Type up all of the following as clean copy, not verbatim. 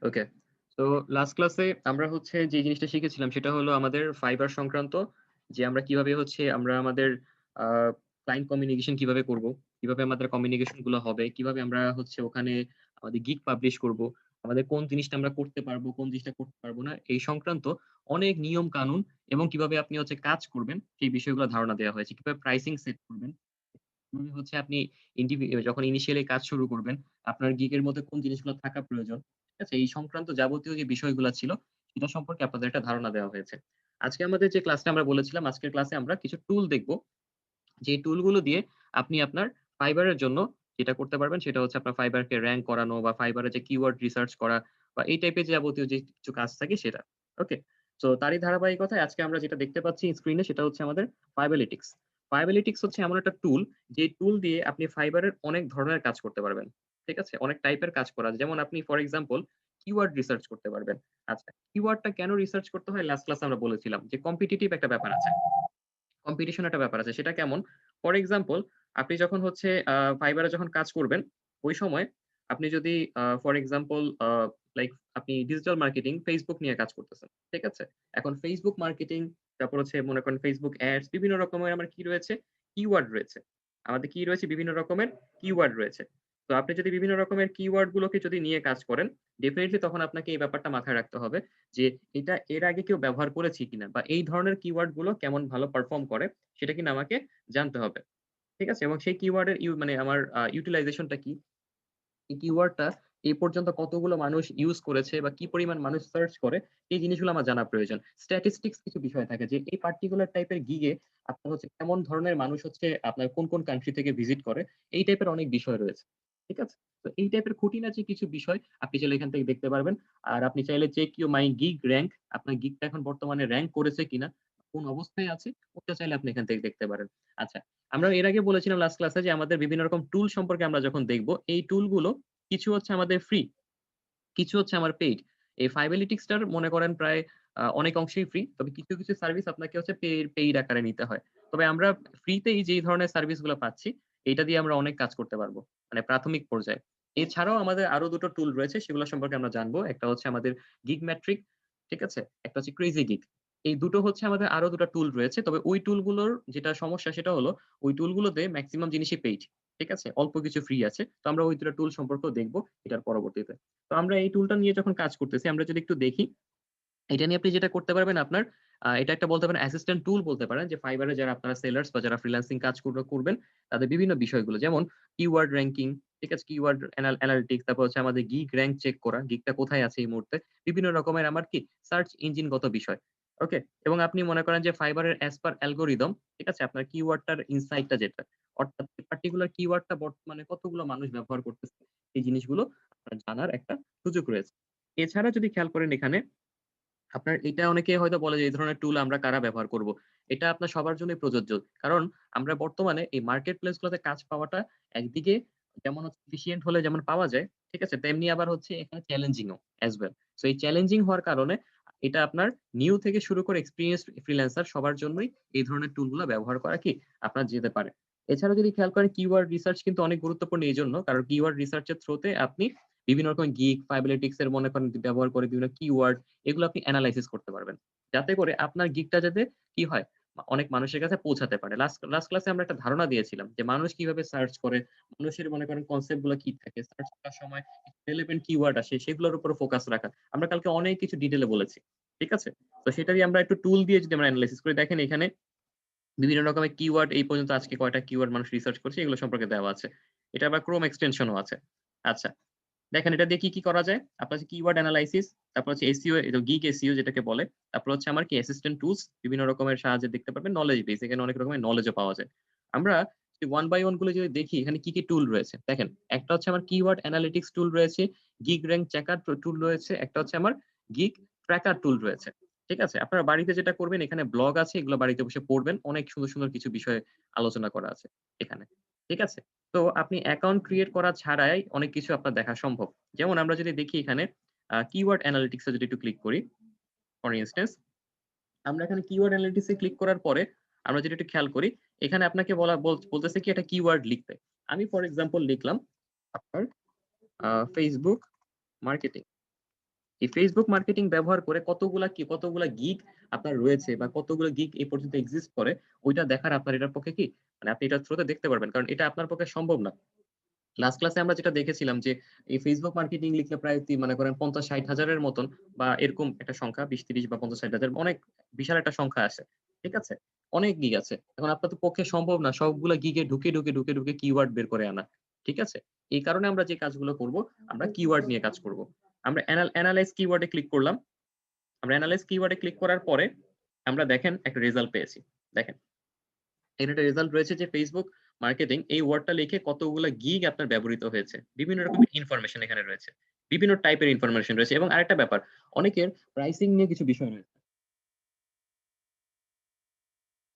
ওকে। তো লাস্ট ক্লাসে আমরা হচ্ছে যে জিনিসটা শিখেছিলাম সেটা হলো আমাদের ফাইবার সংক্রান্ত যে আমরা কিভাবে হচ্ছে আমরা আমাদের আ ক্লায়েন্ট কমিউনিকেশন কিভাবে করব, কিভাবে আমাদের কমিউনিকেশন গুলো হবে, কিভাবে আমরা হচ্ছে ওখানে আমাদের গিগ পাবলিশ করব, আমাদের কোন জিনিসটা আমরা করতে পারবো, কোন জিনিসটা করতে পারবো না এই সংক্রান্ত অনেক নিয়ম কানুন এবং কিভাবে আপনি হচ্ছে কাজ করবেন সেই বিষয়গুলো ধারণা দেওয়া হয়েছে। কিভাবে প্রাইসিং সেট করবেন, কিভাবে হচ্ছে আপনি যখন ইনিশিয়ালি কাজ শুরু করবেন, আপনার গিগের মধ্যে কোন জিনিসগুলো থাকা প্রয়োজন। ঠিক আছে? এই সংক্রান্ত যাবতীয় যে বিষয়গুলা ছিল, সেটা সম্পর্কে আপনাদের একটা ধারণা দেওয়া হয়েছে। আজকে আমাদের যে ক্লাসটা আমরা বলেছিলাম, আজকের ক্লাসে আমরা কিছু টুল দেখব। যে টুলগুলো দিয়ে আপনি আপনার Fiverr এর জন্য যেটা করতে পারবেন সেটা হচ্ছে আপনার Fiverr কে র‍্যাংক করানো বা Fiverr এ যে কিওয়ার্ড রিসার্চ করা বা এই টাইপের যাবতীয় যে কিছু কাজ থাকে সেটা। ওকে? সো তারই ধারাবাহিকতায় আজকে আমরা যেটা দেখতে পাচ্ছি স্ক্রিনে সেটা হচ্ছে আমাদের Fiverlytics। Fiverlytics হচ্ছে এমন একটা টুল, যে টুল দিয়ে আপনি Fiverr এর অনেক ধরনের কাজ করতে পারবেন। ঠিক আছে? অনেক টাইপের কাজ করা যায়। যেমন আপনি ফর এক্সাম্পল কিওয়ার্ড রিসার্চ করতে পারবেন। আচ্ছা, কিওয়ার্ডটা কেন রিসার্চ করতে হয় লাস্ট ক্লাসে আমরা বলেছিলাম যে কম্পিটিটিভ একটা ব্যাপার আছে। কম্পিটিশন একটা ব্যাপার আছে। সেটা কেমন? ফর এক্সাম্পল আপনি যখন হচ্ছে Fiverr এ যখন কাজ করবেন, ওই সময় আপনি যদি ফর এক্সাম্পল লাইক আপনি ডিজিটাল মার্কেটিং Facebook নিয়ে কাজ করতেছেন। ঠিক আছে? এখন Facebook মার্কেটিং, তারপর হচ্ছে মনে করেন Facebook অ্যাডস, বিভিন্ন রকমের আমার কি রয়েছে? কিওয়ার্ড রয়েছে। আমাদের কি রয়েছে? বিভিন্ন রকমের কিওয়ার্ড রয়েছে। তো আপনি যদি বিভিন্ন রকমের কিওয়ার্ড গুলোকে যদি নিয়ে কাজ করেন, ডেফিনিটলি তখন আপনাকে এই ব্যাপারটা মাথায় রাখতে হবে যে এটা এর আগে কেউ ব্যবহার করেছে কিনা বা এই ধরনের কিওয়ার্ড গুলো কেমন ভালো পারফর্ম করে সেটা কিন্তু আমাকে জানতে হবে। ঠিক আছে? এবং সেই কিওয়ার্ড এর মানে আমার ইউটিলাইজেশন টা কি? এই কিওয়ার্ডটা এই পর্যন্ত কতগুলো মানুষ ইউজ করেছে বা কি পরিমাণ মানুষ সার্চ করে এই জিনিসগুলো আমার জানা প্রয়োজন। স্ট্যাটিস্টিক্স কিছু বিষয় থাকে যে এই পার্টিকুলার টাইপের গিগে আপনার হচ্ছে কেমন ধরনের মানুষ হচ্ছে আপনার কোন কান্ট্রি থেকে ভিজিট করে এই টাইপের অনেক বিষয় রয়েছে। ঠিক আছে? তো এই টাইপের খুঁটিনাটি কিছু বিষয় আপনি চাইলে এখান থেকে দেখতে পারবেন। আর আপনি চাইলে check your my gig rank, আপনার গিগটা এখন বর্তমানে র‍্যাংক করেছে কিনা, কোন অবস্থায় আছে ওটা চাইলে আপনি এখান থেকে দেখতে পারেন। আচ্ছা, আমরা এর আগে বলেছিলাম লাস্ট ক্লাসে যে আমাদের বিভিন্ন রকম টুল সম্পর্কে আমরা যখন দেখব, এই টুলগুলো কিছু হচ্ছে আমাদের ফ্রি, কিছু হচ্ছে আমার পেইড। এই Fiverlytics টার মনে করেন প্রায় অনেক অংশেই ফ্রি। তবে কিছু সার্ভিস আপনাকে হচ্ছে পেইড আকারে নিতে হয়। তবে আমরা ফ্রিতেই যেই ধরনের সার্ভিস গুলো পাচ্ছি, এইটা দিয়ে আমরা অনেক কাজ করতে পারবো। মানে প্রাথমিক পর্যায়ে। এছাড়াও আমাদের আরো ২ টো টুল রয়েছে সেগুলো সম্পর্কে আমরা জানবো। একটা হচ্ছে আমাদের Gigmetric, ঠিক আছে? একটা হচ্ছে Crazy Gig। এই দুটো হচ্ছে আমাদের আরো ২ টা টুল রয়েছে। তবে ওই টুলগুলোর যেটা সমস্যা সেটা হলো ওই টুলগুলোতে মেক্সিমাম জিনিসই পেইড। ঠিক আছে? অল্প কিছু ফ্রি আছে। তো আমরা ওই ২ টা টুল সম্পর্কেও দেখব এটার পরবর্তীতে। তো আমরা এই টুলটা নিয়ে যখন কাজ করতেছি, আমরা যদি একটু দেখি, এটা নিয়ে আপনি যেটা করতে পারবেন আপনার এটা একটা বলতে পারেন অ্যাসিস্ট্যান্ট টুল বলতে পারেন যে Fiverr এ যারা আপনারা সেলার্স বা যারা ফ্রিল্যান্সিং কাজ করবেন, তাদের বিভিন্ন বিষয়গুলো যেমন কিওয়ার্ড র‍্যাংকিং, ঠিক আছে? কিওয়ার্ড অ্যানালিটিক্স, তারপর হচ্ছে আমাদের গিগ র‍্যাংক চেক করা, গিগটা কোথায় আছে এই মুহূর্তে। বিভিন্ন রকমের আমার কি সার্চ ইঞ্জিনগত বিষয়। ওকে? এবং আপনি মনে করেন যে Fiverr এর অ্যাজ পার অ্যালগরিদম, ঠিক আছে? আপনার কিওয়ার্ডটার ইনসাইটটা যেটা, অর্থাৎ পার্টিকুলার কিওয়ার্ডটা বর্তমানে কতগুলো মানুষ ব্যবহার করতেছে, এই জিনিসগুলো আপনার জানার একটা সুযোগ রয়েছে। এছাড়া যদি খেয়াল করেন এখানে আপনার এটা অনেকে হয়তো বলে যে এই ধরনের টুল আমরা কারা ব্যবহার করব। এটা আপনার সবার জন্যই প্রযোজ্য। কারণ আমরা বর্তমানে এই মার্কেট প্লেস গুলোতে কাজ পাওয়াটা একদিকে যেমন হচ্ছে এফিশিয়েন্ট হলে যেমন পাওয়া যায়, ঠিক আছে? তেমনি আবার হচ্ছে এখানে চ্যালেঞ্জিং ও অ্যাজ ওয়েল। সো এই চ্যালেঞ্জিং হওয়ার কারণে এটা আপনার নিউ থেকে শুরু করে এক্সপেরিয়েন্সড ফ্রিল্যান্সার সবার জন্যই এই ধরনের টুলগুলো ব্যবহার করা কি আপনার যেতে পারে। এছাড়াও যদি খেয়াল করেন কিওয়ার্ড রিসার্চ কিন্তু অনেক গুরুত্বপূর্ণ এইজন্য কারণ কিওয়ার্ড রিসার্চ এর থ্রুতে আপনি বিভিন্ন রকম গিগ, Fiverlytics এর মনে করেন ব্যবহার করে বিভিন্ন কিওয়ার্ড এগুলো আপনি এনালাইসিস করতে পারবেন। যাতে করে আপনার গিগটা যাতে কি হয়? অনেক মানুষের কাছে পৌঁছাতে পারে। লাস্ট ক্লাসে আমরা একটা ধারণা দিয়েছিলাম যে মানুষ কিভাবে সার্চ করে, মানুষের মনে করেন কনসেপ্ট গুলো কি থাকে, সার্চ করার সময় রিলেভেন্ট কিওয়ার্ড আসে সেগুলোর উপর ফোকাস রাখা। আমরা কালকে অনেক কিছু ডিটেইলে বলেছি। ঠিক আছে? তো সেটা দিয়ে আমরা একটু টুল দিয়ে যদি আমরা এনালাইসিস করি দেখেন এখানে বিভিন্ন রকমের কিওয়ার্ড এই পর্যন্ত আজকে কয়টা কিওয়ার্ড মানুষ রিসার্চ করছে এগুলো সম্পর্কে দেওয়া আছে। এটা আবার Chrome এক্সটেনশন ও আছে। আচ্ছা। দেখেন এটা দিয়ে কি করা যায়? আপনার হচ্ছে কিওয়ার্ড এনালাইসিস, তারপর হচ্ছে এসইও, এটা গিগ এসইও যেটাকে বলে। তারপর হচ্ছে আমার কি অ্যাসিস্ট্যান্ট টুলস বিভিন্ন রকমের সাহায্যে দেখতে পারবেন। নলেজ বেস, এখানে অনেক রকমের নলেজও পাওয়া যায়। আমরা যদি ওয়ান বাই ওয়ান গুলো যদি দেখি এখানে কি টুল রয়েছে। দেখেন একটা হচ্ছে আমার কিওয়ার্ড অ্যানালিটিক্স টুল রয়েছে, গিগ র‍্যাংক চেকার টুল রয়েছে, একটা হচ্ছে আমার গিগ ট্র্যাকার টুল রয়েছে। ঠিক আছে? আপনারা বাড়িতে যেটা করবেন এখানে ব্লগ আছে, এগুলো বাড়িতে বসে পড়বেন। অনেক সুন্দর কিছু বিষয়ে আলোচনা করা আছে এখানে। ঠিক আছে? তো আপনি অ্যাকাউন্ট ক্রিয়েট করা ছাড়াই অনেক কিছু আপনার দেখা সম্ভব। যেমন আমরা যদি দেখি এখানে কিওয়ার্ড অ্যানালিটিক্স এ যদি একটু ক্লিক করি, ফর ইনস্ট্যান্স আমরা এখানে কিওয়ার্ড অ্যানালিটিক্স এ ক্লিক করার পরে আমরা যদি একটু খেয়াল করি, এখানে আপনাকে বলতেছে কি একটা কিওয়ার্ড লিখতে। আমি ফর এক্সাম্পল লিখলাম আপনার Facebook মার্কেটিং। এই ফেসবুক মার্কেটিং ব্যবহার করে কতগুলা গিগ আপনার রয়েছে বা কতগুলো গিগ এই পর্যন্ত এক্সিস্ট করে, ওইটা দেখার আপনার এটার পক্ষে কি মানে আপনি এটার থ্রুতে দেখতে পারবেন। কারণ এটা আপনার পক্ষে সম্ভব না। লাস্ট ক্লাসে আমরা যেটা দেখেছিলাম যে এই ফেসবুক মার্কেটিং লিখলে প্রায় মনে করেন ৫০-৬০ হাজারের মতন বা এরকম একটা সংখ্যা ২০-৩০ বা ৫০-৬০ হাজার অনেক বিশাল একটা সংখ্যা আসে। ঠিক আছে? অনেক গিগ আছে। এখন আপনার তো পক্ষে সম্ভব না সবগুলা গিগে ঢুকে কিওয়ার্ড বের করে আনা। ঠিক আছে? এই কারণে আমরা যে কাজগুলো করব, আমরা কিওয়ার্ড নিয়ে কাজ করব। আমরা এনালাইজ কিওয়ার্ড এ ক্লিক করলাম। আমরা এনালাইজ কিওয়ার্ড এ ক্লিক করার পরে আমরা দেখেন একটা রেজাল্ট পেয়েছি। দেখেন এখানে একটা রেজাল্ট রয়েছে যে Facebook মার্কেটিং এই ওয়ার্ডটা লিখে কতগুলা গিগ আপনার ব্যবহৃত হয়েছে। বিভিন্ন রকমের ইনফরমেশন এখানে রয়েছে। বিভিন্ন টাইপের ইনফরমেশন রয়েছে এবং আরেকটা ব্যাপার অনেকের প্রাইসিং নিয়ে কিছু বিষয় রয়েছে।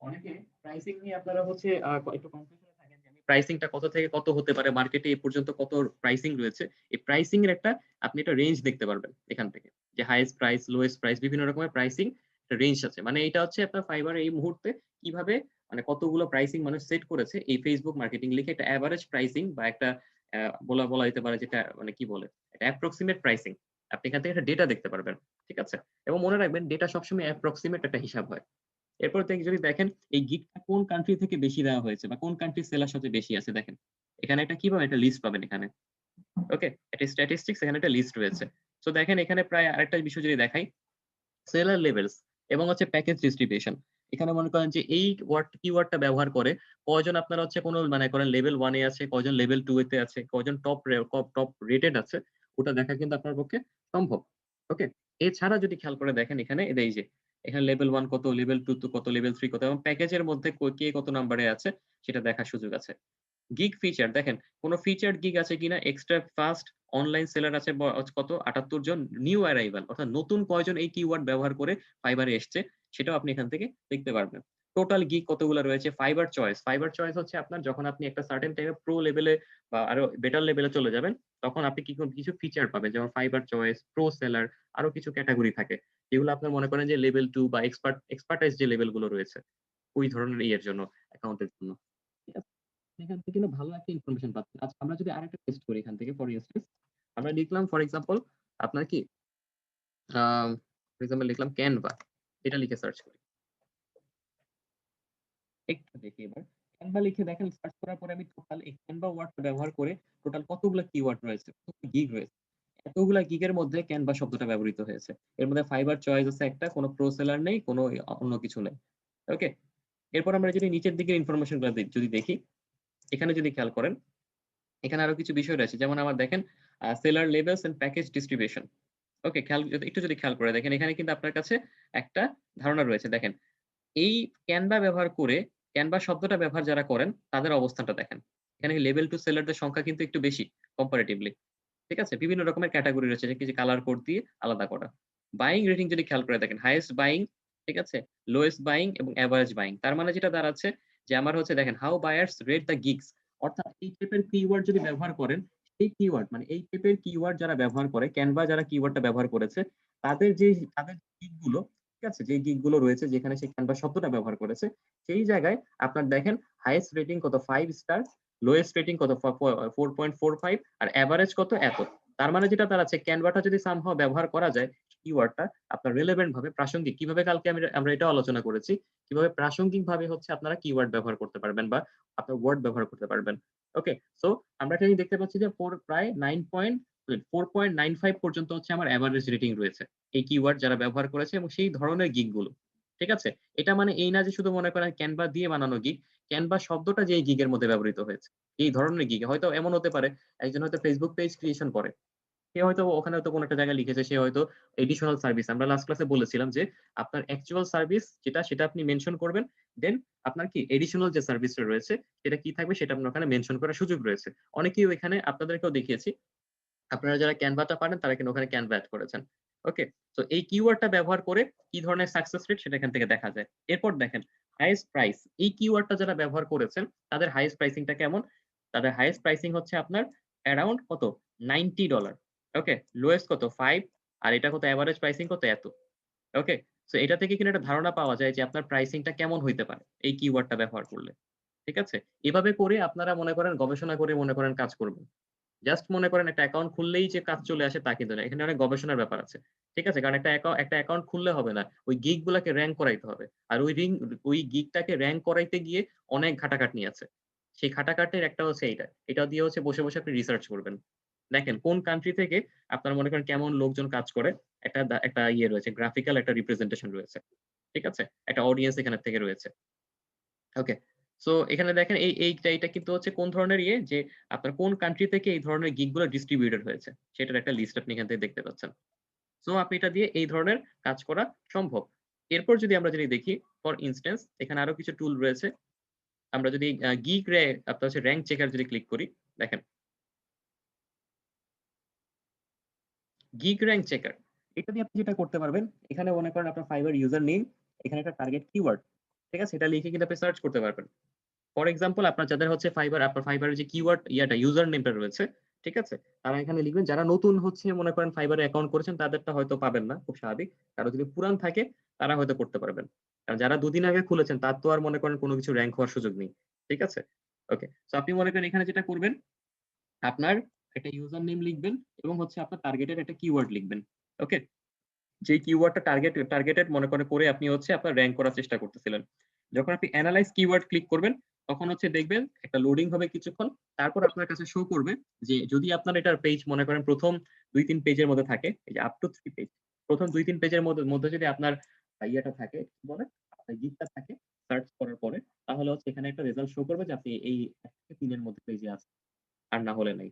অনেকে প্রাইসিং নিয়ে আপনারা হচ্ছে একটু কনফিউশন এ থাকেন যে আমি প্রাইসিংটা কত থেকে কত হতে পারে, মার্কেটে এ পর্যন্ত কত প্রাইসিং রয়েছে। এই প্রাইসিং এর আপনি একটা রেঞ্জ দেখতে পারবেন এখান থেকে। যে হাইয়েস্ট প্রাইস, লোয়েস্ট প্রাইস বিভিন্ন রকমের প্রাইসিং একটা রেঞ্জ আছে। মানে এটা হচ্ছে আপনার ফাইবার এই মুহূর্তে কিভাবে মানে কতগুলো প্রাইসিং মানুষ সেট করেছে এই Facebook মার্কেটিং লিখে একটা এভারেজ প্রাইসিং বা একটা বলা বলা যেতে পারে যেটা মানে কি বলে? একটা অ্যাপ্রক্সিমেট প্রাইসিং। আপনি এখান থেকে একটা ডেটা দেখতে পারবেন। ঠিক আছে? এবং মনে রাখবেন ডেটা সবসময় অ্যাপ্রক্সিমেট একটা হিসাব হয়। এরপর যদি দেখেন এই গিগটা কোন কান্ট্রি থেকে বেশি দেওয়া হয়েছে বা কোন কান্ট্রির সেলার সবচেয়ে বেশি আছে দেখেন। এখানে একটা কি পাবেন? একটা লিস্ট পাবেন এখানে। ওকে? একটা স্ট্যাটিস্টিক্স এখানে একটা লিস্ট রয়েছে। সো দেখেন এখানে প্রায় আরেকটা বিষয় যদি দেখাই, সেলার লেভেলস এবং হচ্ছে প্যাকেজ ডিস্ট্রিবিউশন। এখানে মনে করেন যে এই কিওয়ার্ডটা ব্যবহার করে কয়জন আপনারা হচ্ছে কোন মানে করেন লেভেল 1 এ আছে, কয়জন লেভেল 2 এতে আছে, কয়জন টপ রেটেড আছে, ওটা দেখা কিন্তু আপনার পক্ষে সম্ভব। ওকে? এছাড়া যদি খেয়াল করে দেখেন এখানে এই যে এখানে লেভেল 1 কত, লেভেল 2 তো কত, লেভেল 3 কত এবং প্যাকেজের মধ্যে কে কত নাম্বারে আছে সেটা দেখার সুযোগ আছে। গিগ ফিচার দেখেন কোন ফিচারড গিগ আছে কিনা, এক্সট্রা ফাস্ট অনলাইন সেলার আছে কত ৭৮ জন, নিউ অ্যারাইভাল অর্থাৎ নতুন কয়জন এই কিওয়ার্ড ব্যবহার করে ফাইবারে এসছে সেটাও আপনি এখান থেকে দেখতে পারবেন। টোটাল গিগ কতগুলা রয়েছে, ফাইবার চয়েস হচ্ছে আপনার যখন আপনি একটা সার্টেন টাইপের প্রো লেভেলে বা আরো বেটার লেভেলে চলে যাবেন তখন আপনি কিছু ফিচার পাবেন যেমন ফাইবার চয়েস, প্রো সেলার আরো কিছু ক্যাটেগরি থাকে যেগুলো আপনার মনে করেন যে লেভেল 2 বা এক্সপার্টাইজ যে লেভেল গুলো রয়েছে ওই ধরনের ইয়ের জন্য অ্যাকাউন্টের জন্য। ঠিক আছে? এখান থেকে কিন্তু ভালো একটা ইনফরমেশন পাচ্ছেন। আচ্ছা আমরা যদি আরেকটা টেস্ট করি এখান থেকে ফর ইনস্ট্যান্স আমরা লিখলাম ফর এক্সাম্পল আপনার কি ফর এক্সাম্পল লিখলাম ক্যানভা। এটা লিখে সার্চ করি। একটু দেখি এবার। ক্যানভা লিখে দেখেন সার্চ করার পরে আমি টোটাল এই ক্যানভা ওয়ার্ডটা ব্যবহার করে টোটাল কতগুলা কিওয়ার্ড রয়েছে, কতগুলো গিগ রয়েছে। এতগুলা গিগের মধ্যে ক্যানভা শব্দটা ব্যবহৃত হয়েছে। এর মধ্যে ফাইবার চয়েস আছে একটা, কোনো প্রো সেলার নেই, কোনো অন্য কিছু নেই। ওকে? এরপর আমরা যদি নিচের দিকের ইনফরমেশন গুলো যদি দেখি, এখানে যদি খেয়াল করেন এখানে আরো কিছু বিষয় রয়েছে। যেমন আমার দেখেন seller levels and package distribution. Okay? একটু যদি খেয়াল করে দেখেন এখানে কিন্তু আপনার কাছে একটা ধারণা রয়েছে। দেখেন এই ক্যানভা ব্যবহার করে ক্যানভা শব্দটা ব্যবহার যারা করেন তাদের অবস্থানটা দেখেন। এখানে লেভেল 2 সেলারদের সংখ্যা কিন্তু একটু বেশি কম্পারেটিভলি। ঠিক আছে? বিভিন্ন রকমের ক্যাটেগরি রয়েছে যে কিছু কালার কোড দিয়ে আলাদা করা। বাইং রেটিং যদি খেয়াল করে দেখেন হাইয়েস্ট বাইং, ঠিক আছে? লোয়েস্ট বাইং এবং এভারেজ বাইং। তার মানে যেটা দাঁড়াচ্ছে যে আমার হচ্ছে দেখেন how buyers rate the gigs অর্থাৎ এই টাইপের কিওয়ার্ড যদি ব্যবহার করেন, এই কিওয়ার্ড মানে এই টাইপের কিওয়ার্ড যারা ব্যবহার করে ক্যানভা যারা কিওয়ার্ডটা ব্যবহার করেছে তাদের গিগ গুলো, ঠিক আছে? যে গিগ গুলো রয়েছে যেখানে সে ক্যানভা শব্দটা ব্যবহার করেছে সেই জায়গায় আপনার দেখেন হাইয়েস্ট রেটিং কত 5 স্টার, লোয়েস্ট রেটিং কত 4.45 আর এভারেজ কত এত। তার মানে যেটা দাঁড়াচ্ছে ক্যানভাটা যদি সামহাউ ব্যবহার করা যায় কিওয়ার্ডটা আপনার রিলেভেন্ট ভাবে প্রাসঙ্গিক কিভাবে কালকে আমরা এটাও আলোচনা করেছি কিভাবে প্রাসঙ্গিক ভাবে হচ্ছে আপনারা কিওয়ার্ড ব্যবহার করতে পারবেন বা আপনার ওয়ার্ড ব্যবহার করতে পারবেন। ওকে? সো আমরা এখানে দেখতে পাচ্ছি যে প্রায় 4.95 পর্যন্ত হচ্ছে আমার এভারেজ রেটিং রয়েছে এই কিওয়ার্ড যারা ব্যবহার করেছে এবং সেই ধরনের গিগ গুলো। ঠিক আছে? এটা মানে এই না যে শুধু মনে করেন ক্যানভা দিয়ে বানানো গিগ, ক্যানভা শব্দটা যে এই গিগের মধ্যে ব্যবহৃত হয়েছে। এই ধরনের গিগ হয়তো এমন হতে পারে একজন হয়তো Facebook পেজ ক্রিয়েশন করে। সে হয়তো ওখানে হয়তো কোনো একটা জায়গায় লিখেছে সে হয়তো এডিশনাল সার্ভিস আমরা লাস্ট ক্লাসে বলেছিলাম যে আপনার অ্যাকচুয়াল সার্ভিস সেটা আপনি মেনশন করবেন। দেন আপনার কি এডিশনাল যে সার্ভিসটা রয়েছে সেটা কি থাকবে সেটা আপনার ওখানে মেনশন করার সুযোগ রয়েছে। অনেকেই এখানে আপনাদেরকেও দেখিয়েছি। আপনারা যারা ক্যানভাটা পারেন তারা কিন্তু ওখানে ক্যানভা এড করেছেন। ওকে? সো এই কিওয়ার্ডটা ব্যবহার করে কি ধরনের সাকসেস রেট সেটা এখান থেকে দেখা যায়। এরপর দেখেন হাইয়েস্ট প্রাইস এই কিওয়ার্ডটা যারা ব্যবহার করেছেন তাদের হাইয়েস্ট প্রাইসিংটা কেমন? তাদের হাইয়েস্ট প্রাইসিং হচ্ছে আপনার অ্যারাউন্ড কত? $90। ওকে? লোয়েস্ট কত? 5 আর এটা কত এভারেজ প্রাইসিং কত? এত। ওকে? সো এটা থেকে কিন্তু একটা ধারণা পাওয়া যায় যে আপনার প্রাইসিংটা কেমন হইতে পারে এই কিওয়ার্ডটা ব্যবহার করলে। ঠিক আছে? এভাবে করে আপনারা মনে করেন গবেষণা করে মনে করেন কাজ করবেন। জাস্ট মনে করেন একটা অ্যাকাউন্ট খুললেই যে কাজ চলে আসে তা কিন্তু না। এখানে অনেক গবেষণার ব্যাপার আছে। ঠিক আছে? কারণ একটা অ্যাকাউন্ট খুললে হবে না। ওই গিগ গুলাকে র‍্যাংক করাইতে হবে। আর ওই গিগটাকে র‍্যাংক করাইতে গিয়ে অনেক ঘাটাঘাটনি আছে। সেই ঘাটাঘাটির একটা হচ্ছে এইটা। এটা দিয়ে হচ্ছে বসে, বসে আপনি রিসার্চ করবেন। দেখেন কোন কান্ট্রি থেকে আপনারা মনে করেন কেমন লোকজন কাজ করে একটা ইয়ে রয়েছে, গ্রাফিক্যাল একটা রিপ্রেজেন্টেশন রয়েছে। ঠিক আছে? একটা অডিয়েন্স এখানে থেকে রয়েছে। ওকে। সো এখানে দেখেন এইটা কিন্তু হচ্ছে কোন ধরনের ইয়ে যে আপনার কোন কান্ট্রি থেকে এই ধরনের গিগ গুলো ডিস্ট্রিবিউটেড হয়েছে। সেটার একটা লিস্ট আপনি এখান থেকে দেখতে পাচ্ছেন। সো আপনি এটা দিয়ে এই ধরনের কাজ করা সম্ভব। এরপর যদি দেখি ফর ইনস্ট্যান্স এখানে আরো কিছু টুল রয়েছে। আমরা যদি গিগ রে আপনার হচ্ছে র‍্যাংক চেকার যদি ক্লিক করি, দেখেন গিগ র‍্যাংক চেকার। এটা দিয়ে আপনি যেটা করতে পারবেন, এখানে মনে করেন আপনার ফাইবার ইউজার নেম, এখানে একটা টার্গেট কিওয়ার্ড। ঠিক আছে? এটা লিখে কিন্তু আপনি সার্চ করতে পারবেন। ফর এক্সাম্পল আপনার যাদের হচ্ছে আপনার ফাইবারের যে কিওয়ার্ড ইউজার নেমটা রয়েছে, ঠিক আছে? তারা এখানে লিখবেন যারা নতুন হচ্ছে মনে করেন ফাইবারে অ্যাকাউন্ট করেছেন তাদেরটা হয়তো পাবেন না, খুব স্বাভাবিক। কারো যদি পুরান থাকে তারা হয়তো করতে পারবেন। কারণ যারা ২ দিন আগে খুলেছেন তার তো আর মনে করেন কোন কিছু র‍্যাংক হওয়ার সুযোগ নেই। ঠিক আছে? ওকে। সো আপনি মনে করেন এখানে যেটা করবেন, আপনার একটা ইউজার নেম লিখবেন এবং হচ্ছে আপনার টার্গেটেড একটা কিওয়ার্ড লিখবেন। ওকে? যেই কিওয়ার্ডটা টার্গেটেড মনে করে আপনি হচ্ছে আপনার র‍্যাংক করার চেষ্টা করতেছিলেন। যখন আপনি এনালাইজ কিওয়ার্ড ক্লিক করবেন, তখন হচ্ছে দেখবেন একটা লোডিং হবে কিছুক্ষণ। তারপর আপনার কাছে শো করবে যে যদি আপনার এটার পেজ মনে করেন ১ম ২-৩ পেজের মধ্যে থাকে, এই যে আপ টু 3 পেজ। ১ম ২-৩ পেজের মধ্যে যদি আপনার ইয়েটা থাকে, কি বলে? আপনার গিগটা থাকে সার্চ করার পরে, তাহলে হচ্ছে এখানে একটা রেজাল্ট শো করবে যে আপনি এই ১ থেকে ৩ এর মধ্যে পেজে আছেন। আর না হলে নাই।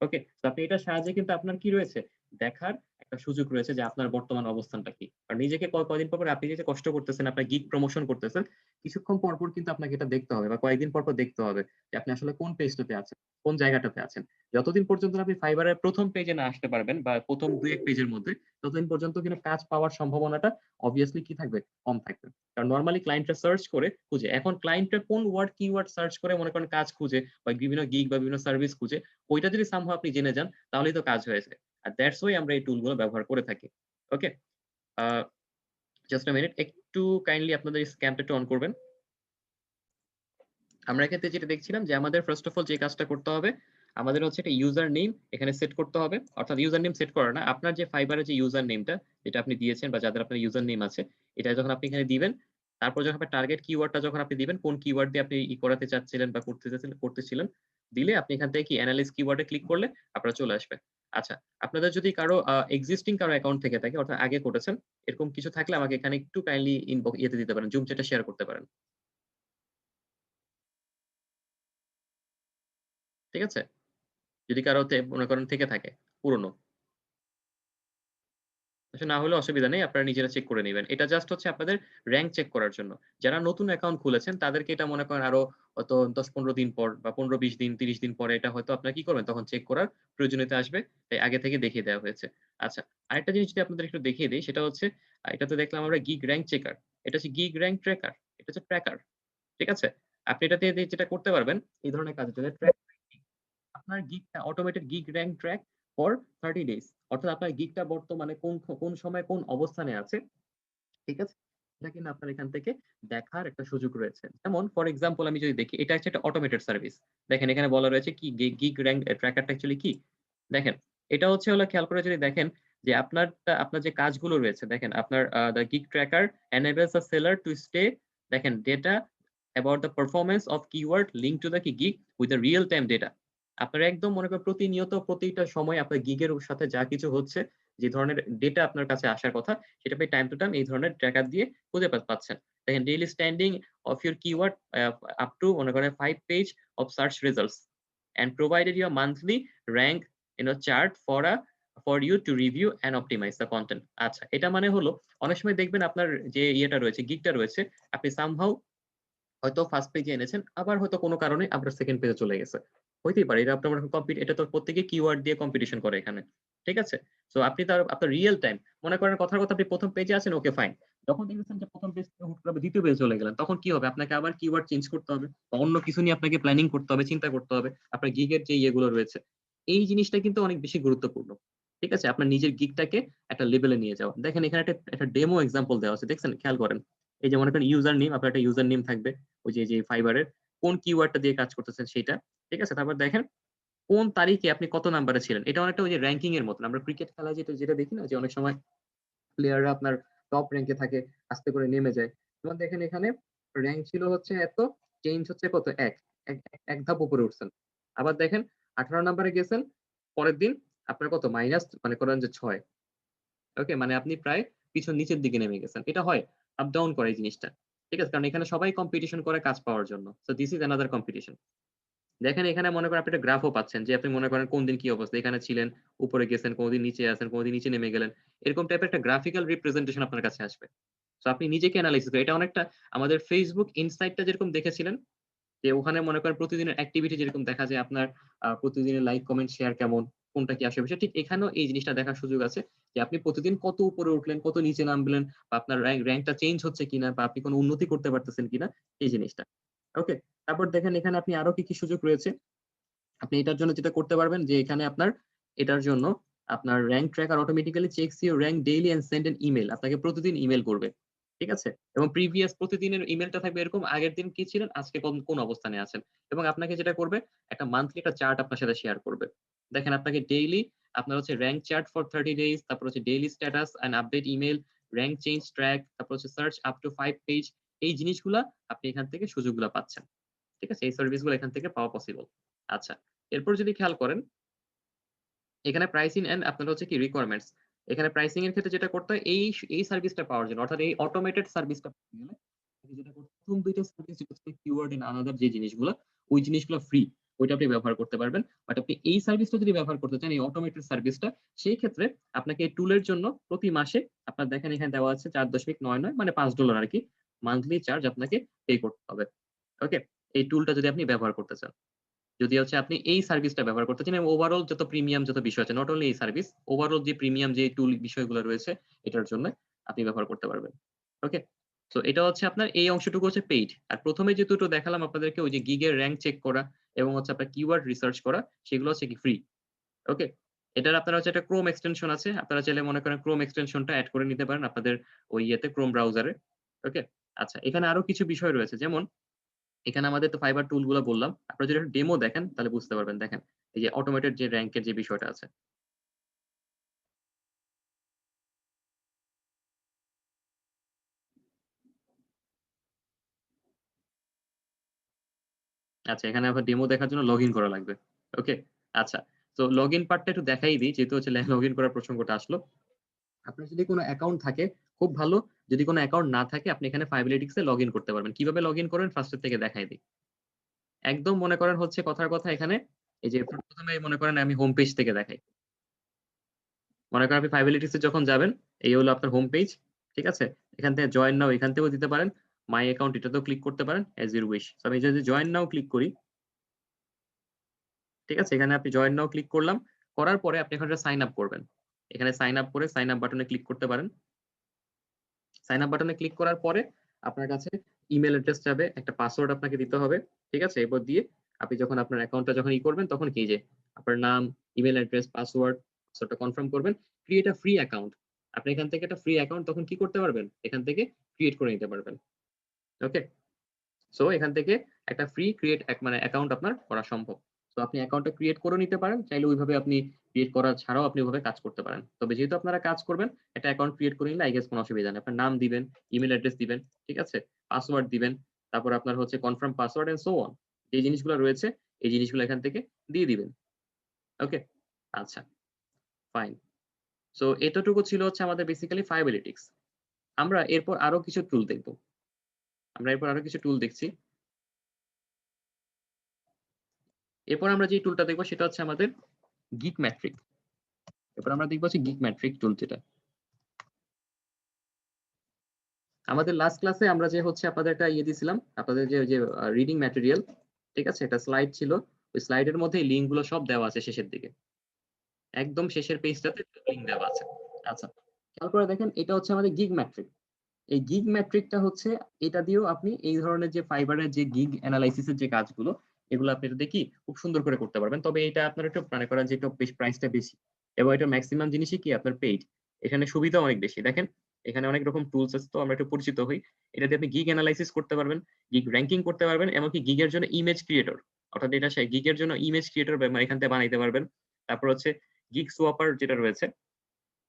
ওকে? তো আপনি এটার সাহায্যে কিন্তু আপনার কি রয়েছে? দেখার একটা সুযোগ রয়েছে যে আপনার বর্তমান অবস্থানটা কি। আর নিজেকে কয়দিন পর আপনি যে কষ্ট করতেছেন, আপনার গিগ প্রমোশন করতেছেন, কিছুক্ষণ পর কিন্তু আপনাকে এটা দেখতে হবে বা কয়েকদিন পর দেখতে হবে যে আপনি আসলে কোন পেজটাতে আছেন, কোন জায়গাটাতে আছেন। যতদিন পর্যন্ত না আপনি ফাইবারের ১ম পেজে না আসতে পারবেন বা ১ম ২-১ পেজের মধ্যে, ততদিন পর্যন্ত কিন্তু কাজ পাওয়ার সম্ভাবনাটা obviously কি থাকবে? কম থাকবে। কারণ নরমালি ক্লায়েন্টরা সার্চ করে খুঁজে। এখন ক্লায়েন্টরা কোন কিওয়ার্ড সার্চ করে মনে করেন কাজ খুঁজে বা বিভিন্ন গিগ বা বিভিন্ন সার্ভিস খুঁজে, ওইটা যদি somehow আপনি জেনে যান তাহলেই তো কাজ হয়ে যায়। আর that's why আমরা এই টুল গুলো ব্যবহার করে থাকি। ওকে? আ জাস্ট a মিনিট একটু কাইন্ডলি আপনাদের স্ক্যামটা একটু অন করবেন। আমরা এক্ষেত্রে যেটা দেখছিলাম যে আমাদের ফার্স্ট অফ অল যে কাজটা করতে হবে, আমাদের হচ্ছে একটা ইউজার নেম এখানে সেট করতে হবে। অর্থাৎ ইউজার নেম সেট করা না, আপনার যে ফাইবারের যে ইউজার নেমটা যেটা আপনি দিয়েছেন বা যাদের আপনার ইউজার নেম আছে, এটা যখন আপনি এখানে দিবেন, তারপর যখন আপনার টার্গেট কিওয়ার্ডটা যখন আপনি দিবেন, কোন কিওয়ার্ড দিয়ে আপনি করাতে চাচ্ছিলেন বা করতেছিলেন, দিলে আপনি এখান থেকে কি এনালাইজ কিওয়ার্ডে ক্লিক করলে আপনার চলে আসবে। আচ্ছা, আপনাদের যদি কারো এক্সিস্টিং কারো অ্যাকাউন্ট থেকে থাকে অর্থাৎ আগে করেছেন, এরকম কিছু থাকলে আমাকে এখানে একটু কাইন্ডলি ইয়েতে দিতে পারেন, জুম চ্যাটে শেয়ার করতে পারেন। ঠিক আছে? যদি কারো মনে করেন থেকে থাকে পুরনো। আসলে না হলে অসুবিধা নেই। আপনারা নিজেরা চেক করে নিবেন। এটা জাস্ট হচ্ছে আপনাদের র‍্যাংক চেক করার জন্য। যারা নতুন অ্যাকাউন্ট খুলেছেন তাদেরকে এটা মনে করেন আরো হয়তো ১০-১৫ দিন পর বা ১৫-২০ দিন, ৩০ দিন পরে এটা হয়তো আপনারা কি করবেন তখন চেক করার প্রয়োজনীয়তা আসবে। তাই আগে থেকে দেখিয়ে দেওয়া হয়েছে। আচ্ছা, আরেকটা জিনিস যদি আপনাদের একটু দেখিয়ে দেই সেটা হচ্ছে এটাতে দেখলাম আমরা গিগ র‍্যাংক চেকার। এটা হচ্ছে গিগ র‍্যাংক ট্র্যাকার। এটা হচ্ছে ট্র্যাকার। ঠিক আছে? আপনি এটাতে যেটা করতে পারবেন এই ধরনের কাজ হচ্ছে ট্র্যাক আপনার গিগটা automated gig rank track for 30 days. অর্থাৎ আপনার গিগটা বর্তমানে কোন সময় কোন অবস্থানে আছে, ঠিক আছে? এটা কিন্তু আপনার এখান থেকে দেখার একটা সুযোগ রয়েছে। যেমন ফর এক্সাম্পল আমি যদি দেখি এটা হচ্ছে একটা অটোমেটেড সার্ভিস। দেখেন এখানে বলা রয়েছে কি গিগ র‍্যাংক ট্র্যাকারটা অ্যাকচুয়ালি কি? দেখেন, এটা হচ্ছে হলো খেয়াল করে যদি দেখেন যে আপনার যে কাজগুলো রয়েছে দেখেন আপনার the gig tracker enables the seller to stay দেখেন data about the performance of keyword linked to the gig with the real time data আপনার একদম মনে করেন প্রতিনিয়ত প্রতিটা সময় আপনার গিগের সাথে যা কিছু হচ্ছে, যে ধরনের ডেটা আপনার কাছে আসার কথা সেটা আপনি টাইম টু টাইম এই ধরনের ট্র্যাকার দিয়ে খুঁজে পাচ্ছেন। দেখেন daily standing of your keyword up to মনে করেন 5 page of search results and provided your monthly rank chart for you to review and optimize the content আচ্ছা এটা মানে হলো অনেক সময় দেখবেন আপনার যে ইয়েটা রয়েছে গিগটা রয়েছে আপনি সামহাউ হয়তো ফার্স্ট পেজে এনেছেন আবার হয়তো কোনো কারণে আপনার সেকেন্ড পেজে চলে গেছে হইতেই পারে এটা আপনার এটা তো প্রত্যেকে কিওয়ার্ড দিয়ে কম্পিটিশন করে এখানে ঠিক আছে সো আপনি তার আপনার রিয়েল টাইম মনে করেন কথার কথা আপনি প্রথম পেজে আছেন ওকে ফাইন যখন দেখতেছেন যে প্রথম পেজ থেকে হুট করে দ্বিতীয় পেজে চলে গেলেন তখন কি হবে আপনাকে আবার কিওয়ার্ড চেঞ্জ করতে হবে বা অন্য কিছু নিয়ে আপনাকে প্ল্যানিং করতে হবে চিন্তা করতে হবে আপনার গিগের যে ইয়েগুলো রয়েছে এই জিনিসটা কিন্তু অনেক বেশি গুরুত্বপূর্ণ ঠিক আছে আপনার নিজের গিগটাকে একটা লেভেলে নিয়ে যাওয়া দেখেন এখানে একটা ডেমো এক্সাম্পল দেওয়া আছে দেখছেন খেয়াল করেন এই যে মনে করেন ইউজার নেম আপনার একটা ইউজার নেম থাকবে ওই যে ফাইবারের কোন কিওয়ার্ডটা দিয়ে কাজ করতেছেন সেটা ঠিক আছে তারপর দেখেন কোন তারিখে আপনি কত নাম্বারে ছিলেন। এটা অনেকটা ওই যে র‍্যাংকিং এর মতন। আমরা ক্রিকেট খেলা যেটা দেখি না যে অনেক সময় প্লেয়াররা আপনার টপ র‍্যাংকে থাকে, আস্তে করে নেমে যায়। যেমন দেখেন এখানে র‍্যাংক ছিল হচ্ছে এত, চেঞ্জ হচ্ছে কত ১, এক ধাপ উপরে উঠছেন। আবার দেখেন ১৮ নাম্বারে গেছেন, পরের দিন আপনার কত মাইনাস মনে করেন যে ৬। ওকে? মানে আপনি প্রায় পিছন নিচের দিকে নেমে গেছেন। এটা হয়, আপ ডাউন করে এই জিনিসটা। ঠিক আছে? কারণ এখানে সবাই কম্পিটিশন করে কাজ পাওয়ার জন্য। So this is another competition. দেখেন এখানে মনে করেন আপনি একটা গ্রাফও পাচ্ছেন যে আপনি মনে করেন কোন দিন কি অবস্থা। এখানে ছিলেন, উপরে গেছেন, কোনদিন নিচে আছেন, কোনদিন নিচে নেমে গেলেন। এরকম টাইপের একটা গ্রাফিক্যাল রিপ্রেজেন্টেশন আপনার কাছে আসবে। সো আপনি নিজেকে এনালাইসিস করেন। এটা অনেকটা আমাদের Facebook ইনসাইটটা যেরকম দেখেছিলেন যে ওখানে মনে করেন প্রতিদিনের অ্যাক্টিভিটি যেরকম দেখা যায় আপনার প্রতিদিনের লাইক, কমেন্ট, শেয়ার কেমন, কোনটা কি আসে বিষয়। ঠিক এখানেও এই জিনিসটা দেখার সুযোগ আছে যে আপনি প্রতিদিন কত উপরে উঠলেন, কত নিচে নামলেন বা আপনার র‍্যাংকটা চেঞ্জ হচ্ছে কিনা বা আপনি কোন উন্নতি করতে পারতেছেন কিনা এই জিনিসটা। ওকে? তারপর দেখেন এখানে আপনি আরো কি সুযোগ রয়েছে। আপনি এটার জন্য যেটা করতে পারবেন যে এখানে আপনার এটার জন্য আপনার rank tracker automatically checks your rank daily and send an email. আপনাকে প্রতিদিন ইমেইল করবে। ঠিক আছে? এবং প্রিভিয়াস প্রতিদিনের ইমেইলটা থাকবে এরকম আগের দিন কি ছিলেন, আজকে কোন অবস্থানে আছেন। এবং আপনাকে যেটা করবে একটা মান্থলি একটা চার্ট আপনার সাথে শেয়ার করবে। দেখেন আপনাকে ডেইলি আপনার হচ্ছে র‍্যাংক চার্ট ফর 30 ডেইজ, তারপর হচ্ছে daily status and update email, rank change track, তারপর হচ্ছে সার্চ আপ টু 5 পেজ। এই জিনিসগুলা আপনি এখান থেকে সুযোগগুলা পাচ্ছেন। ঠিক আছে? এই সার্ভিসগুলো এখান থেকে পাওয়া পসিবল। আচ্ছা। এরপর যদি খেয়াল করেন, এখানে প্রাইসিং এন্ড আপনার হচ্ছে কি রিকোয়ারমেন্টস। এখানে প্রাইসিং এর ক্ষেত্রে যেটা করতে হয় এই সার্ভিসটা পাওয়ার জন্য অর্থাৎ এই অটোমেটেড সার্ভিসটা পেতে গেলে আপনাকে যেটা করতে হবে, প্রথম ২ টা সার্ভিস যেটা হচ্ছে কিওয়ার্ড এন্ড আনাদার যে জিনিসগুলো, ওই জিনিসগুলো ফ্রি। ওইটা আপনি ব্যবহার করতে পারবেন। বাট আপনি এই সার্ভিসটা যদি ব্যবহার করতে চান, এই অটোমেটেড সার্ভিসটা, সেই ক্ষেত্রে আপনাকে এই টুলের জন্য প্রতি মাসে আপনার দেখেন এখানে দেওয়া আছে $৪.৯৯ মানে $৫ আরকি। মান্থলি চার্জ আপনাকে পে করতে হবে। ওকে? এই টুলটা যদি আপনি ব্যবহার করতে চান। যদি হচ্ছে আপনি এই সার্ভিসটা ব্যবহার করতে চান এবং ওভারঅল যত প্রিমিয়াম যত বিষয় আছে, নট অনলি এই সার্ভিস, ওভারঅল যে প্রিমিয়াম যে টুল বিষয়গুলো রয়েছে এটার জন্য আপনি ব্যবহার করতে পারবেন। ওকে? সো এটা হচ্ছে আপনার এই অংশটুকু হচ্ছে পেইড। আর ১ম এ যে দুটো দেখালাম আপনাদেরকে ওই যে গিগ এর র‍্যাংক চেক করা এবং হচ্ছে আপনার কিওয়ার্ড রিসার্চ করা সেগুলো হচ্ছে কি ফ্রি। ওকে? এটার আপনার হচ্ছে একটা Chrome এক্সটেনশন আছে। আপনারা চাইলে মনে করেন Chrome এক্সটেনশনটা এড করে নিতে পারেন আপনাদের ওই ইয়েতে Chrome ব্রাউজারে। ওকে? আচ্ছা, এখানে আরো কিছু বিষয় রয়েছে। যেমন এখানে আমাদের তো ফাইবার টুল গুলা বললাম। আপনারা যদি একটা ডেমো দেখেন তাহলে বুঝতে পারবেন। দেখেন, এই যে অটোমেটেড যে র‍্যাংক এর যে বিষয়টা আছে। আচ্ছা, এখানে আবার ডেমো দেখার জন্য লগইন করা লাগবে। ওকে? আচ্ছা। তো লগইন পার্টটা একটু দেখাই দিই যেহেতু হচ্ছে লগইন করার প্রসঙ্গটা আসলো। আপনার যদি কোনো অ্যাকাউন্ট থাকে খুব ভালো। যদি কোনো অ্যাকাউন্ট না থাকে আপনি এখানে ফাইভলিটিক্স এ লগইন করতে পারবেন। কিভাবে লগইন করবেন ফার্স্ট এর থেকে দেখাই দিই। একদম মনে করেন হচ্ছে কথার কথা এখানে এই যে ১ম এ মনে করেন আমি হোম পেজ থেকে দেখাই। মনে করেন আপনি ফাইভলিটিক্স এ যখন যাবেন, এই হলো আপনার হোম পেজ। ঠিক আছে? এখান থেকে জয়েন নাও এখান থেকেও দিতে পারেন। মাই অ্যাকাউন্ট এটাতেও ক্লিক করতে পারেন অ্যাজ ইউর উইশ। তো আমি যদি জয়েন নাও ক্লিক করি, ঠিক আছে? এখানে আপনি জয়েন নাও ক্লিক করলাম। করার পরে আপনি এখানে সাইন আপ করবেন। এখানে সাইন আপ করে সাইন আপ বাটনে ক্লিক করতে পারেন। সাইন আপ বাটনে ক্লিক করার পরে আপনার কাছে ইমেইল অ্যাড্রেস যাবে, একটা পাসওয়ার্ড আপনাকে দিতে হবে। ঠিক আছে? এরপর দিয়ে আপনি যখন আপনার অ্যাকাউন্টটা যখন করবেন তখন কি যে আপনার নাম, ইমেইল অ্যাড্রেস, পাসওয়ার্ডটা কনফার্ম করবেন। Create a free account. আপনি এখান থেকে একটা ফ্রি অ্যাকাউন্ট তখন কি করতে পারবেন? এখান থেকে ক্রিয়েট করে নিতে পারবেন। ওকে? সো এখান থেকে একটা ফ্রি ক্রিয়েট মানে অ্যাকাউন্ট আপনার করা সম্ভব। সো আপনি অ্যাকাউন্টটা ক্রিয়েট করেও নিতে পারেন। চাইলে ওইভাবে আপনি ক্রিয়েট করা ছাড়াও আপনি ওভাবে কাজ করতে পারেন। তবে যেহেতু আপনারা কাজ করবেন, একটা অ্যাকাউন্ট ক্রিয়েট করে নিলে আই গেস কোনো অসুবিধা নেই। আপনার নাম দিবেন, ইমেইল অ্যাড্রেস দিবেন, ঠিক আছে? পাসওয়ার্ড দিবেন। তারপর আপনার হচ্ছে confirm password and so on. যে জিনিসগুলো রয়েছে এই জিনিসগুলো এখান থেকে দিয়ে দিবেন। ওকে? আচ্ছা, ফাইন। সো এতটুকু ছিল হচ্ছে আমাদের বেসিক্যালি ফাইভলিটিক্স। আমরা এরপর আরো কিছু টুল দেখব। আমরা এরপর আরো কিছু টুল দেখছি। এরপর আমরা যে টুলটা দেখব সেটা হচ্ছে আমাদের গিগ মেট্রিক। এরপর আমরা দেখব হচ্ছে গিগ মেট্রিক টুল যেটা। আমাদের লাস্ট ক্লাসে আমরা যে হচ্ছে আপনাদের একটা ইয়ে দিছিলাম, আপনাদের যে রিডিং ম্যাটেরিয়াল, ঠিক আছে? একটা স্লাইড ছিল। ওই স্লাইডের মধ্যে এই লিঙ্ক গুলো সব দেওয়া আছে শেষের দিকে। একদম শেষের পেজটাতে লিঙ্ক দেওয়া আছে। আচ্ছা। খেয়াল করে দেখেন এটা হচ্ছে আমাদের গিগ মেট্রিক। এই গিগ মেট্রিকটা হচ্ছে এটা দিয়েও আপনি এই ধরনের যে ফাইবারের যে গিগ এনালাইসিস এর যে কাজগুলো এগুলো আপনি এটা দেখি খুব সুন্দর করে করতে পারবেন। তবে এটা আপনার একটু মনে করেন যে একটু বেশ প্রাইসটা বেশি। এবং এটার মেক্সিমাম জিনিসই কি আপনার পেইড। এখানে সুবিধা অনেক বেশি। দেখেন এখানে অনেক রকম টুলস আছে, তো আমরা একটু পরিচিত হই। এটা দিয়ে আপনি গিগ অ্যানালাইসিস করতে পারবেন, গিগ র‍্যাংকিং করতে পারবেন, এমনকি গিগের জন্য ইমেজ ক্রিয়েটর, অর্থাৎ এটা গিগের জন্য ইমেজ ক্রিয়েটর এখান থেকে বানাইতে পারবেন। তারপর হচ্ছে গিগ সোয়াপার যেটা রয়েছে,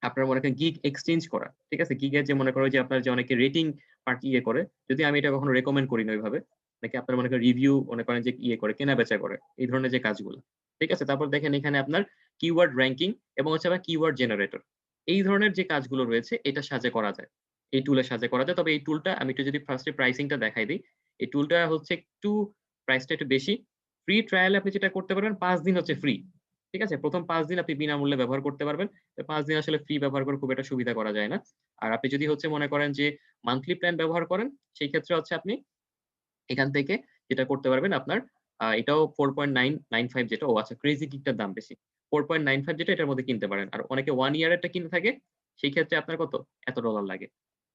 আপনার মনে করেন গিগ এক্সচেঞ্জ করা। ঠিক আছে? গিগের যে মনে করেন যে আপনার যে অনেকে রেটিং পার্ট করে, যদি আমি এটা কখনো রেকমেন্ড করি না ওইভাবে। নাকি আপনার মনে করেন রিভিউ মনে করেন যে করে, কেনা-বেচা করে। এই ধরনের যে কাজগুলো। ঠিক আছে? তারপর দেখেন এখানে আপনার কিওয়ার্ড র‍্যাংকিং এবং হচ্ছে আবার কিওয়ার্ড জেনারেটর। এই ধরনের যে কাজগুলো রয়েছে এটার সাহায্যে করা যায়। এই টুলের সাহায্যে করা যায়। তবে এই টুলটা আমি একটু যদি ফার্স্ট এ প্রাইসিং টা দেখাই দেই। এই টুলটা হচ্ছে একটু প্রাইসটা একটু বেশি। ফ্রি ট্রায়াল এ আপনি যেটা করতে পারবেন ৫ দিন হচ্ছে ফ্রি। ঠিক আছে? ১ম ৫ দিন আপনি বিনামূল্যে ব্যবহার করতে পারবেন। ৫ দিন আসলে ফ্রি ব্যবহার করে খুব একটা সুবিধা করা যায় না। আর আপনি যদি হচ্ছে মনে করেন যে মান্থলি প্ল্যান ব্যবহার করেন, সেই ক্ষেত্রে হচ্ছে আপনি এখান থেকে যেটা করতে পারবেন আপনার এটাও 4.995 যেটা আচ্ছা ক্রেজি গিগটার দাম বেশি। 4.95 যেটা এটার মধ্যে কিনতে পারেন। আর অনেকে 1 ইয়ার এরটা কিনে থাকে, সেই ক্ষেত্রে আপনার কত? এত ডলার লাগে।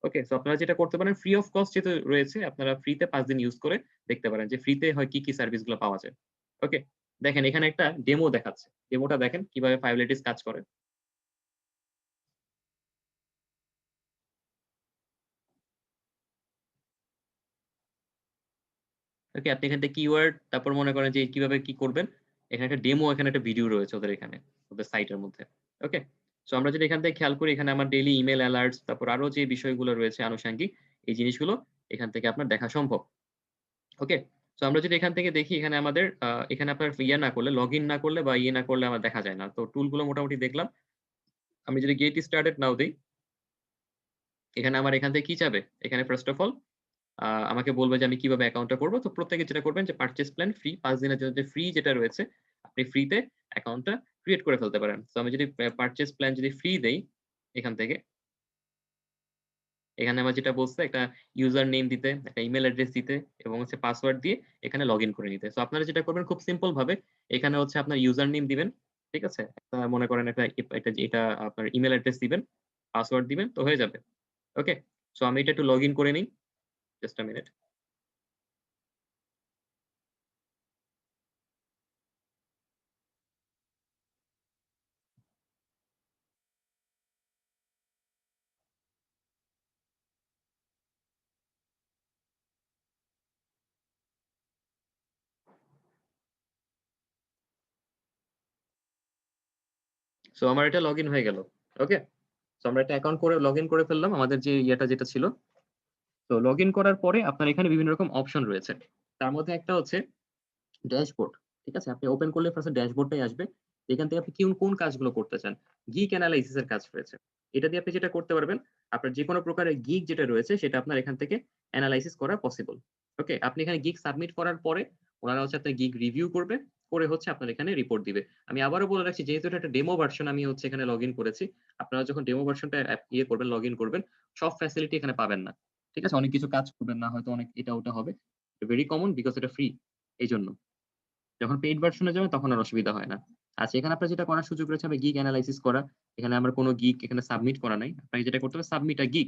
ওকে? সো আপনারা যেটা করতে পারেন ফ্রি অফ কস্ট যেহেতু রয়েছে, আপনারা ফ্রিতে ৫ দিন ইউজ করে দেখতে পারেন যে ফ্রিতে হয় কি সার্ভিস গুলো পাওয়া যায়। ওকে? দেখেন এখানে একটা ডেমো দেখাচ্ছে। ডেমোটা দেখেন কিভাবে ফাইভলিটিস কাজ করে। ওকে, আপনি এখান থেকে কিওয়ার্ড তারপর মনে করেন যে কিভাবে কি করবেন। এখানে একটা ডেমো এখানে একটা ভিডিও রয়েছে ওদের এখানে, ওদের সাইটের মধ্যে। ওকে? সো আমরা যদি এখান থেকে খেয়াল করি এখানে আমার ডেইলি ইমেইল এলার্টস তারপর আরো যে বিষয়গুলো রয়েছে আনুষঙ্গিক এই জিনিসগুলো এখান থেকে আপনার দেখা সম্ভব। ওকে? সো আমরা যদি এখান থেকে দেখি এখানে আমাদের এখানে আপনার না করলে লগইন না করলে বা না করলে আমার দেখা যায় না। তো টুলগুলো মোটামুটি দেখলাম। আমি যদি গেট স্টার্টেড নাও দেই, এখানে আমার এখান থেকে কি চাবে? এখানে ফার্স্ট অফ অল আমাকে বলবে যে আমি কিভাবে অ্যাকাউন্টটা করব। তো প্রত্যেকে যেটা করবেন যে পারচেজ প্ল্যান ফ্রি ৫ দিনের জন্য যে ফ্রি যেটা রয়েছে, আপনি ফ্রিতে অ্যাকাউন্টটা ক্রিয়েট করে ফেলতে পারেন। সো আমি যদি পারচেজ প্ল্যান যদি ফ্রি দেই এখান থেকে, এখানে আমার যেটা বলছে একটা ইউজার নেম দিতে, একটা ইমেইল অ্যাড্রেস দিতে এবং হচ্ছে পাসওয়ার্ড দিয়ে এখানে লগইন করে নিতে। সো আপনারা যেটা করবেন খুব সিম্পল ভাবে এখানে হচ্ছে আপনার ইউজার নেম দিবেন। ঠিক আছে? একটা মনে করেন একটা এটা আপনার ইমেইল অ্যাড্রেস দিবেন, পাসওয়ার্ড দিবেন তো হয়ে যাবে। ওকে? সো আমি এটা একটু লগইন করে নিই। Just a minute. সো আমার এটা লগইন হয়ে গেল। ওকে? সো আমরা একটা অ্যাকাউন্ট করে লগইন করে ফেললাম আমাদের যে যেটা ছিল। তো লগইন করার পরে আপনার এখানে বিভিন্ন রকম অপশন রয়েছে। তার মধ্যে একটা হচ্ছে ড্যাশবোর্ড। ঠিক আছে? আপনি ওপেন করলে ফার্স্ট এ ড্যাশবোর্ডটাই আসবে। এখান থেকে আপনি কোন কাজগুলো করতে চান। গিগ অ্যানালাইসিস এর কাজ রয়েছে। এটা দিয়ে আপনি যেটা করতে পারবেন, আপনার যেকোনো প্রকারের গিগ যেটা রয়েছে সেটা আপনার এখান থেকে এনালাইসিস করা পসিবল। ওকে? আপনি এখানে গিগ সাবমিট করার পরে ওনারা হচ্ছে আপনার গিগ রিভিউ করবে, করে হচ্ছে আপনার এখানে রিপোর্ট দিবে। আমি আবারও বলে রাখছি যেহেতু এটা একটা ডেমো ভার্সন আমি হচ্ছে এখানে লগইন করেছি। আপনারা যখন ডেমো ভার্সনটা করবেন, লগইন করবেন, সব ফ্যাসিলিটি এখানে পাবেন না। ঠিক আছে? অনেক কিছু কাজ করবেন না, হয়তো অনেক এটা ওটা হবে। ভেরি কমন বিকজ এটা ফ্রি। এইজন্য। যখন পেইড ভার্শন এ যাবেন তখন আর অসুবিধা হয় না। আচ্ছা এখানে আপনার যেটা করার সুযোগ রয়েছে গিগ এনালাইসিস করা। এখানে আমার কোন গিগ এখানে সাবমিট করা নাই। আপনাকে যেটা করতে হবে সাবমিট আ গিগ।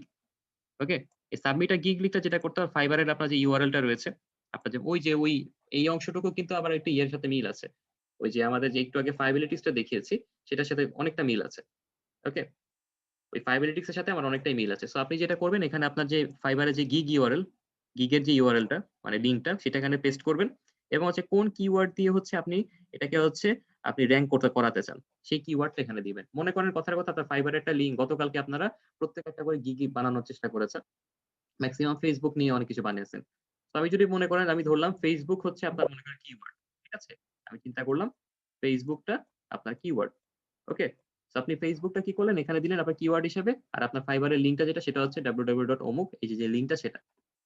ওকে? এই সাবমিট আ গিগ লিখটা যেটা করতে হবে ফাইবার এর আপনার যে ইউআরএল টা রয়েছে, আপনার যে ওই এই অংশটুকু কিন্তু আবার একটু ইয়ের সাথে মিল আছে। ওই যে আমাদের যে একটু আগে ফাইবিলিটিস টা দেখিয়েছি সেটার সাথে অনেকটা মিল আছে। ওকে? ওই ফাইবিলিটিক্স এর সাথে আমার অনেকটাই মিল আছে। সো আপনি যেটা করবেন এখানে আপনার যে ফাইবার এর যে গিগ ইউআরএল, গিগের যে ইউআরএল টা মানে লিঙ্কটা সেটা এখানে পেস্ট করবেন এবং হচ্ছে কোন কিওয়ার্ড দিয়ে হচ্ছে আপনি এটাকে হচ্ছে আপনি র‍্যাংক করাতে চান। সেই কিওয়ার্ডটা এখানে দিবেন। মনে করেন কথার কথা আপনার ফাইবার একটা লিঙ্ক গতকালকে আপনারা প্রত্যেক একটা করে গিগ বানানোর চেষ্টা করেছেন। মেক্সিমাম Facebook নিয়ে অনেক কিছু বানিয়েছেন। তো আমি যদি মনে করেন আমি ধরলাম Facebook হচ্ছে আপনার মনে করেন কিওয়ার্ড। ঠিক আছে? আমি চিন্তা করলাম Facebook টা আপনার কিওয়ার্ড। ওকে? সো আপনি Facebook টা কি করলেন? এখানে দিলেন আপনার কিওয়ার্ড হিসেবে। আর আপনার ফাইবার এর লিঙ্কটা যেটা সেটা হচ্ছে www.omuk এই যে লিঙ্কটা সেটা।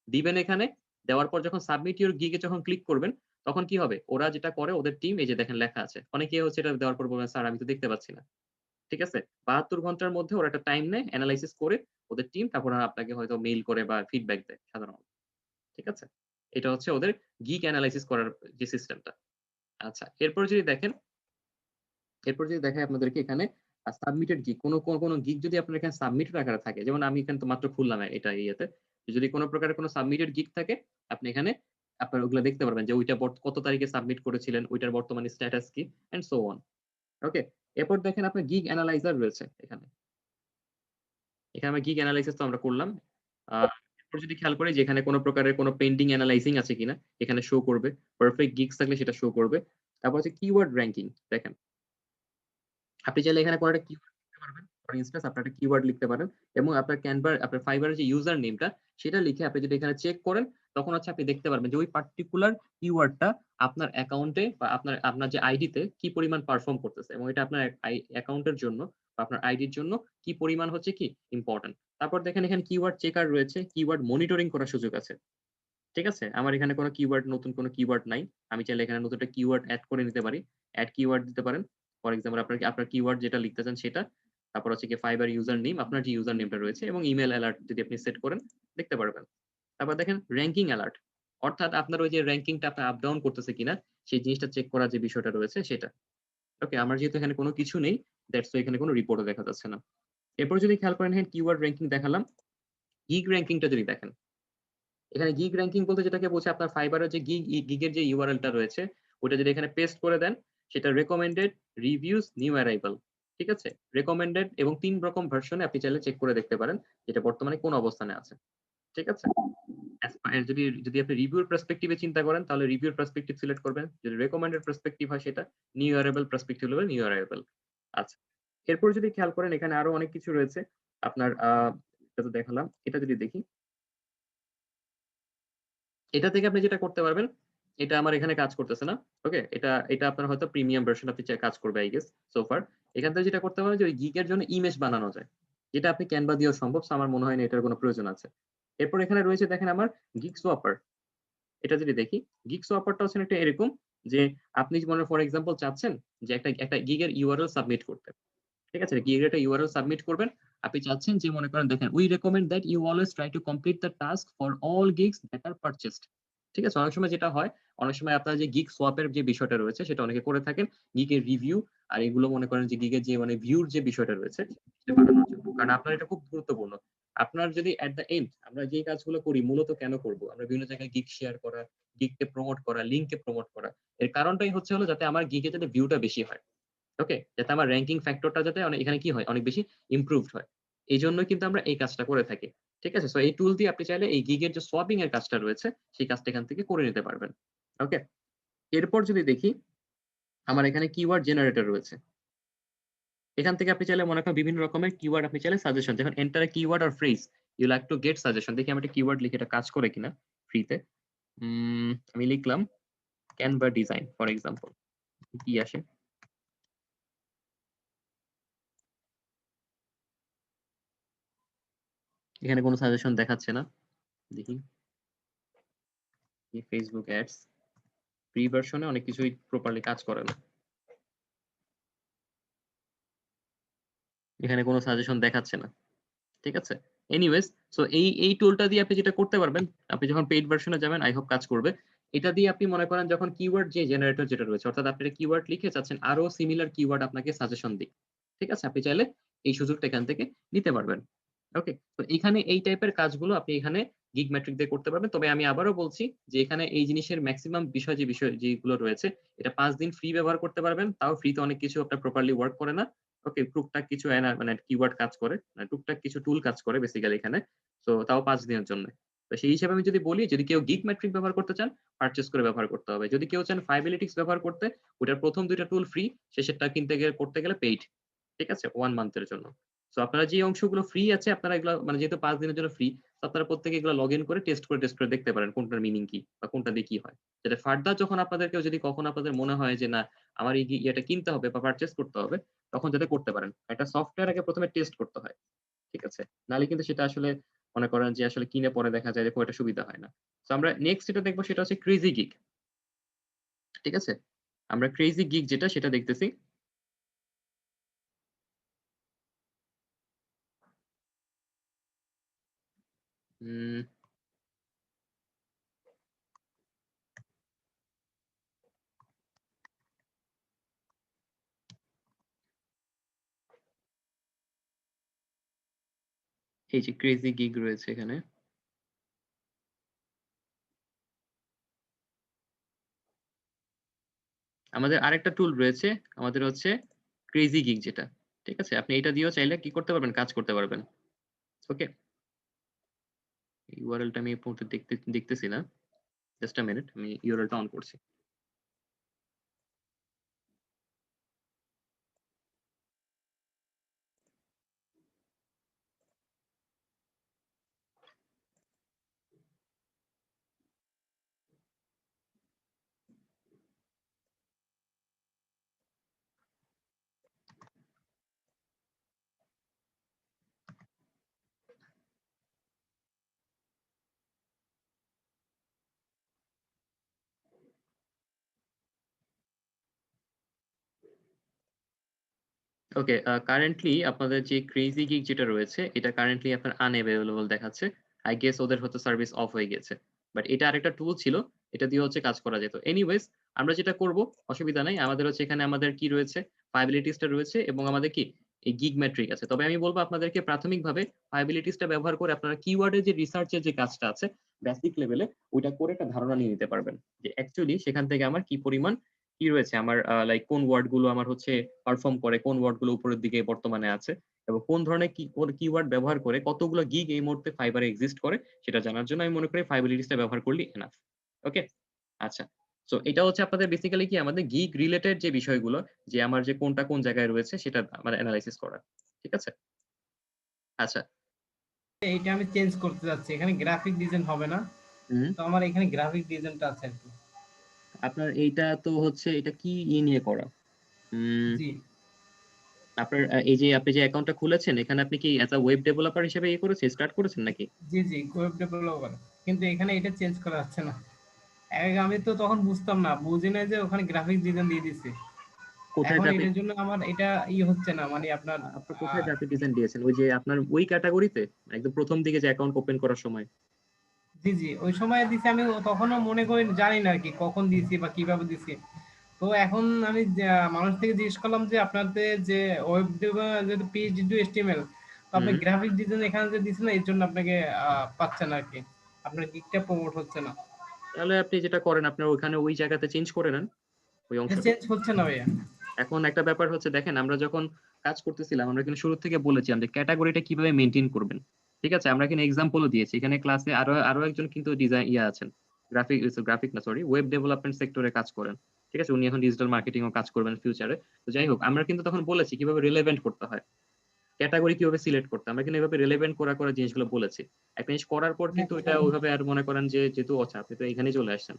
দিবেন এখানে। দেওয়ার পর যখন সাবমিট ইউর গিগ এ যখন ক্লিক করবেন, তখন কি হবে? ওরা যেটা করে ওদের টিম এই যে দেখেন লেখা আছে। অনেকেই হচ্ছে এটা দেওয়ার পর বলবেন, "স্যার আমি তো দেখতে পাচ্ছি না।" ঠিক আছে? ৭২ ঘন্টার মধ্যে ওরা একটা টাইম নেয়, এনালাইসিস করে ওদের টিম তারপর আপনাকে হয়তো মেইল করে বা ফিডব্যাক দেয় সাধারণত। ঠিক আছে? এটা হচ্ছে ওদের গিগ এনালাইসিস করার যে সিস্টেমটা। আচ্ছা, এরপর যদি দেখাই আপনাদেরকে এখানে সাবমিটেড গিগ কোন গিগ যদি আপনার এখানে সাবমিটেড আকারে থাকে, যেমন আমি এখানে তো মাত্র খুললাম এটা ইয়েতে। যদি কোন প্রকারের কোন সাবমিটেড গিগ থাকে, আপনি এখানে আপনারা ওগুলা দেখতে পারবেন যে ওইটা কত তারিখে সাবমিট করেছিলেন, ওইটার বর্তমানে স্ট্যাটাস কি অ্যান্ড সো অন। ওকে? এরপর দেখেন আপনার গিগ এনালাইজার রয়েছে এখানে। এখানে আমরা গিগ অ্যানালাইসিস তো আমরা করলাম। এরপর যদি খেয়াল করি যে এখানে কোনো প্রকারের কোনো পেন্ডিং অ্যানালাইজিং আছে কিনা এখানে শো করবে। পারফেক্ট গিগস থাকলে সেটা শো করবে। তারপর হচ্ছে কিওয়ার্ড র‍্যাংকিং দেখেন। আপনি চাইলে এখানে কোনো একটা কিওয়ার্ড লিখতে পারবেন। ফর ইনস্ট্যান্স আপনি একটা কিওয়ার্ড লিখতে পারেন এবং আপনার আপনার ফাইবার এর যে ইউজার নেমটা সেটা লিখে আপনি যদি এখানে চেক করেন তখন হচ্ছে আপনি দেখতে পারবেন যে ওই পার্টিকুলার কিওয়ার্ডটা আপনার অ্যাকাউন্টে বা আপনার যে আইডিতে কি পরিমাণ পারফর্ম করতেছে এবং এটা আপনার অ্যাকাউন্টের জন্য বা আপনার আইডির জন্য কি পরিমাণ হচ্ছে কি ইম্পোর্টেন্ট। তারপর দেখেন এখানে কিওয়ার্ড চেকার রয়েছে, কিওয়ার্ড মনিটরিং করার সুযোগ আছে। ঠিক আছে? আমার এখানে কোনো কিওয়ার্ড নতুন কোনো কিওয়ার্ড নাই। আমি চাইলে এখানে নতুন একটা কিওয়ার্ড এড করে নিতে পারি। এড কিওয়ার্ড দিতে পারেন। ফর এক্সাম্পল আপনার কিওয়ার্ড যেটা লিখতে চান সেটা। তারপর হচ্ছে গিয়ে ফাইবার ইউজার নেম, আপনার যে ইউজার নেমটা রয়েছে এবং ইমেইল এলার্ট যদি আপনি সেট করেন দেখতে পারবেন। তারপর দেখেন র‍্যাংকিং এলার্ট। অর্থাৎ আপনার ওই যে র‍্যাংকিংটা আপনার আপ ডাউন করতেছে কিনা সেই জিনিসটা চেক করার যে বিষয়টা রয়েছে সেটা। ওকে, আমার যেহেতু এখানে কোনো কিছু নেই, দ্যাটস ওয়াই এখানে কোনো রিপোর্টও দেখা যাচ্ছে না। এরপর যদি খেয়াল করেন হ্যাঁ কিওয়ার্ড র‍্যাংকিং দেখালাম। গিগ র‍্যাংকিংটা যদি দেখেন এখানে গিগ র‍্যাংকিং বলতে যেটাকে বোঝায় আপনার ফাইবারের যে গিগের যে ইউআরএল টা রয়েছে ওটা যদি এখানে পেস্ট করে দেন সেটা রেকমেন্ডেড, রিভিউজ, নিউ অ্যারাইভাল। ঠিক আছে? রেকমেন্ডেড এবং ৩ রকম ভার্সনে আপনি চাইলে চেক করে দেখতে পারেন যেটা বর্তমানে কোন অবস্থানে আছে। ঠিক আছে? যদি আপনি রিভিউর পার্সপেক্টিভ এ চিন্তা করেন তাহলে রিভিউর পার্সপেক্টিভ সিলেক্ট করবেন। যদি রেকমেন্ডেড পার্সপেক্টিভ হয় সেটা নিউ অ্যারাইভাল পার্সপেক্টিভ হলে নিউ অ্যারাইভাল। আচ্ছা। এরপর যদি খেয়াল করেন এখানে আরো অনেক কিছু রয়েছে। আপনার এটা তো দেখালাম। এটা যদি দেখি এটা থেকে আপনি যেটা করতে পারবেন, এটা আমার এখানে কাজ করতেছে না। ওকে? এটা আপনার হয়তো প্রিমিয়াম ভার্সন আপনি কাজ করবে আই গেস সো ফার। এখান থেকে যেটা করতে পারেন যে ওই গিগ এর জন্য ইমেজ বানানো যায়। যেটা আপনি ক্যানভা দিয়েও সম্ভব। সো আমার মনে হয় না এটার কোনো প্রয়োজন আছে। এরপর এখানে রয়েছে দেখেন আমার গিগ সোয়াপার। এটা যদি দেখি, গিগ সোয়াপার টা হচ্ছে একটা এরকম যে আপনি মনে ফর এক্সাম্পল চাচ্ছেন যে একটা গিগ এর ইউআরএল সাবমিট করতে। ঠিক আছে? গিগ এর একটা ইউআরএল সাবমিট করবেন। আপনি চাচ্ছেন যে মনে করেন দেখেন, "We recommend that you always try to complete the task for all gigs that are purchased." ঠিক আছে? অনেক সময় যেটা হয়, অনেক সময় আপনার যে গিগ সোয়াপ এর যে বিষয়টা রয়েছে সেটা অনেকে করে থাকেন। গিগ এর রিভিউ আর এগুলো মনে করেন যে গিগ এর যে মানে ভিউর যে বিষয়টা রয়েছে সেটা বাড়ানোর জন্য। কারণ আপনার এটা খুব গুরুত্বপূর্ণ। আপনার যদি এট দ্য এন্ড আমরা যে কাজগুলো করি মূলত কেন করব? আমরা বিভিন্ন জায়গায় গিগ শেয়ার করা, গিগকে প্রমোট করা, লিঙ্ককে প্রমোট করা। এর কারণটাই হচ্ছে হলো যাতে আমার গিগে যাতে ভিউটা বেশি হয়। ওকে? যাতে আমার র‍্যাংকিং ফ্যাক্টরটা যাতে এখানে কি হয়? অনেক বেশি ইমপ্রুভড হয়। এজন্যই কিন্তু আমরা এই কাজটা করে থাকি। ঠিক আছে? সো এই টুল দিয়ে আপনি চাইলে এই গিগ এর যে সোয়াপিং এর কাজটা রয়েছে, সেই কাজটা এখান থেকে করে নিতে পারবেন। ওকে? এরপর যদি দেখি, আমার এখানে কিওয়ার্ড জেনারেটর রয়েছে। এখান থেকে আপনি চাইলে মনে করেন বিভিন্ন রকমের কিওয়ার্ড আপনি চাইলে সাজেশন যেমন enter a keyword or phrase you like to get suggestion দেখি আমি একটা কিওয়ার্ড লিখে এটা কাজ করে কিনা ফ্রিতে। আমি লিখলাম Canva ডিজাইন ফর এক্সাম্পল। কি আসে? এখানে কোন সাজেশন দেখাচ্ছে না। দেখি। Facebook অ্যাডস ফ্রি ভার্সনে অনেক কিছুই প্রপারলি কাজ করে না। এখানে কোন সাজেশন দেখাচ্ছে না। ঠিক আছে? এনিওয়েজ সো এই টুলটা দিয়ে আপনি যেটা করতে পারবেন, আপনি যখন পেইড ভার্শনে যাবেন আই হোপ কাজ করবে। এটা দিয়ে আপনি মনে করেন যখন কিওয়ার্ড যে জেনারেটর যেটা রয়েছে অর্থাৎ আপনি একটা কিওয়ার্ড লিখে চাচ্ছেন আরো সিমিলার কিওয়ার্ড আপনাকে সাজেশন দিক। ঠিক আছে? আপনি চাইলে এই সুযোগটা এখান থেকে নিতে পারবেন। ওকে? তো এখানে এই টাইপের কাজগুলো আপনি এখানে গিগ মেট্রিক দিয়ে করতে পারবেন। তবে আমি আবারও বলছি যে এখানে এই জিনিসের মেক্সিমাম বিষয় যেগুলো রয়েছে এটা ৫ দিন ফ্রি ব্যবহার করতে পারবেন। তাও ফ্রিতে অনেক কিছু আপনার প্রপারলি ওয়ার্ক করে না। ওকে, টুকটাক কিছু মানে কিওয়ার্ড কাজ করে। টুকটাক কিছু টুল কাজ করে বেসিক্যালি এখানে। সো তাও ৫ দিনের জন্য। তো সেই হিসেবে আমি যদি বলি যদি কেউ গিগ মেট্রিক ব্যবহার করতে চান, পারচেজ করে ব্যবহার করতে হবে। যদি কেউ চান ফাইভএলিটিক্স ব্যবহার করতে, ওটার ১ম ২ টা টুল ফ্রি, শেষেরটা করতে গেলে পেইড। ঠিক আছে? 1 মান্থের জন্য। সো আপনারা যে অংশগুলো ফ্রি আছে আপনারা এগুলা মানে যেহেতু ৫ দিনের জন্য ফ্রি, আপনারা প্রত্যেকে এগুলো লগইন করে টেস্ট করে দেখতে পারেন কোনটার মিনিং কি বা কোনটা দিয়ে কি হয়। যাতে ফার্দার যখন আপনাদেরকেও যদি কখনো আপনাদের মনে হয় যে না আমার এই ইয়েটা কিনতে হবে বা পারচেজ করতে হবে তখন যাতে করতে পারেন। একটা সফটওয়্যার আগে ১ম এ টেস্ট করতে হয়। ঠিক আছে? নাহলে কিন্তু সেটা আসলে মনে করেন যে আসলে কিনে পরে দেখা যায় যে খুব একটা সুবিধা হয় না। সো আমরা নেক্সট যেটা দেখব সেটা হচ্ছে ক্রেজি গিগ। ঠিক আছে? আমরা ক্রেজি গিগ যেটা সেটা দেখতেছি। উম এই যে ক্রেজি গিগ রয়েছে এখানে। আমাদের আরেকটা টুল রয়েছে। আমাদের হচ্ছে ক্রেজি গিগ যেটা। ঠিক আছে? আপনি এটা দিয়েও চাইলে কি করতে পারবেন? কাজ করতে পারবেন। ওকে, ইউআরএলটা আমি এই মুহূর্তে দেখতেছি না, জাস্ট আ মিনিট, আমি ইউআরএলটা অন করছি। ওকে, কারেন্টলি আপনাদের যে ক্রেজি গিগ যেটা রয়েছে এটা কারেন্টলি আপনার আনএভেলেবল দেখাচ্ছে। আই গেস ওদের হয়তো সার্ভিস অফ হয়ে গেছে, বাট এটা আরেকটা টুল ছিল, এটা দিয়ে হচ্ছে কাজ করা যেত। এনিওয়েজ, আমরা যেটা করব, অসুবিধা নাই, আমাদের হচ্ছে এখানে আমাদের কি রয়েছে, ফাইবিলিটিসটা রয়েছে এবং আমাদের কি এই গিগ মেট্রিক আছে। তবে আমি বলবো আপনাদেরকে প্রাথমিকভাবে ফাইবিলিটিসটা ব্যবহার করে আপনারা কিওয়ার্ডের যে রিসার্চের যে কাজটা আছে বেসিক লেভেলে, ওইটা করে একটা ধারণা নিয়ে নিতে পারবেন যে অ্যাকচুয়ালি সেখান থেকে আমার কি পরিমাণ কি রয়েছে, আমার লাইক কোন ওয়ার্ড গুলো আমার হচ্ছে পারফর্ম করে, কোন ওয়ার্ড গুলো উপরের দিকে বর্তমানে আছে, এবং কোন ধরনের কিওয়ার্ড ব্যবহার করে কতগুলো গিগ এই মুহূর্তে ফাইবারে এক্সিস্ট করে, সেটা জানার জন্য আমি মনে করি ফাইবিলিটিসটা ব্যবহার করলেই এনাফ। ওকে, আচ্ছা। সো এটা হচ্ছে আপনাদের বেসিক্যালি কি আমাদের গিগ রিলেটেড যে বিষয়গুলো, যে আমার যে কোনটা কোন জায়গায় রয়েছে সেটা মানে অ্যানালাইসিস করা। ঠিক আছে? আচ্ছা। এইটা আমি চেঞ্জ করতে যাচ্ছি, এখানে গ্রাফিক ডিজাইন হবে না, হুম। তো আমার এখানে গ্রাফিক ডিজাইনটা আছে আর কি। আপনার এইটা তো হচ্ছে এটা কি নিয়ে করা? উম জি আপনার এই যে আপনি যে অ্যাকাউন্টটা খুলেছেন এখানে আপনি কি অ্যাজ আ ওয়েব ডেভেলপার হিসেবে স্টার্ট করেছেন নাকি? জি জি ওয়েব ডেভেলপার, কিন্তু এখানে এটা চেঞ্জ করা যাচ্ছে না। আমি তো তখন বুঝতাম না, বুঝি না যে ওখানে গ্রাফিক ডিজাইন দিয়ে দিছে। কোথায় এখন গ্রাফিক এটার জন্য আমার এটা হচ্ছে না, মানে আপনার আপনার কোথায় গ্রাফিক ডিজাইন দিয়েছেন? ওই যে আপনার ওই ক্যাটাগরিতে একদম প্রথম দিকে যে অ্যাকাউন্ট ওপেন করার সময়? জি জি ওই সময় দিছি, আমি তখনও মনে করি জানি না আর কি কখন দিছি বা কিভাবে দিছি। তো এখন আমি মানুষ থেকে জিজ্ঞেস করলাম যে আপনাদের যে ওয়েব যেহেতু পিএইচডি টু এইচটিএমএল, তো আপনি হুম। গ্রাফিক ডিজাইন এখানে যে দিচ্ছেন এর জন্য আপনাকে পাচ্ছেন আর কি, আপনার গিগটা প্রমোট হচ্ছে না। তাহলে আপনি যেটা করেন আপনার ওখানে ওই জায়গাতে চেঞ্জ করে নেন ওই এটা অংশটুক। চেঞ্জ হচ্ছে না ভাইয়া। এখন একটা ব্যাপার হচ্ছে দেখেন, আমরা যখন কাজ করতেছিলাম আমরা কিন্তু শুরু থেকে বলেছিলাম যে ক্যাটাগরিটা কিভাবে মেইনটেইন করবেন। ঠিক আছে? আমরা এখানে এক্সাম্পলও দিয়েছি। এখানে ক্লাসে আরো আরো একজন কিন্তু ডিজাইন আছেন। গ্রাফিক না সরি, ওয়েব ডেভেলপমেন্ট সেক্টরে কাজ করেন। ঠিক আছে? উনি এখন ডিজিটাল মার্কেটিং ও কাজ করবেন ফিউচারে। তো যাই হোক, আমরা কিন্তু তখন বলেছি কিভাবে রিলেভেন্ট করতে হয়। ক্যাটাগরি কিভাবে সিলেক্ট করতে হয়। আমরা কিন্তু এভাবে রিলেভেন্ট করা জিনিসগুলো বলেছি। একটা জিনিস করার পর কিন্তু এটা ওইভাবে আর মনে করেন যে যেহেতু আচ্ছা আপনি তো এখানেই চলে আসছেন।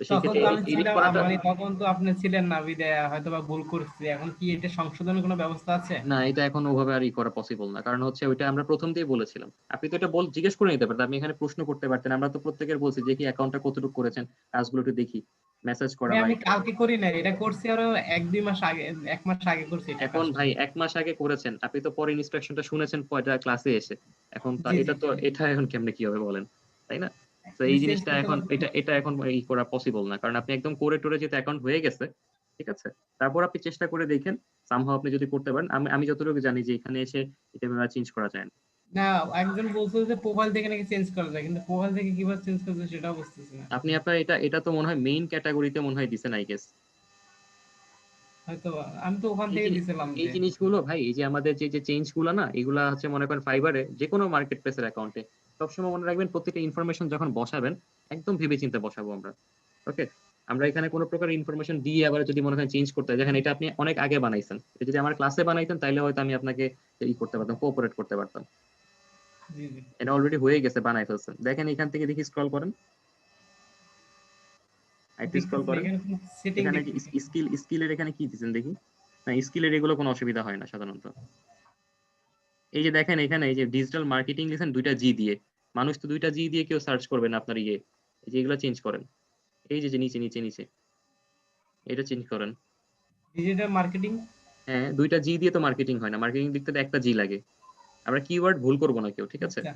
তো সেই তখন ক্ষেত্রে তো আমি এডিট ছিলাম, করাটা মানে তখন তো আপনি ছিলেন না বিদায় হয়তো বা ভুল করছি, এখন কি এটা সংশোধনের কোনো ব্যবস্থা আছে? না, এটা এখন ওভাবে আর করা পসিবল না। কারণ হচ্ছে ওইটা আমরা প্রথম দিয়েই বলেছিলাম। আপনি তো এটা জিজ্ঞেস করে নিতে পারতেন। আপনি এখানে প্রশ্ন করতে পারতেন। আমরা তো প্রত্যেকের বলছি যে কি অ্যাকাউন্টটা কতটুকু করেছেন, কাজগুলো একটু দেখি। মেসেজ করা ভাই বা আমি এটা। কালকে করি নাই, এটা করছি আরো ১-২ মাস আগে, ১ মাস আগে করছি এটা এখন কাজটা। ভাই ১ মাস আগে করেছেন। আপনি তো পরে ইনস্ট্রাকশনটা শুনেছেন পয়টা ক্লাসে এসে। এখন তা জি জি এটা এখন কেমনে কি হবে বলেন? তাই না? তো এটা এই চেঞ্জ জিনিসটা করতে এখন পারবেন না। এটা এখন করা পসিবল না। কারণ আপনি একদম করে টরে যেহেতু অ্যাকাউন্ট হয়ে গেছে, ঠিক আছে? তারপর আপনি চেষ্টা করে দেখেন সামহাউ আপনি যদি করতে পারেন। আমি আমি যতটুকু জানি যে এখানে এসে এটা এভাবে চেঞ্জ করা যায় না। না, একজন বলছিল যে প্রোফাইল থেকে নাকি চেঞ্জ করা যায়, কিন্তু প্রোফাইল থেকে কিভাবে চেঞ্জ করবে সেটাও বুঝতেছি না। আপনি আপনার এটা তো মনে হয় মেইন ক্যাটাগরিতে মনে হয় দিছেন আই গেস। হয়তো আমি তো ওখান এই থেকে জিনিস দিছিলাম এই যে। জিনিসগুলো ভাই, এই যে আমাদের যে চেঞ্জ গুলো না, এগুলা হচ্ছে মনে করেন ফাইবারে যে কোনো মার্কেট প্লেসের অ্যাকাউন্টে সবসময় মনে রাখবেন প্রত্যেকটা ইনফরমেশন যখন বসাবেন একদম ভেবে চিন্তে বসাবো আমরা। ওকে, আমরা এখানে কোনো প্রকার ইনফরমেশন দিয়ে আবার যদি মনে করেন চেঞ্জ করতে হয়, দেখেন এটা আপনি অনেক আগে বানাইছেন, এটা যদি আমার ক্লাসে বানাইতেন তাহলে হয়তো আমি আপনাকে করতে পারতাম, কোঅপারেট করতে পারতাম। জি জি এটা অলরেডি হয়ে গেছে, বানাই ফেলছেন। দেখেন এখান থেকে দেখি স্ক্রল করেন, আরেকটু স্ক্রল দেখতেছি না, করেন। এখানে সেটিং এখানে যে দেখতেছি। স্কিলের এখানে কি দিচ্ছেন দেখি। না, স্কিলের এগুলো কোনো অসুবিধা হয় না সাধারণত। এই যে দেখেন এখানে এই যে ডিজিটাল মার্কেটিং লিখেন ২টা জি দিয়ে। মানুষ তো ২টা জি দিয়ে কেউ সার্চ করবে না আপনার এই যে এগুলো চেঞ্জ করেন। এই যে নিচে এটা চেঞ্জ করেন। Digital marketing. হ্যাঁ, ২টা জি দিয়ে তো মার্কেটিং হয় না। মার্কেটিং লিখতে তো একটা জি লাগে। আমরা কিওয়ার্ড ভুল করব না কেউ, ঠিক আছে? আচ্ছা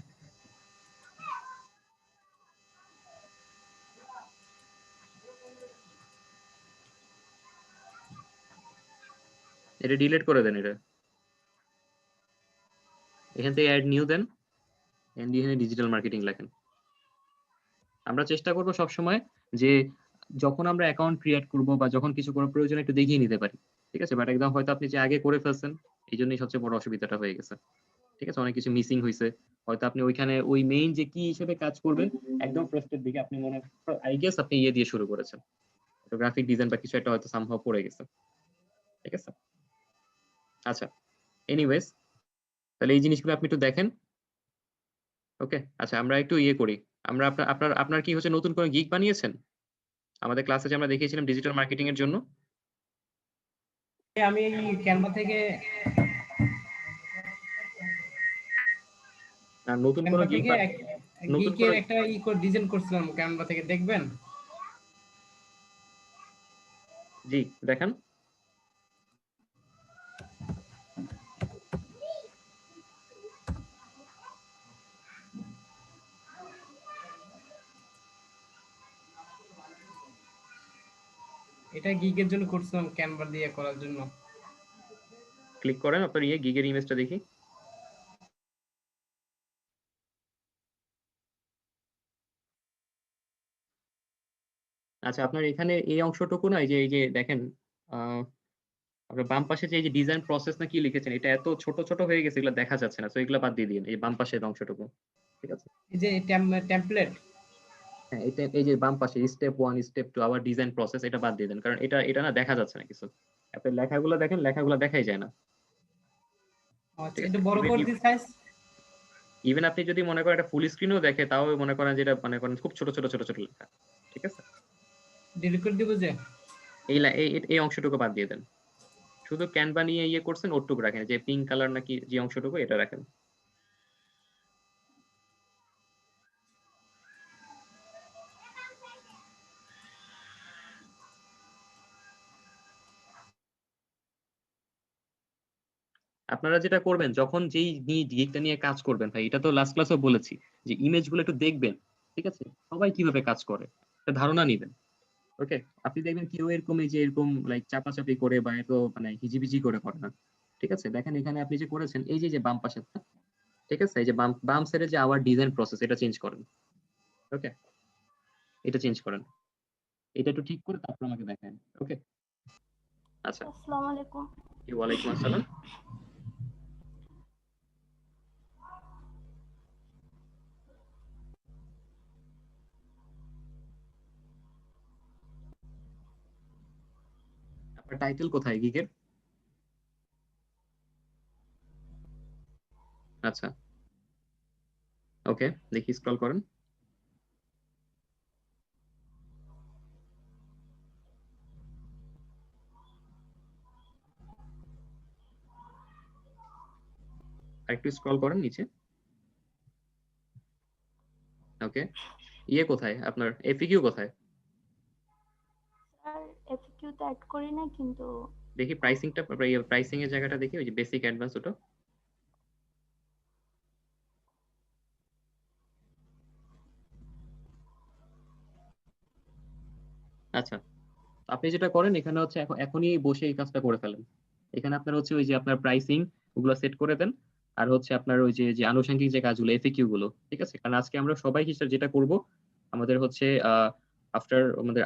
এটা ডিলিট করে দেন এটা। এখান থেকে অ্যাড নিউ দেন। এখানে ডিজিটাল মার্কেটিং লেখেন। আমরা চেষ্টা করব সবসময় যে যখন আমরা অ্যাকাউন্ট ক্রিয়েট করব বা যখন কিছু করার প্রয়োজন একটু দেখিয়ে নিতে পারি। ঠিক আছে? বাট একদম হয়তো আপনি যে আগে করে ফেলছেন, এইজন্যই সবচেয়ে বড় অসুবিধাটা হয়ে গেছে। ঠিক আছে? অনেক কিছু মিসিং হইছে। হয়তো আপনি ওইখানে ওই মেইন যে কি হিসেবে কাজ করবেন একদম ফার্স্টের দিকে আপনি মনে আই গেস আপনি ইয়ে দিয়ে শুরু করেছেন, গ্রাফিক ডিজাইন বা কিছু একটা হয়তো সামহাও পড়ে গেছে, ঠিক আছে? আচ্ছা, এনিওয়েজ তাহলে এই জিনিসগুলো আপনি একটু দেখেন। ওকে, আচ্ছা আমরা একটু ইয়ে করি। আমরা আপনার কি হচ্ছে নতুন কোনো গিগ বানিয়েছেন? আমাদের ক্লাসে যে আমরা দেখিয়েছিলাম ডিজিটাল মার্কেটিং এর জন্য? আমি এই ক্যানভা থেকে নতুন কোনো গিগ বা নতুন গিকের কোনো একটা ডিজাইন করছিলাম ক্যানভা থেকে, দেখবেন? জি দেখান। এটা গিগের জন্য করছিলাম, ক্যানভা দিয়ে করার জন্য। ক্লিক করেন আপনার ইয়ে গিগের ইমেজটা দেখি। আচ্ছা, আপনার এখানে এই অংশটুকু না, এই যে দেখেন আপনার বাম পাশে যে এই যে ডিজাইন প্রসেস না কি লিখেছেন, এটা এত ছোট ছোট হয়ে গেছে এগুলো দেখা যাচ্ছে না, তো এগুলো বাদ দিয়ে দিন, এই বাম পাশের অংশটুকু, ঠিক আছে? এই যে টেমপ্লেট। হ্যাঁ, এটা এই যে বাম পাশে স্টেপ 1 স্টেপ 2 আবার ডিজাইন প্রসেস, এটা বাদ দিয়ে দেন, কারণ এটা না দেখা যাচ্ছে না কিছু। আপনি লেখাগুলো দেখেন, লেখাগুলো দেখাই যায় না, আচ্ছা, ঠিক আছে? এটা বড় করে দিই সাইজ। ইভেন আপনি যদি মনে করেন একটা ফুল স্ক্রিনও দেখে, তাও মনে করেন যে এটা মনে করেন খুব ছোট ছোট ছোট ছোট লেখা, ঠিক আছে? ডিলিট করে দিব যে। এই অংশটুকু বাদ দিয়ে দেন, শুধু ক্যানভা নিয়ে ইয়ে করছেন ওটুকু রাখেন, যে পিঙ্ক কালার নাকি যে অংশটুকু এটা রাখেন। আপনারা যেটা করবেন যখন যেই গিগটা নিয়ে কাজ করবেন, ভাই এটা তো লাস্ট ক্লাসেও বলেছি যে ইমেজ গুলো একটু দেখবেন, ঠিক আছে? সবাই কিভাবে কাজ করে একটা ধারণা নিবেন। ওকে, আপনি দেখবেন কেউ এরকম এই যে এরকম লাইক চাপাচাপি করে বা এত মানে হিজিবিজি করে না, ঠিক আছে? দেখেন এখানে আপনি যে করেছেন এই যে বাম পাশে, ঠিক আছে, এই যে বাম বাম সাইডে যে আওয়ার ডিজাইন প্রসেস, এটা চেঞ্জ করেন। ওকে, এটা চেঞ্জ করেন, এটা একটু ঠিক করে তারপর আমাকে দেখান। ওকে, আচ্ছা। আসসালামু আলাইকুম। ওয়ালাইকুম আসসালাম। আপনার টাইটেল কোথায় গিগের? আচ্ছা, ওকে, দেখি স্ক্রল করেন। আরেকটু স্ক্রল করেন নিচে। ওকে, ইয়ে কোথায় আপনার এফিকিউ কোথায়? স্যার এফকিউ তো অ্যাড করি না কিন্তু। দেখি প্রাইসিংটা, প্রাইসিং এর জায়গাটা দেখি, ওই যে বেসিক অ্যাডভান্স ওটা। আচ্ছা, আপনি যেটা করেন এখানে হচ্ছে এখনই বসে এই কাজটা করে ফেলেন। এখানে আপনার হচ্ছে ওই যে আপনার প্রাইসিং ওগুলো সেট করে দেন, আর হচ্ছে আপনার ওই যে যে আনুষঙ্গিক যে কাজগুলো এফএকিউ গুলো, ঠিক আছে? কারণ আজকে আমরা সবাই হিসাবে যেটা করব, আমাদের হচ্ছে আফটার আমাদের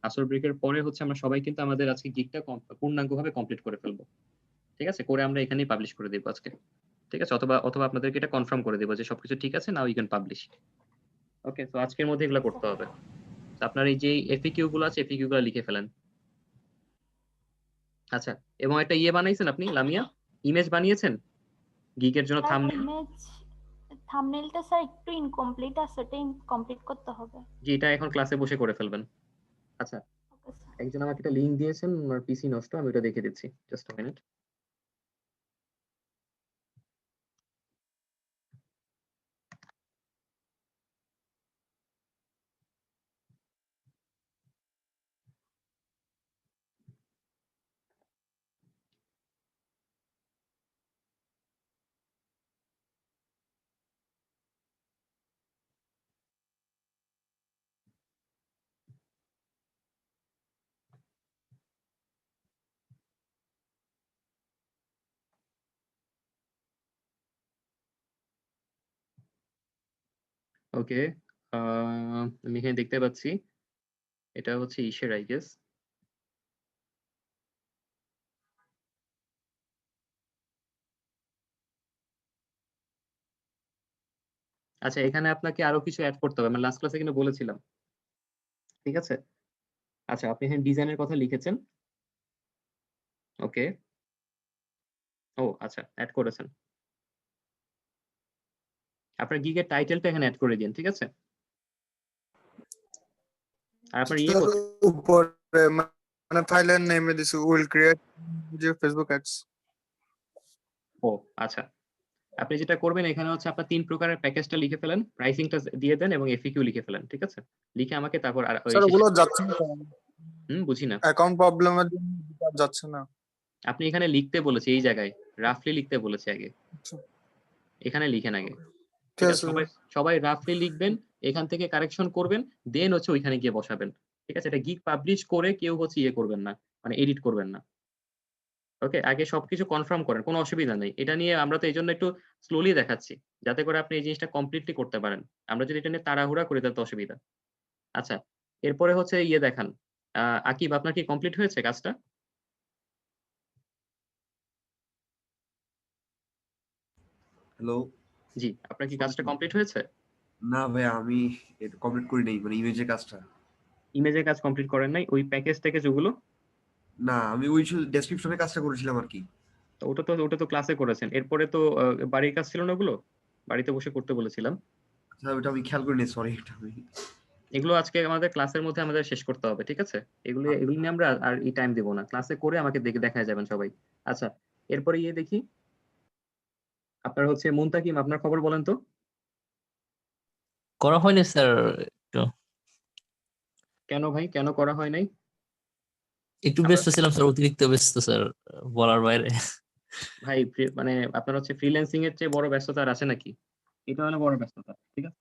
আসর ব্রেকের পরে হচ্ছে আমরা সবাই কিন্তু আমাদের আজকে গিগটা পূর্ণাঙ্গভাবে কমপ্লিট করে ফেলবো, ঠিক আছে? করে আমরা এখানেই পাবলিশ করে দেবো আজকে, ঠিক আছে? অথবা অথবা আপনাদেরকে এটা কনফার্ম করে দেবো যে সবকিছু ঠিক আছে, নাও ইউ ক্যান পাবলিশ। ওকে, তো আজকের মধ্যে এগুলো করতে হবে। তো আপনার এই যে এফএকিউ গুলো আছে, এফএকিউ গুলো লিখে ফেলেন। আচ্ছা, এবং একটা ইয়ে বানাইছেন আপনি লামিয়া, ইমেজ বানিয়েছেন গিগের জন্য স্যার থাম্বনেল? ইমেজ থাম্বনেলটা স্যার একটু ইনকমপ্লিট আছে, ওটা কমপ্লিট করতে হবে। জি, এটা এখন ক্লাসে বসে করে ফেলবেন। আচ্ছা, ওকে স্যার। একজন আমাকে একটা লিংক দিয়েছেন, আমার পিসি নষ্ট, আমি ওটা দেখে দিচ্ছি, জাস্ট আ মিনিট। ওকে, আমি এখানে দেখতে পাচ্ছি এটা হচ্ছে ইসের আই গেস। আচ্ছা, এখানে আপনাকে আরো কিছু অ্যাড করতে হবে। আমি লাস্ট ক্লাসে কিন্তু বলেছিলাম। ঠিক আছে? আচ্ছা, আপনি এখানে ডিজাইনের কথা লিখেছেন। ওকে। ও আচ্ছা, অ্যাড করেছেন। আপনার গিগের টাইটেলটা এখানে অ্যাড করে দিন, ঠিক আছে? আর আপনার ইয়ে স্যার কোথায়? উপরে মানে ফাইলের নেমে দিছি উইল ক্রিয়েট যে ফেসবুক অ্যাডস। ও আচ্ছা। আপনি যেটা করবেন এখানে হচ্ছে আপনার 3 প্রকারের প্যাকেজটা লিখে ফেলেন, প্রাইসিংটা দিয়ে দেন এবং এফএকিউ লিখে ফেলেন, ঠিক আছে? লিখে আমাকে তারপর আর ওই স্যার শেষে ওগুলো যাচ্ছে না, বুঝি না। অ্যাকাউন্ট প্রবলেমের জন্য যাচ্ছে না। আপনি এখানে লিখতে বলেছি এই জায়গায়, রাফলি লিখতে বলেছি আগে। আচ্ছা, এখানে লিখেন আগে। ঠিক ঠিক আছে আছে? সবাই রাফলি লিখবেন, এখান থেকে কারেকশন করবেন, দেন হচ্ছে ওইখানে গিয়ে বসাবেন। ঠিক আছে? এটা গিগ পাবলিশ করে কেউ হচ্ছে ইয়ে করবেন না, মানে এডিট করবেন না। ওকে? আগে সবকিছু কনফার্ম করেন, কোনো অসুবিধা নেই। এটা নিয়ে আমরা তো এজন্য একটু স্লোলি দেখাচ্ছি, যাতে করে আপনি এই জিনিসটা কমপ্লিটলি করতে পারেন। আমরা যদি এটা নিয়ে তাড়াহুড়া করি তাহলে তো অসুবিধা। আচ্ছা, এরপরে হচ্ছে ইয়ে দেখান। আকিব, আপনার কি কমপ্লিট হয়েছে কাজটা? হ্যালো। জি, আপনার কি কাজটা কমপ্লিট হয়েছে? না ভাই, আমি এটা কমপ্লিট করি নাই, মানে ইমেজের কাজটা। ইমেজের কাজ কমপ্লিট করেন নাই? ওই প্যাকেজ ওগুলো? না, আমি ওই শুধু ডেসক্রিপশনের কাজটা করেছিলাম আর কি। তো ওটা তো ক্লাসে করেছেন। এরপরে তো বাড়ির কাজ ছিল না ওগুলো? বাড়িতে বসে করতে বলেছিলাম। আচ্ছা, ওটা আমি খেয়াল করিনি, সরি। এটা আমি এগুলো আজকে আমাদের ক্লাসের মধ্যে আমাদের শেষ করতে হবে, ঠিক আছে? এগুলো নিয়ে আমরা আর এই টাইম দিব না। ক্লাসে করে আমাকে দেখায় যাবেন সবাই। আচ্ছা, এরপরে ইয়ে দেখি। আপনার হচ্ছে মুনতাকিম, আপনার খবর বলেন তো? করা হয়নি স্যার। একটু কেন ভাই, কেন করা হয় নাই? একটু আমরা ব্যস্ত ছিলাম স্যার, অতিরিক্ত ব্যস্ত স্যার, বলার বাইরে। ভাই মানে আপনার হচ্ছে ফ্রিল্যান্সিং এর চেয়ে বড় ব্যস্ততা আর আছে নাকি? এটা হলো বড় ব্যস্ততা, ঠিক আছে?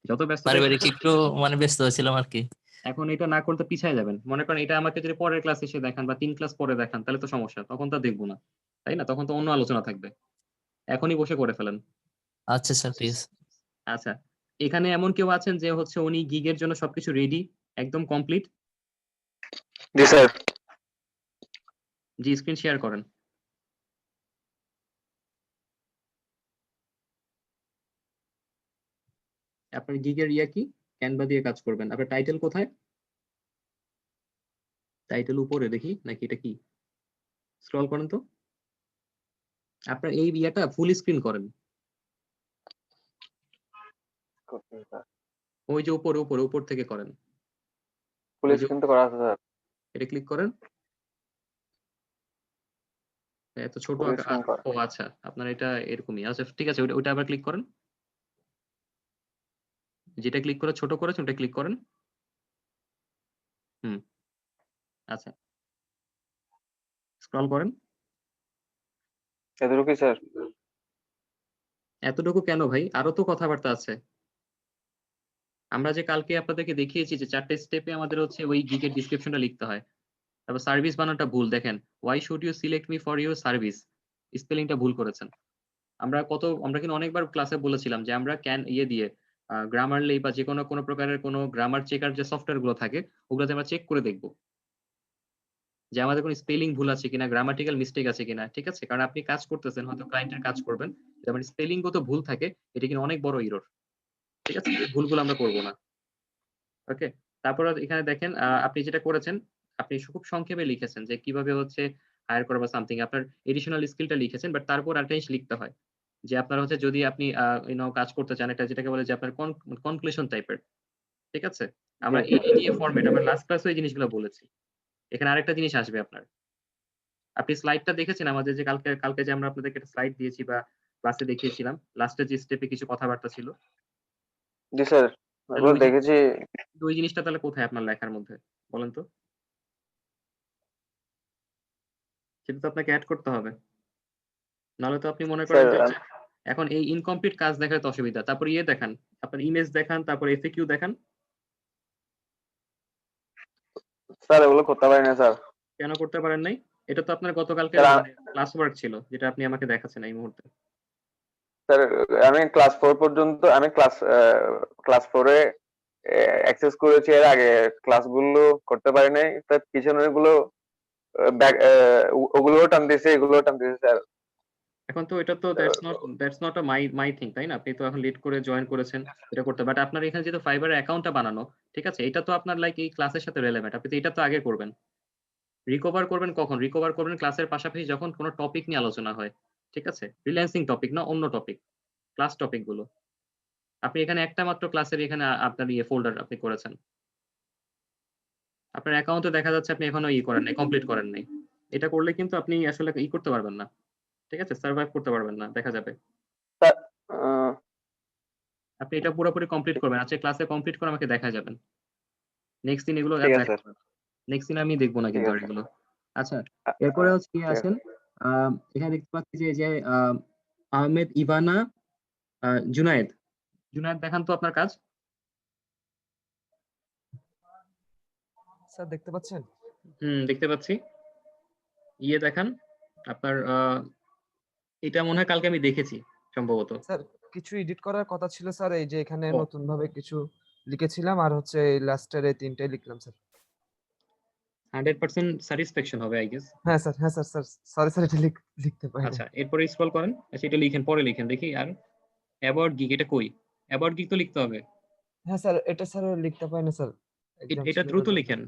যত ব্যস্ততাই পারিবারিক থাকুক, একটু মানে ব্যস্ত ছিলাম আর কি। এখন এটা না করতে পিছায় যাবেন। মনে করেন এটা আমাকে যদি পরের ক্লাস এসে দেখান বা 3 ক্লাস পরে দেখান তাহলে তো সমস্যা। তখন তো আর দেখবো না। তাই না? তখন তো অন্য আলোচনা থাকবে। এখনই বসে করে ফেলেন। আচ্ছা স্যার, ঠিক আছে। আচ্ছা। এখানে এমন কেউ আছেন যে হচ্ছে উনি গিগের জন্য সবকিছু রেডি, একদম কমপ্লিট? জি স্যার। জি, স্ক্রিন শেয়ার করেন। আপনার গিগের ইয়া কি? ক্যানভা দিয়ে কাজ করবেন। আপনার টাইটেল কোথায়? টাইটেল উপরে দেখি, নাকি এটা কি? স্ক্রল করেন তো। আপনার এই ইয়াটা ফুল স্ক্রিন করেন। ওই যে উপর থেকে করেন। ফুল ওই যে স্ক্রিন তো করা আছে স্যার। এটা ক্লিক করেন। এত ছোট ফুল স্ক্রিন করা। ও আচ্ছা, আপনার এটা এরকমই। আচ্ছা ঠিক আছে, ওটা আবার ক্লিক করেন। যেটা ক্লিক করে ছোট করেছেন ওটা ক্লিক করেন। হুম, আচ্ছা। স্ক্রল করেন। এতটুকুই স্যার। এতটুকু কেন ভাই? আরো তো কথাবার্তা আছে। আমরা যে কালকে আপনাদেরকে দেখিয়েছি যে 4টে স্টেপে আমাদের হচ্ছে ওই গিগের ডেসক্রিপশনটা লিখতে হয়। তারপর সার্ভিস বানানটা ভুল দেখেন। Why should you select me for your service? স্পেলিংটা ভুল করেছেন। আমরা কিন্তু অনেকবার ক্লাসে বলেছিলাম যে আমরা ইয়ে দিয়ে গ্রামারলি বা যেকোনো কোনো প্রকারের কোনো গ্রামার চেকার যে সফটওয়্যার গুলো থাকে ওগুলোতে আমরা চেক করে দেখব যে আমাদের কোনো স্পেলিং ভুল আছে কিনা, গ্রামাটিক্যাল মিস্টেক আছে কিনা, ঠিক আছে? কারণ আপনি কাজ করতেছেন, হয়তো ক্লায়েন্টের কাজ করবেন, যদি আমার স্পেলিং গত ভুল থাকে এটা কিন্তু অনেক বড় এরর, ঠিক আছে? এই ভুলগুলো আমরা করব না। ওকে? তারপর এখানে দেখেন আপনি যেটা করেছেন, আপনি খুব সংক্ষেপে লিখেছেন যে কিভাবে হচ্ছে হায়ার করা বা সামথিং আপনার এডিশনাল স্কিলটা লিখেছেন, বাট তারপর আরেকটা জিনিস লিখতে হয় যে আপনার হচ্ছে যদি আপনি কাজ করতে চান, এটা যেটাকে বলে যে আপনার কনক্লুশন টাইপের, ঠিক আছে? আমরা এডিএ ফরম্যাট আমরা লাস্ট ক্লাসে এই জিনিসগুলো বলেছি। এখানে আরেকটা জিনিস আসবে আপনার। আপনি স্লাইডটা দেখেছেন আমাদের যে কালকে যে আমরা আপনাদেরকে একটা স্লাইড দিয়েছি বা ক্লাসে দেখিয়েছিলাম, লাস্টের যে স্টেপে কিছু কথাবার্তা ছিল। জি স্যার, তাহলে ওগুলো দেখেছি। ওই জিনিসটা তাহলে কোথায় আপনার লেখার মধ্যে? বলেন তো। সেটা তো আপনাকে এড করতে হবে। নাহলে তো আপনি মনে করেন স্যার যে এখন এই ইনকমপ্লিট কাজ দেখালে তো অসুবিধা। তারপর ইয়ে দেখান, আপনার ইমেজ দেখান, তারপর এফএকিউ দেখান। স্যার এগুলো করতে পারি না স্যার। কেন করতে পারেন নাই? এটা তো আপনার গতকালকে স্যার মানে ক্লাস ওয়ার্ক ছিল, যেটা আপনি আমাকে দেখাচ্ছেন এই মুহূর্তে। স্যার আমি ক্লাস 4 পর্যন্ত আমি ক্লাস 4 এ অ্যাক্সেস করেছি, এর আগে ক্লাসগুলো করতে পারি নাই। তার পিছনের গুলো ওগুলোও টান দিয়েছে, এগুলোও টান দিয়েছে স্যার। এখন তো এটা তো that's not a my thing, তাই না? আপনি তো এখন লেট করে জয়েন করেছেন, এটা করতে, বাট আপনার এখানে যেহেতু ফাইবারের অ্যাকাউন্টটা বানানো, ঠিক আছে, এটা তো আপনার লাইক এই ক্লাসের সাথে রিলেভেন্ট, আপনি তো এটা তো আগে করবেন। রিকভার করবেন কখন? রিকভার করবেন ক্লাসের পাশাপাশি যখন কোনো টপিক নিয়ে আলোচনা হয়, ঠিক আছে, ফ্রিল্যান্সিং টপিক না, অন্য টপিক, ক্লাস টপিক গুলো। আপনি এখানে একটা মাত্র ক্লাসের এখানে আপনার ফোল্ডার আপনি করেছেন, আপনার অ্যাকাউন্টে দেখা যাচ্ছে আপনি এখনো করেন নাই, কমপ্লিট করেন নাই। এটা করলে কিন্তু আপনি আসলে করতে পারবেন না, ঠিক আছে, সার্ভাইভ করতে পারবেন না, দেখা যাবে। স্যার আহ, আপনি এটা পুরোপুরি কমপ্লিট করবেন, আজকে ক্লাসে কমপ্লিট করে আমাকে দেখা যাবেন। নেক্সট দিন এগুলো ঠিক আছে স্যার, নেক্সট দিন আমি দেখবো না ঠিক কিন্তু আর আছে। এগুলো। আচ্ছা, আ- এরপরে আ- হচ্ছে কি ঠিক আছে। আছেন, এখানে দেখতে পাচ্ছি যে আহমেদ ইভানা জুনায়েদ দেখান তো আপনার কাজ। স্যার দেখতে পাচ্ছেন? দেখতে পাচ্ছি, দেখান আপনার এটা মনে হয় কালকে আমি দেখেছি সম্ভবত। স্যার কিছু এডিট করার কথা ছিল স্যার, এই যে এখানে ও। নতুন ভাবে কিছু লিখেছিলাম আর হচ্ছে এই লাস্টের এই তিনটে লিখলাম স্যার। 100% স্যাটিসফ্যাকশন হবে আই গেস। হ্যাঁ স্যার, হ্যাঁ স্যার, স্যার সরি স্যার, এটা লিখতে পারি আচ্ছা, এরপরে স্ক্রল করেন, আচ্ছা এটা লিখেন, পরে লিখেন দেখি। আর অ্যাবাউট গিগ, এটা কই? অ্যাবাউট গিগ তো লিখতে হবে। হ্যাঁ স্যার, এটা স্যার লিখতে পারি না স্যার, এক্সাম এটা ছিল দ্রুত তার জন্য। লিখেন,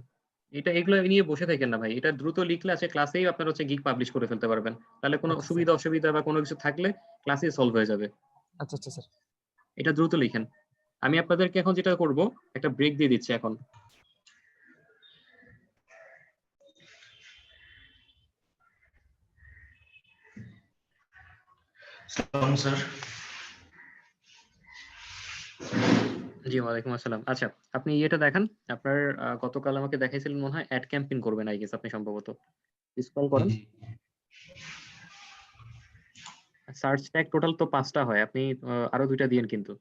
এগুলো নিয়ে বসে থাকেন না ভাই, এটা দ্রুত লিখলে আছে ক্লাসেই আপনার হচ্ছে গিগ পাবলিশ করে ফেলতে পারবেন, তাহলে কোনো আচ্ছা সুবিধা অসুবিধা বা কোনো কিছু থাকলে ক্লাসেই সলভ হয়ে যাবে। আচ্ছা আচ্ছা স্যার। এটা দ্রুত লিখেন। আমি আপনাদেরকে এখন যেটা করব, একটা ব্রেক দিয়ে দিচ্ছি এখন। স্যার জি, ওয়ালাইকুম আসসালাম। আচ্ছা, আপনি এটা দেখান, আপনার গতকাল আমাকে দেখাইছিলেন মনে হয় অ্যাড ক্যাম্পেইন করবেন আই গেস আপনি সম্ভবত। স্ক্রল করেন, সার্চ ট্যাগ টোটাল তো 5টা হয়, আপনি আরো 2টা দিয়েন, কিন্তু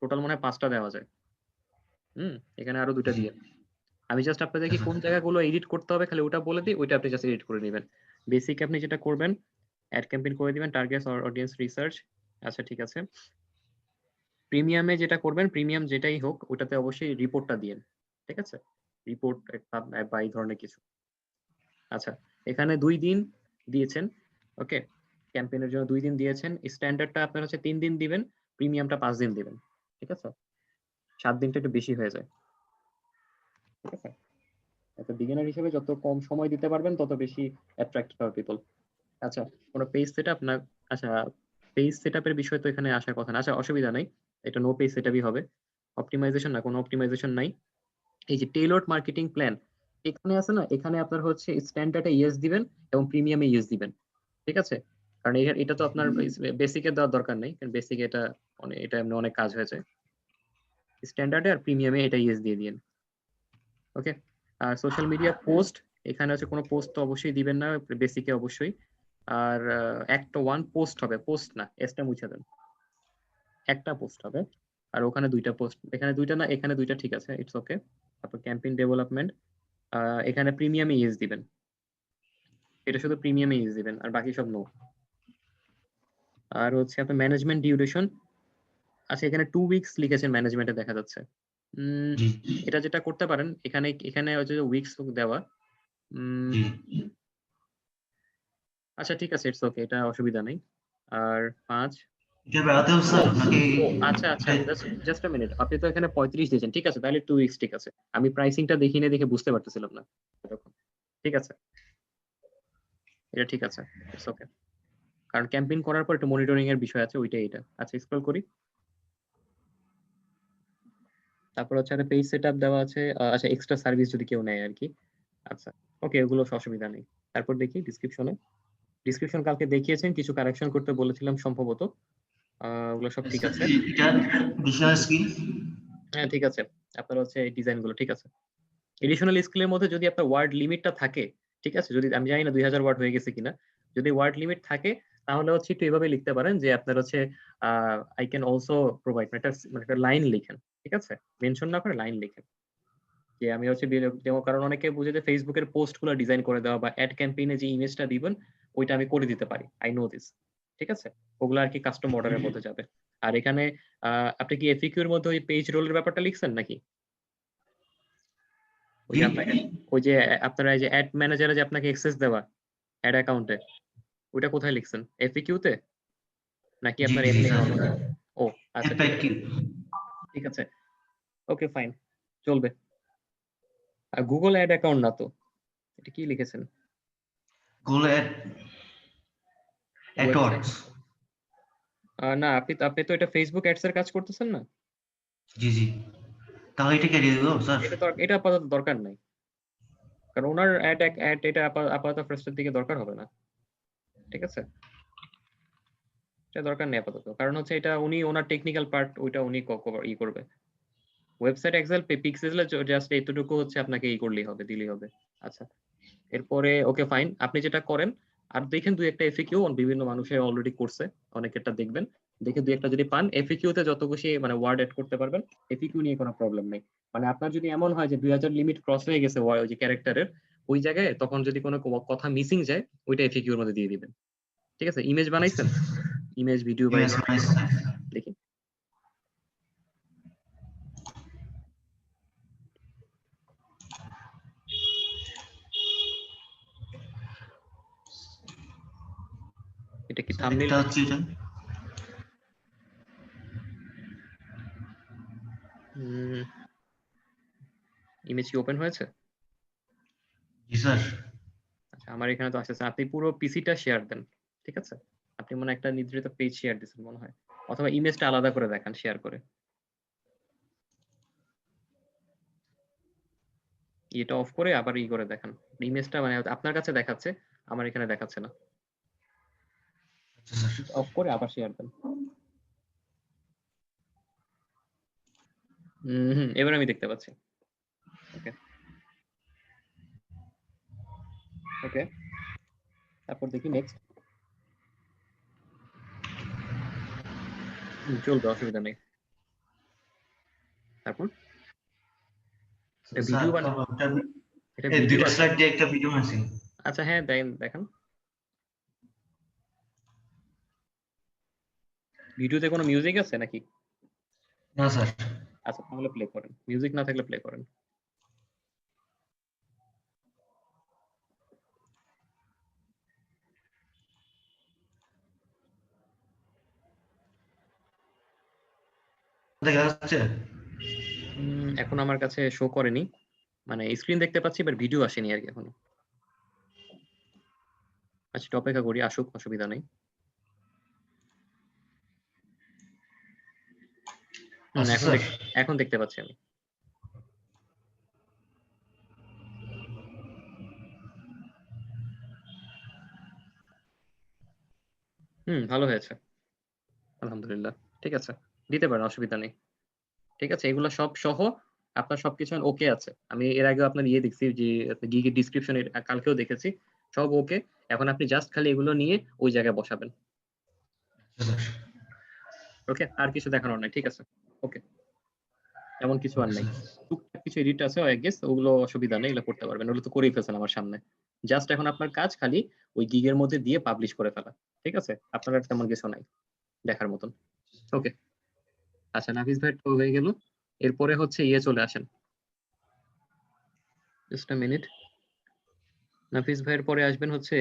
টোটাল মনে হয় 5টা দেওয়া যায়। এখানে আরো 2টা দিয়ে, আমি জাস্ট আপনাদেরকে কোন জায়গাগুলো এডিট করতে হবে খালি ওটা বলে দিই, ওইটা আপনি জাস্ট এডিট করে নেবেন। বেসিক আপনি যেটা করবেন, অ্যাড ক্যাম্পেইন করে দিবেন, টার্গেট অডিয়েন্স রিসার্চ। আচ্ছা ঠিক আছে, প্রিমিয়ামে যেটা করবেন, প্রিমিয়াম যেটাই হোক ওটাতে অবশ্যই রিপোর্টটা দিয়েন, ঠিক আছে, রিপোর্ট বা এই ধরনের কিছু। আচ্ছা, এখানে 2 দিন দিয়েছেন, ওকে, ক্যাম্পেইনের জন্য 2 দিন দিয়েছেন, স্ট্যান্ডার্ডটা আপনার হচ্ছে 3 দিন দিবেন, প্রিমিয়ামটা 5 দিন দিবেন, ঠিক আছে, 7 দিনটা একটু বেশি হয়ে যায়, ঠিক আছে। একটা বিগিনার হিসেবে যত কম সময় দিতে পারবেন তত বেশি অ্যাট্রাক্ট হবে পিপল। আচ্ছা, কোনো পেজ সেটআপ না, আচ্ছা পেজ সেটআপের বিষয় তো এখানে আসার কথা না, আচ্ছা অসুবিধা নাই, এটা নো পেজ সেটআপই হবে। অপটিমাইজেশন না, কোনো অপটিমাইজেশন নাই। এই যে টেইলরড মার্কেটিং প্ল্যান এখানে আছে না, এখানে আপনার হচ্ছে স্ট্যান্ডার্ডে ইয়েস দিবেন এবং প্রিমিয়ামে ইয়েস দিবেন, ঠিক আছে, কারণ এটা তো আপনার বেসিকে দেওয়ার দরকার নেই, কারণ বেসিকে এটা এমনি অনেক কাজ হয়ে যায়। স্ট্যান্ডার্ডে আর প্রিমিয়ামে এটা ইয়েস দিয়ে দিন, ওকে। আর সোশ্যাল মিডিয়া পোস্ট, এখানে হচ্ছে কোনো পোস্ট তো অবশ্যই দিবেন না বেসিকে অবশ্যই। আর একটা 1 পোস্ট হবে, পোস্ট না, এসটা মুছে দেন, একটা পোস্ট হবে। আর ওখানে 2টা পোস্ট, এখানে 2টা না, এখানে 2টা, ঠিক আছে, ইটস ওকে। তারপর ক্যাম্পেইন ডেভেলপমেন্ট, এখানে প্রিমিয়ামে ইউজ দিবেন, এটা শুধু প্রিমিয়ামে ইউজ দিবেন, আর বাকি সব নো। আর হচ্ছে আপনার ম্যানেজমেন্ট ডিউরেশন, আচ্ছা এখানে 2 উইকস লিখেছেন ম্যানেজমেন্টে দেখা যাচ্ছে। এটা যেটা করতে পারেন, এখানে হচ্ছে উইকস দেওয়া, আচ্ছা ঠিক আছে, ইটস ওকে, এটা অসুবিধা নেই। আর 5, এটা বেড়াতেও স্যার নাকি? আচ্ছা জাস্ট আ মিনিট, আপনি তো এখানে 35 দিয়েছেন, ঠিক আছে, তাহলে 2 উইকস ঠিক আছে, আমি প্রাইসিংটা দেখি না দেখে বুঝতে পারতেছিলাম না তখন, ঠিক আছে, এটা ঠিক আছে, ইটস ওকে, কারণ ক্যাম্পেইন করার পর একটু মনিটরিং এর বিষয় আছে, ওইটাই এটা। আচ্ছা স্ক্রল করি, তারপর হচ্ছে একটা পেজ সেটআপ দেওয়া আছে, আচ্ছা এক্সট্রা সার্ভিস যদি কেউ নেয় আর কি, আচ্ছা ওকে, ওগুলো অসুবিধা নেই। তারপর দেখি ডিসক্রিপশন কালকে দেখিয়েছেন, কিছু কারেকশন করতে বলেছিলাম সম্ভবত, ওগুলো সব ঠিক আছে। এটা বিশাল স্কিল। হ্যাঁ ঠিক আছে, আপনার হচ্ছে এই ডিজাইন গুলো ঠিক আছে। এডিশনাল স্কিলের মধ্যে যদি আপনার ওয়ার্ড লিমিটটা থাকে, ঠিক আছে, যদি আমি জানি না 2000 ওয়ার্ড হয়ে গেছে কিনা, যদি ওয়ার্ড লিমিট থাকে তাহলে হচ্ছে একটু এভাবে লিখতে পারেন যে আপনার হচ্ছে আই ক্যান অলসো প্রোভাইড, একটা লাইন লিখেন, ঠিক আছে, মেনশন না করে লাইন লিখেন যে আমি হচ্ছে দেবো, কারণ অনেকে বুঝে যে ফেসবুকের পোস্ট গুলো ডিজাইন করে দেওয়া বা অ্যাড ক্যাম্পেইনে যে ইমেজটা দিবেন ওইটা আমি করে দিতে পারি, আই নো দিস, ঠিক আছে, ওগুলো আর কি কাস্টম অর্ডারের মধ্যে যাবে। আর এখানে আপনি কি এফিকিউ এর মধ্যে ওই পেজ রোলের ব্যাপারটা লিখছেন নাকি? ওই ওই যে আপনারা এই যে অ্যাড ম্যানেজারে যে আপনাকে অ্যাক্সেস দেওয়া অ্যাড অ্যাকাউন্টে, ওইটা কোথায় লিখছেন, এফিকিউ তে? নাকি জি আপনার জি এমনি স্যার normal? ও আচ্ছা ঠিক আছে, ঠিক আছে, ওকে ফাইন, চলবে। আর গুগল অ্যাড অ্যাকাউন্ট না তো, এটা কি লিখেছেন? Google website, AdWords. না আপনি আপনি তো এটা ফেসবুক অ্যাডস এর কাজ করতেছেন না, জি জি, তাহলে এটা কেটে দেবো স্যার? এটা আপাতত দরকার নাই, কারণ ওনার অ্যাড এটা আপাতত ফার্স্টের দিকে দরকার হবে না, ঠিক আছে, এটা দরকার নেই আপাতত, কারণ হচ্ছে এটা উনি ওনার টেকনিক্যাল পার্ট ওইটা উনি করবে। ওয়েবসাইট এক্সেল পিক্সেলে জাস্ট এতটুকু হচ্ছে আপনাকে করলেই হবে, দিলেই হবে। আচ্ছা, এরপরে ওকে ফাইন, আপনি যেটা করেন আর দেখেন দুই একটা এফএকিউ বিভিন্ন মানুষের অলরেডি করছে, অনেকেরটা দেখবেন, দেখে দুই একটা যদি পান এফএকিউ তে যত খুশি মানে ওয়ার্ড এড করতে পারবেন, এফএকিউ নিয়ে কোনো প্রবলেম নেই। মানে আপনার যদি এমন হয় যে 2000 লিমিট ক্রস হয়ে গেছে ওই যে ক্যারেক্টারের ওই জায়গায়, তখন যদি কোনো কথা মিসিং যায় ওইটা এফএকিউ এর মধ্যে দিয়ে দিবেন, ঠিক আছে? ইমেজ বানাইছেন, ইমেজ ভিডিও বা দেখি, এটা কি থাম্বনেল? এটা হচ্ছে এটা। ইমেজ কি ওপেন হয়েছে? জি স্যার। আচ্ছা, আমার এখানে তো আসছে, আপনি পুরো পিসিটা শেয়ার দেন, ঠিক আছে? আপনি মনে একটা নির্দিষ্ট পেজ শেয়ার দিচ্ছেন মনে হয়, অথবা ইমেজটা আলাদা করে দেখান শেয়ার করে, এটা অফ করে আবার করে দেখান ইমেজটা, মানে আপনার কাছে দেখাচ্ছে, আমার এখানে দেখাচ্ছে না, আচ্ছা স্যার। অফ করে আবার শেয়ার দেন। এবার আমি দেখতে পাচ্ছি, ওকে ওকে, তারপর দেখি নেক্সট, চলবে, অসুবিধা নেই। তারপর এটা স্যার ভিডিও এটা ভিডিও দুইটা স্লাইড দিয়ে একটা ভিডিও আছে। আচ্ছা হ্যাঁ দেখান, ভিডিওতে কোনো মিউজিক আছে নাকি? না স্যার। আচ্ছা তাহলে প্লে করেন, মিউজিক না থাকলে প্লে করেন। দেখা যাচ্ছে? এখন আমার কাছে শো করেনি, মানে স্ক্রিন দেখতে পাচ্ছি বাট ভিডিও আসেনি আর কি এখনো। আচ্ছা একটু অপেক্ষা করি, আসুক, অসুবিধা নেই। আচ্ছা এখন দেখতে পাচ্ছি আমি। ভালো হয়েছে, আলহামদুলিল্লাহ, ঠিক আছে, দিতে পারেন, অসুবিধা নেই, ঠিক আছে। এগুলো সব সহ আপনার সবকিছু ওকে আছে, আমি এর আগে আপনার দেখছি যে গিগের ডিসক্রিপশন কালকেও দেখেছি, সব ওকে। এখন আপনি জাস্ট খালি এগুলো নিয়ে ওই জায়গায় বসাবেন, ওকে, আর কিছু দেখানোর নাই, ঠিক আছে, ওকে, এমন কিছু আর নাই, টুকটাক কিছু এডিট আছে আই গেস, ওগুলো অসুবিধা নেই, এগুলো করতে পারবেন, ওগুলো তো করেই ফেলছেন আমার সামনে, জাস্ট এখন আপনার কাজ খালি ওই গিগের মধ্যে দিয়ে পাবলিশ করে ফেলা, ঠিক আছে, আপনার আর তেমন কিছু নাই দেখার মতন, ওকে। আচ্ছা নাফিস ভাই তো হয়ে গেল, এরপরে হচ্ছে চলে আসেন, জাস্ট আ মিনিট, নাফিস ভাইয়ের পরে আসবেন হচ্ছে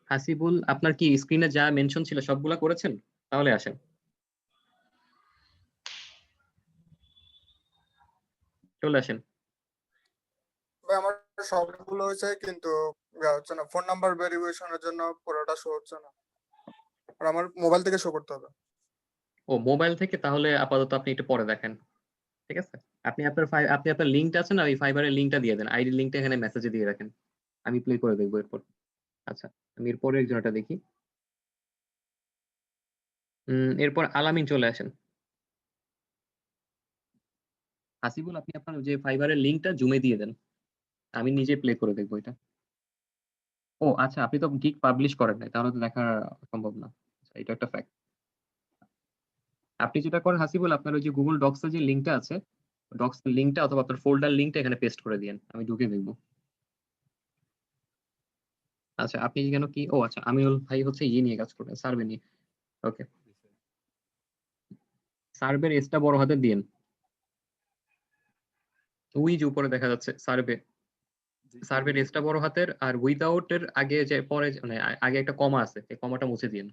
হাসিবুল। আপনার কি স্ক্রিনে যা মেনশন ছিল সবগুলা করেছেন? তাহলে আসেন, চলে আসেন। ভাই আমার সবগুলো হয়েছে কিন্তু হচ্ছে না, ফোন নাম্বার ভেরিফিকেশনের জন্য পুরোটা শো হচ্ছে না, আর আমার মোবাইল থেকে শো করতে হবে। ও মোবাইল থেকে, তাহলে আপাতত আপনি একটু পরে দেখেন, ঠিক আছে। আপনি আপনার লিঙ্কটা আছে না, ওই ফাইবারের লিঙ্কটা দিয়ে দেন, আইডি লিঙ্কটা এখানে মেসেজে দিয়ে রাখেন, আমি প্লে করে দেখবো এরপর। আচ্ছা আমি এরপরে একজনটা দেখি, এরপর আলামিন চলে আসেন। হাসিবুল আপনি আপনার যে ফাইবারের লিঙ্কটা জুমে দিয়ে দেন, আমি নিজে প্লে করে দেখবো এটা। ও আচ্ছা, আপনি তো গিগ পাবলিশ করেন নাই, তাহলে তো দেখা সম্ভব না, আচ্ছা, এটা একটা ফ্যাক্ট। আপনি যেটা করেন হাসিবুল, আপনার ওই যে গুগল ডক্স এর যে লিঙ্কটা আছে, ডক্স লিঙ্কটা অথবা আপনার ফোল্ডার লিঙ্কটা এখানে পেস্ট করে দিয়েন, আমি ঢুকে দেখবো। আচ্ছা আপনি কেন কি, ও আচ্ছা আমিনুল ভাই হচ্ছে নিয়ে কাজ করবেন, সার্ভে নিয়ে, ওকে। সার্ভের এসটা বড় হাতে দিন, ওই যে উপরে দেখা যাচ্ছে সার্ভে, সার্ভের এসটা বড় হাতের, আর উইদাউট এর আগে যে পরে মানে আগে একটা কমা আছে, এই কমাটা মুছে দিন।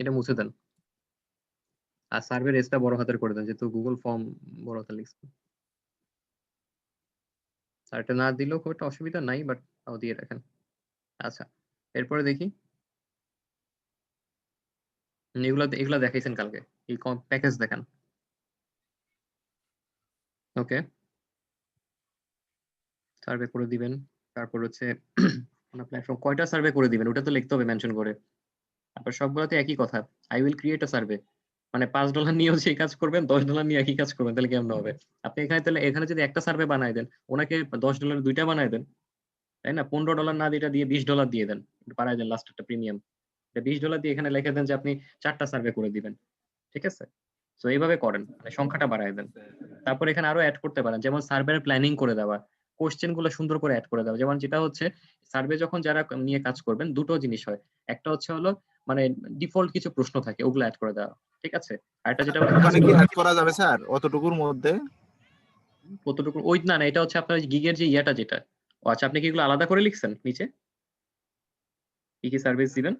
এটা মুছে দেন। আর সার্ভের এসটা বড় হাতের করে দেন, যেহেতু গুগল ফর্ম বড় হাতে লিখছেন। আর এটা না দিলেও খুব একটা অসুবিধা নাই, বাট তাও দিয়ে রাখেন। আচ্ছা, এরপরে দেখি। এগুলা দেখাইছেন কালকে, এই প্যাকেজ দেখান। ওকে, সার্ভে করে দিবেন। তারপর হচ্ছে প্ল্যাটফর্ম কয়টা সার্ভে করে দিবেন ওটা তো লিখতে হবে মেনশন করে। তারপর সবগুলোতে একই কথা, I will create a survey, মানে $5 নিয়েও সেই কাজ করবেন, $10 নিয়ে একই কাজ করবেন, তাহলে কেমন হবে? আপনি তাহলে এখানে যদি একটা সার্ভে বানায় দেন, ওনাকে $10 দুইটা বানায় দেন, তাই না? $15 না দিয়ে এটা দিয়ে $20 দিয়ে দেন, বাড়ায় দেন লাস্ট একটা প্রিমিয়াম। $20 দিয়ে এখানে লিখে দেন যে আপনি 4টা সার্ভে করে দিবেন, ঠিক আছে? সো এইভাবে করেন, মানে সংখ্যাটা বাড়ায় দেন। তারপর এখানে আরো অ্যাড করতে পারেন, যেমন সার্ভের প্ল্যানিং করে দেওয়া, কোশ্চেন গুলো সুন্দর করে অ্যাড করে দেওয়া। যেমন যেটা হচ্ছে সার্ভে যখন যারা নিয়ে কাজ করবেন, দুটো জিনিস হয়। একটা হচ্ছে হলো মানে ডিফল্ট কিছু প্রশ্ন থাকে, ওগুলো অ্যাড করে দেওয়া, ঠিক আছে? আর একটা যেটা ওখানে কি অ্যাড করা যাবে স্যার অতটুকুর মধ্যে? কতটুকু ওই না, এটা হচ্ছে আপনার গিগের যে ইয়াটা যেটা। ও আচ্ছা, আপনি কি এগুলো আলাদা করে লিখছেন নিচে কি কি সার্ভিস দিবেন?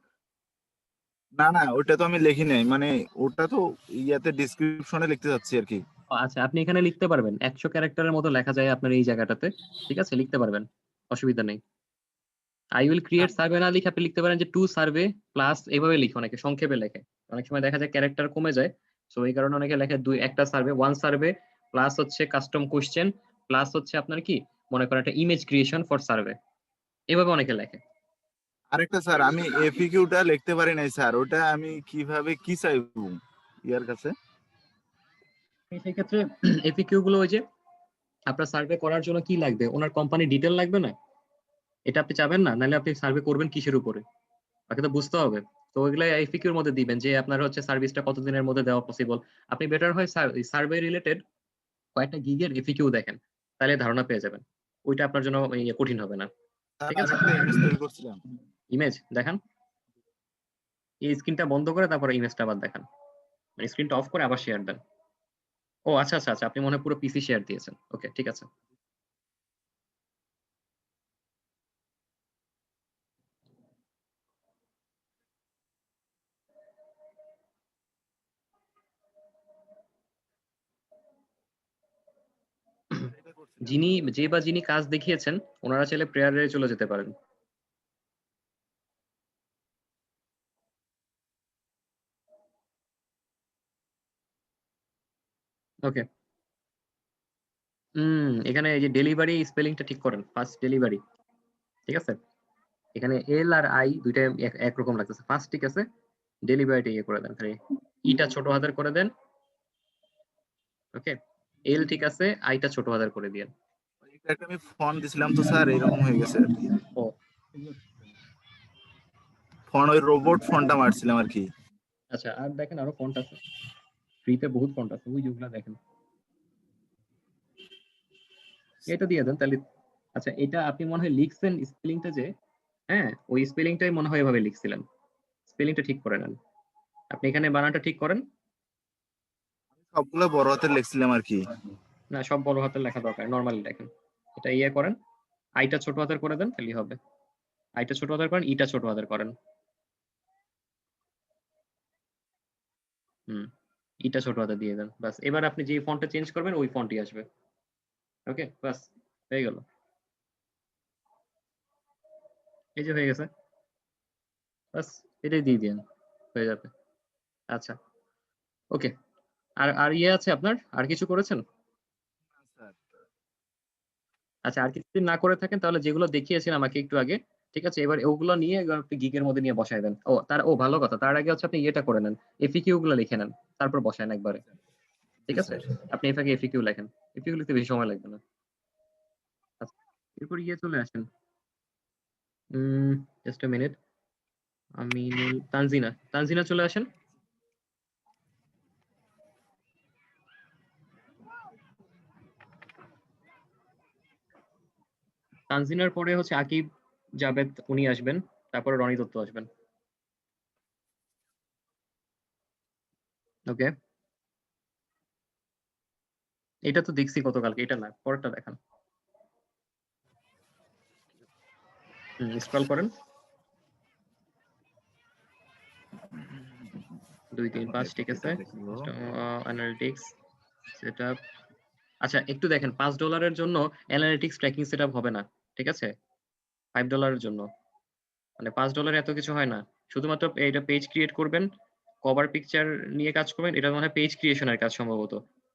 না না, ওটা তো আমি লিখি নাই, মানে ওটা তো ইয়াতে ডেসক্রিপশনে লিখতে যাচ্ছি আর কি। ও আচ্ছা, আপনি এখানে লিখতে পারবেন, 100 ক্যারেক্টারের মতো লেখা যায় আপনার এই জায়গাটাতে, ঠিক আছে? লিখতে পারবেন, অসুবিধা নেই। আই উইল ক্রিয়েট সার্ভে না লিখে আপনি লিখতে পারেন যে টু সার্ভে প্লাস, এইভাবে লিখে, অনেকে সংক্ষেপে লেখে। অনেক সময় দেখা যায় ক্যারেক্টার কমে যায়, সো এই কারণে অনেকে লেখে একটা সার্ভে, ওয়ান সার্ভে প্লাস হচ্ছে কাস্টম কোশ্চেন প্লাস হচ্ছে আপনার কি মনে করেন একটা ইমেজ ক্রিয়েশন ফর সার্ভে, এভাবে অনেকে লেখে। আরেকটা স্যার, আমি এফিকিউটা লিখতে পারি নাই স্যার, ওটা আমি কিভাবে কি চাইবো ইয়ার কাছে? সেই ক্ষেত্রে এফিকিউ গুলো ওই যে আপনার সার্ভে করার জন্য কি লাগবে, ওনার কোম্পানি ডিটেল লাগবে না, এটা আপনি চাবেন না, নাহলে আপনি সার্ভে করবেন কিসের উপরে, তাকে তো বুঝতে হবে। তো ওইগুলো এফিকিউর মধ্যে দিবেন যে আপনার হচ্ছে সার্ভিসটা কতদিনের মধ্যে দেওয়া পসিবল। আপনি বেটার হয় সার্ভে রিলেটেড কয়েকটা গিগের এফিকিউ দেখেন, তাহলে ধারণা পেয়ে যাবেন, ওইটা আপনার জন্য কঠিন হবে না, স্যার ঠিক আছে? আরেকটা ইমেজ তৈরি করছিলাম। ইমেজ দেখান, এই স্ক্রিনটা বন্ধ করে তারপর ইমেজটা আবার দেখান, মানে স্ক্রিনটা অফ করে আবার শেয়ার দেন। ও আচ্ছা আচ্ছা আচ্ছা, আপনি মনে হয় পুরো পিসি শেয়ার দিয়েছেন, ওকে ঠিক আছে। যিনি কাজ দেখিয়েছেন ওনারা চাইলে প্রেয়ারে চলে যেতে পারেন। ওকে, এখানে এই যে ডেলিভারি স্পেলিংটা ঠিক করেন, ফার্স্ট ডেলিভারি, ঠিক আছে? এখানে এল আর আই দুইটা একরকম লাগতেছে, ফার্স্ট ঠিক আছে, ডেলিভারিটা ইয়ে করে দেন, খালি ইটা ছোট হাতের করে দেন, ওকে? এল ঠিক আছে, আইটা ছোট হাতের করে দিয়েন। এটা একটা আমি ফন্ট দিছিলাম তো স্যার, এরকম হয়ে গেছে আর কি। ও ফন্ট ওই রোবট ফন্টটা মারছিলাম আর কি। আচ্ছা, আর দেখেন আরো ফন্ট আছে, ফ্রিতে বহুত ফন্ট আছে, ওই যেগুলা দেখেন, এটা দিয়ে দেন তাহলে। আচ্ছা, এটা আপনি মনে হয় লিখছেন স্পেলিংটা যে, হ্যাঁ ওই স্পেলিংটাই মনে হয় এভাবে লিখছিলেন, স্পেলিংটা ঠিক করে নেন। আপনি এখানে বানানটা ঠিক করেন। সবগুলো বড় হাতের লিখছিলাম আর কি। না, সব বড় হাতের লেখা দরকার, নরমালি লেখেন। এটা ইয়ে করেন, আইটা ছোট হাতের করে দেন, তাহলেই হবে। আইটা ছোট হাতের করেন, ইটা ছোট হাতের করেন। ইটা ছোট হাতে দিয়ে দেন, বাস। এবার আপনি যে ফন্টটা চেঞ্জ করবেন ওই ফন্টই আসবে, ওকে বাস, হয়ে গেল। এই যে হয়ে গেছে, বাস এটাই দিয়ে দিন, হয়ে যাবে। আচ্ছা, ওকে। আর আর ইয়ে আছে আপনার, আর কিছু করেছেন? আচ্ছা, আর কিছু যদি না করে থাকেন তাহলে যেগুলো দেখিয়েছেন আমাকে একটু আগে, ঠিক আছে, এবার ওগুলো নিয়ে এবার আপনি গিগের মধ্যে নিয়ে বসায় দেন। ও ভালো কথা, তার আগে হচ্ছে আপনি ইয়েটা করে নেন, এফিকিউ গুলো লিখে নেন, তারপর বসায়েন একবারে, ঠিক আছে? আপনি এফাকে এফিকিউ লেখেন, এফিকিউ লিখতে বেশি সময় লাগবে না। আচ্ছা, এরপর ইয়ে চলে আসেন, জাস্ট আ মিনিট, তানজিনা চলে আসেন। তানজিনার পরে হচ্ছে আকিব জাবেদ, উনি আসবেন, তারপরে রনি দত্ত আসবেন, ওকে? এটা তো দেখছি গতকালকে, এটা না, পরেরটা দেখান। স্ক্রল করেন। 2 3 5 ঠিক আছে। Analytics setup. আচ্ছা একটু দেখেন $5 জন্য অ্যানালিটিক্স ট্র্যাকিং সেটআপ হবে না, ঠিক আছে? $5 জন্য মানে $5 এত কিছু হয় না। শুধুমাত্র এটা পেজ ক্রিয়েট করবেন, কভার পিকচার নিয়ে কাজ করবেন। এটা মনে হয় পেজ ক্রিয়েশনের কাজ সম্ভবত,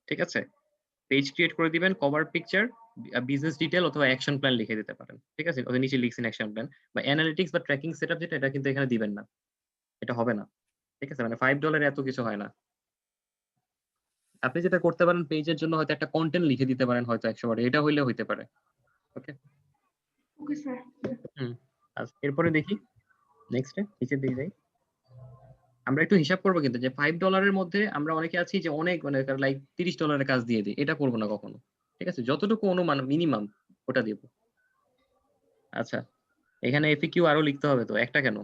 ঠিক আছে? পেজ ক্রিয়েট করে দিবেন, কভার পিকচার, বিজনেস ডিটেল অথবা অ্যাকশন প্ল্যান লিখে দিতে পারেন, ঠিক আছে? ওদের নিচে লিখছেন অ্যাকশন প্ল্যান বা অ্যানালিটিক্স বা ট্র্যাকিং সেটআপ যেটা, এটা কিন্তু এখানে দিবেন না, এটা হবে না, ঠিক আছে? মানে $5 এত কিছু হয় না। আপনি যেটা করতে পারেন পেজের জন্য হয়তো একটা কন্টেন্ট লিখে দিতে পারেন হয়তো 100 বার, এটা হইলে হইতে পারে। ওকে ওকে স্যার। আচ্ছা এরপরে দেখি নেক্সটে নিচের দিকে যাই। আমরা একটু হিসাব করবো কিন্তু যে $5 এর মধ্যে আমরা অনেকে আছি যে অনেক মানে লাইক $30 এর কাজ দিয়ে দিই, এটা করবো না কখনো, ঠিক আছে? যতটুকু অনুমান মিনিমাম ওটা দিব। আচ্ছা এখানে এফিকিউ আরো লিখতে হবে তো, একটা কেন,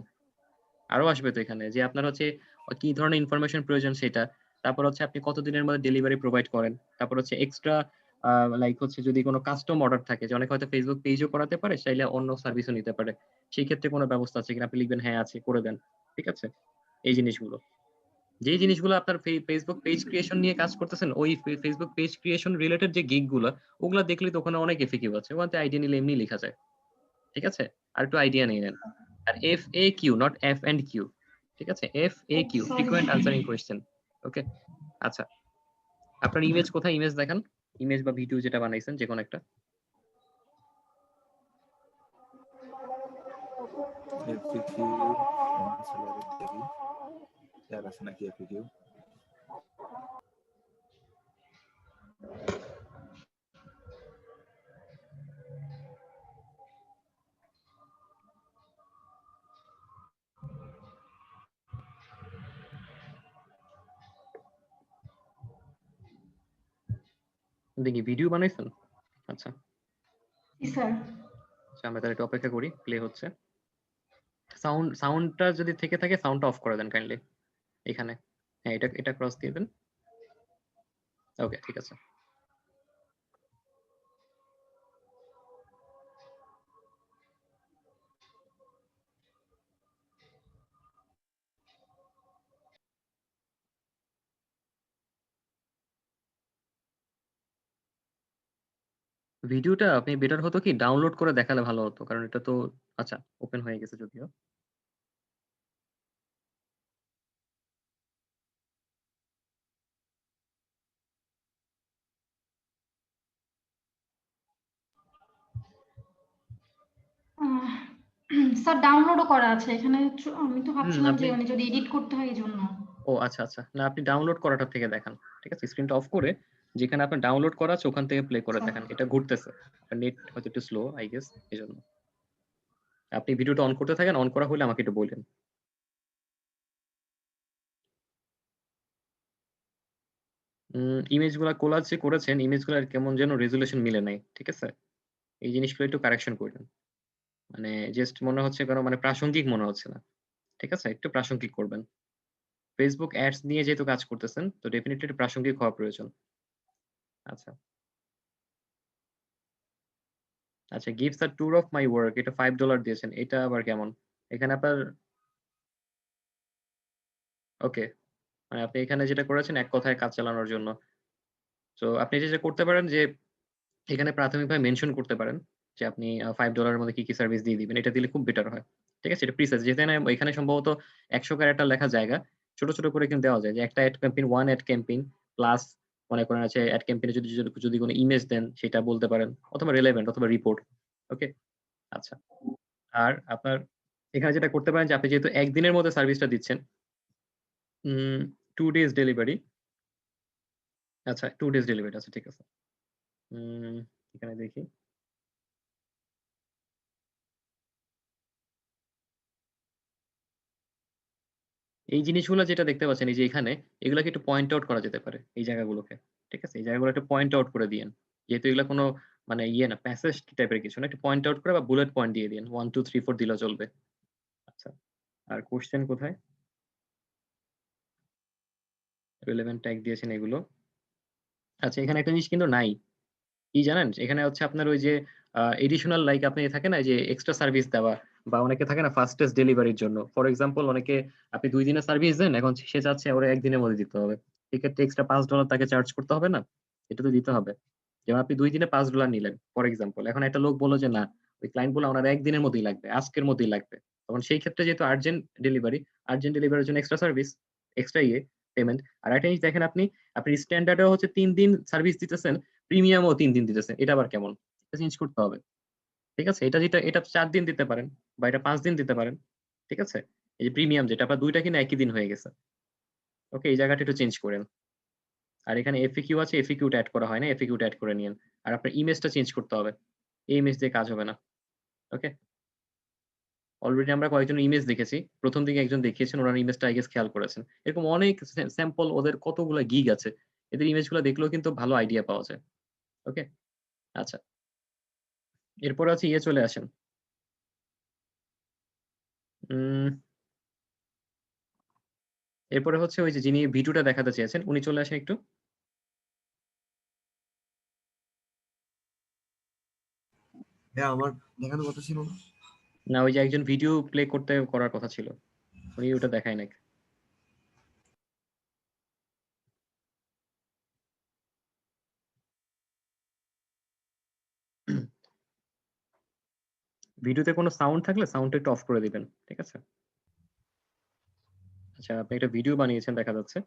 আরো আসবে তো এখানে যে আপনার হচ্ছে কি ধরনের ইনফরমেশন প্রয়োজন সেটা, তারপর হচ্ছে আপনি কতদিনের মধ্যে ডেলিভারি প্রোভাইড করেন, তারপর হচ্ছে এক্সট্রা লাইক হচ্ছে যদি কোনো কাস্টম অর্ডার থাকে, যে অনেক হয়তো ফেসবুক পেজও করাতে পারে, চাইলে অন্য সার্ভিসও নিতে পারে, সেই ক্ষেত্রে কোনো ব্যবস্থা আছে কিনা আপনি লিখবেন হ্যাঁ আছে, করে দেন, ঠিক আছে? এই জিনিসগুলো, যেই জিনিসগুলো আপনার ফেসবুক পেজ ক্রিয়েশন নিয়ে কাজ করতেছেন, ওই ফেসবুক পেজ ক্রিয়েশন রিলেটেড যে গিগ গুলো, ওগুলা দেখলে তো ওখানে অনেক এফিকিউ আছে, ওখানে আইডিয়া নিলে এমনি লেখা যায়, ঠিক আছে? আর একটু আইডিয়া নিয়ে নেন। আর FAQ নট F&Q, ঠিক আছে? FAQ frequent answering question. Okay আচ্ছা আপনার ইমেজ কোথায়, ইমেজ দেখান, ইমেজ বা ভিডিও যেটা বানাইছেন যে কোনো একটা। এফিকিউ কাউন্সিলরের দেখি স্যার আছে নাকি এফিকিউ। দেখি ভিডিও বানাইছেন? আচ্ছা জি স্যার। আচ্ছা আমরা তাহলে একটু অপেক্ষা করি, প্লে হচ্ছে। সাউন্ডটা যদি থেকে থাকে সাউন্ডটা অফ করে দেন কাইন্ডলি এখানে। হ্যাঁ এটা এটা ক্রস দিয়ে দেন। ওকে ঠিক আছে। ভিডিওটা আপনি বেটার হতো কি ডাউনলোড করে দেখালে ভালো হতো, কারণ এটা তো আচ্ছা ওপেন হয়ে গেছে যদিও। স্যার ডাউনলোডও করা আছে এখানে, আমি তো ভাবছিলাম যে আপনি মানে যদি এডিট করতে হয় এই জন্য। ও আচ্ছা আচ্ছা না আপনি ডাউনলোড করাটা থেকে দেখান, ঠিক আছে? স্ক্রিনটা অফ করে যেখানে আপনার ডাউনলোড করা আছে ওখান থেকে প্লে করে দেখান, এটা ঘুরতেছে, নেট হয়তো একটু স্লো আই গেস এজন্য। আপনি ভিডিওটা অন করতে থাকেন, অন করা হলে আমাকে একটু বললেন। ইমেজগুলা কোলাজ যে করেছেন ইমেজগুলার কেমন যেন রেজুলেশন মিলে নাই, ঠিক আছে? এই জিনিসগুলো একটু কারেকশন করবেন, মানে জাস্ট মনে হচ্ছে কারণ মানে প্রাসঙ্গিক মনে হচ্ছে না, ঠিক আছে? একটু প্রাসঙ্গিক করবেন। ফেসবুক অ্যাডস নিয়ে যেহেতু কাজ করতেছেন তো ডেফিনিটলি একটু প্রাসঙ্গিক হওয়া প্রয়োজন। আচ্ছা আচ্ছা gives a tour of my work, এটা $5 দিয়েছেন, এটা আবার কেমন? এখানে আপনার ওকে মানে আপনি এখানে যেটা করেছেন এক কথায় কাজ চালানোর জন্য। তো আপনি যেটা করতে পারেন যে এখানে প্রাথমিকভাবে মেনশন করতে পারেন যে আপনি $5 এর মধ্যে কি সার্ভিস দিয়ে দিবেন। এটা দিলে খুব বেটার হয়। ঠিক আছে? এটা প্রিসাইজ যেহেতু এখানে সম্ভবত ১০০ ক্যারেক্টার লেখা জায়গা, ছোট, ছোট করে কিন্তু দেওয়া যায় যে একটা ad campaign, 1 ad campaign plus মনে করেন আছে এড ক্যাম্পেইন এ যদি কোনো ইমেজ দেন সেটা বলতে পারেন অথবা রিলেভেন্ট অথবা রিপোর্ট। ওকে? আচ্ছা। আর আপনার এখানে যেটা করতে পারেন যে আপনি যেহেতু ১ দিনের মধ্যে সার্ভিসটা দিচ্ছেন, 2 ডেজ ডেলিভারি। আচ্ছা 2 ডেজ ডেলিভারি আচ্ছা ঠিক আছে। এখানে দেখি। এই জিনিসগুলো যেটা দেখতে পাচ্ছেন এই যে এখানে, এগুলাকে একটু পয়েন্ট আউট করা যেতে পারে এই জায়গাগুলোকে। ঠিক আছে? এই জায়গাগুলো একটু পয়েন্ট আউট করে দিয়েন। যেহেতু এগুলা কোনো মানে ইয়ে না প্যাসেজ টাইপের কিছু না, একটু পয়েন্ট আউট করে বা বুলেট পয়েন্ট দিয়ে দিয়েন। 1 2 3 4 দিলেও চলবে। আচ্ছা। আর কোয়েশ্চেন কোথায়? রিলেভেন্ট ট্যাগ দিয়েছেন এগুলো। আচ্ছা এখানে একটা জিনিস কিন্তু নাই। কি জানেন? এখানে হচ্ছে আপনার ওই যে এডিশনাল লাইক আপনি থাকে না যে এক্সট্রা সার্ভিস দেওয়া, বা অনেকে থাকে না ফাস্টেস্ট ডেলিভারির জন্য। ফর এক্সাম্পল অনেকে আপনি 2 দিনের সার্ভিস দেন, এখন সে চাচ্ছে ওরা 1 দিনের মধ্যে দিতে হবে। সেক্ষেত্রে এক্সট্রা $5 তাকে চার্জ করতে হবে না? এটা তো দিতে হবে। যেমন আপনি 2 দিনে $5 নিলেন ফর এক্সাম্পল। এখন একটা লোক বলল যে না, ওই ক্লায়েন্ট বলল আমার 1 দিনের মধ্যেই লাগবে, আজকের মধ্যেই লাগবে। তখন সেই ক্ষেত্রে যেহেতু আর্জেন্ট ডেলিভারির জন্য এক্সট্রা সার্ভিস, এক্সট্রা পেমেন্ট। আর একটা জিনিস দেখেন আপনি স্ট্যান্ডার্ডেও হচ্ছে 3 দিন সার্ভিস দিতেছেন, প্রিমিয়ামও 3 দিন দিতেছেন। এটা আবার কেমন? এটা চেঞ্জ করতে হবে। ঠিক আছে? এটা 4 দিন দিতে পারেন বা এটা 5 দিন দিতে পারেন। ঠিক আছে? এই যে প্রিমিয়াম যেটা আপনার 2 টা কিনা একই দিন হয়ে গেছে। ওকে, এই জায়গাটা একটু চেঞ্জ করেন। আর এখানে FAQ আছে, FAQ টা এড করা হয় না, FAQ টা এড করে নিয়েন। আর আপনার ইমেজটা চেঞ্জ করতে হবে। এই ইমেজ দিয়ে কাজ হবে না। ওকে? অলরেডি আমরা কয়েকজনের ইমেজ দেখেছি। ১ম দিকে একজন দেখিয়েছেন, ওনার ইমেজটা আই গেস খেয়াল করেছেন। এরকম অনেক স্যাম্পল, ওদের কতগুলা গিগ আছে। এদের ইমেজগুলো দেখলেও কিন্তু ভালো আইডিয়া পাওয়া যায়। ওকে? আচ্ছা। এরপরে হচ্ছে চলে আসেন। উম এরপরে হচ্ছে ওই যে যিনি ভিডিওটা দেখাতে চেয়েছেন, উনি চলে আসেন একটু। হ্যাঁ, আমার দেখানোর কথা ছিল না। না, ওই যে একজন ভিডিও প্লে করার কথা ছিল। উনি ওটা দেখায় নাই। ভিডিওতে কোনো সাউন্ড থাকলে সাউন্ডটা একটু অফ করে দিবেন। ঠিক আছে? আচ্ছা, আপনি একটা ভিডিও বানিয়েছেন দেখা যাচ্ছে।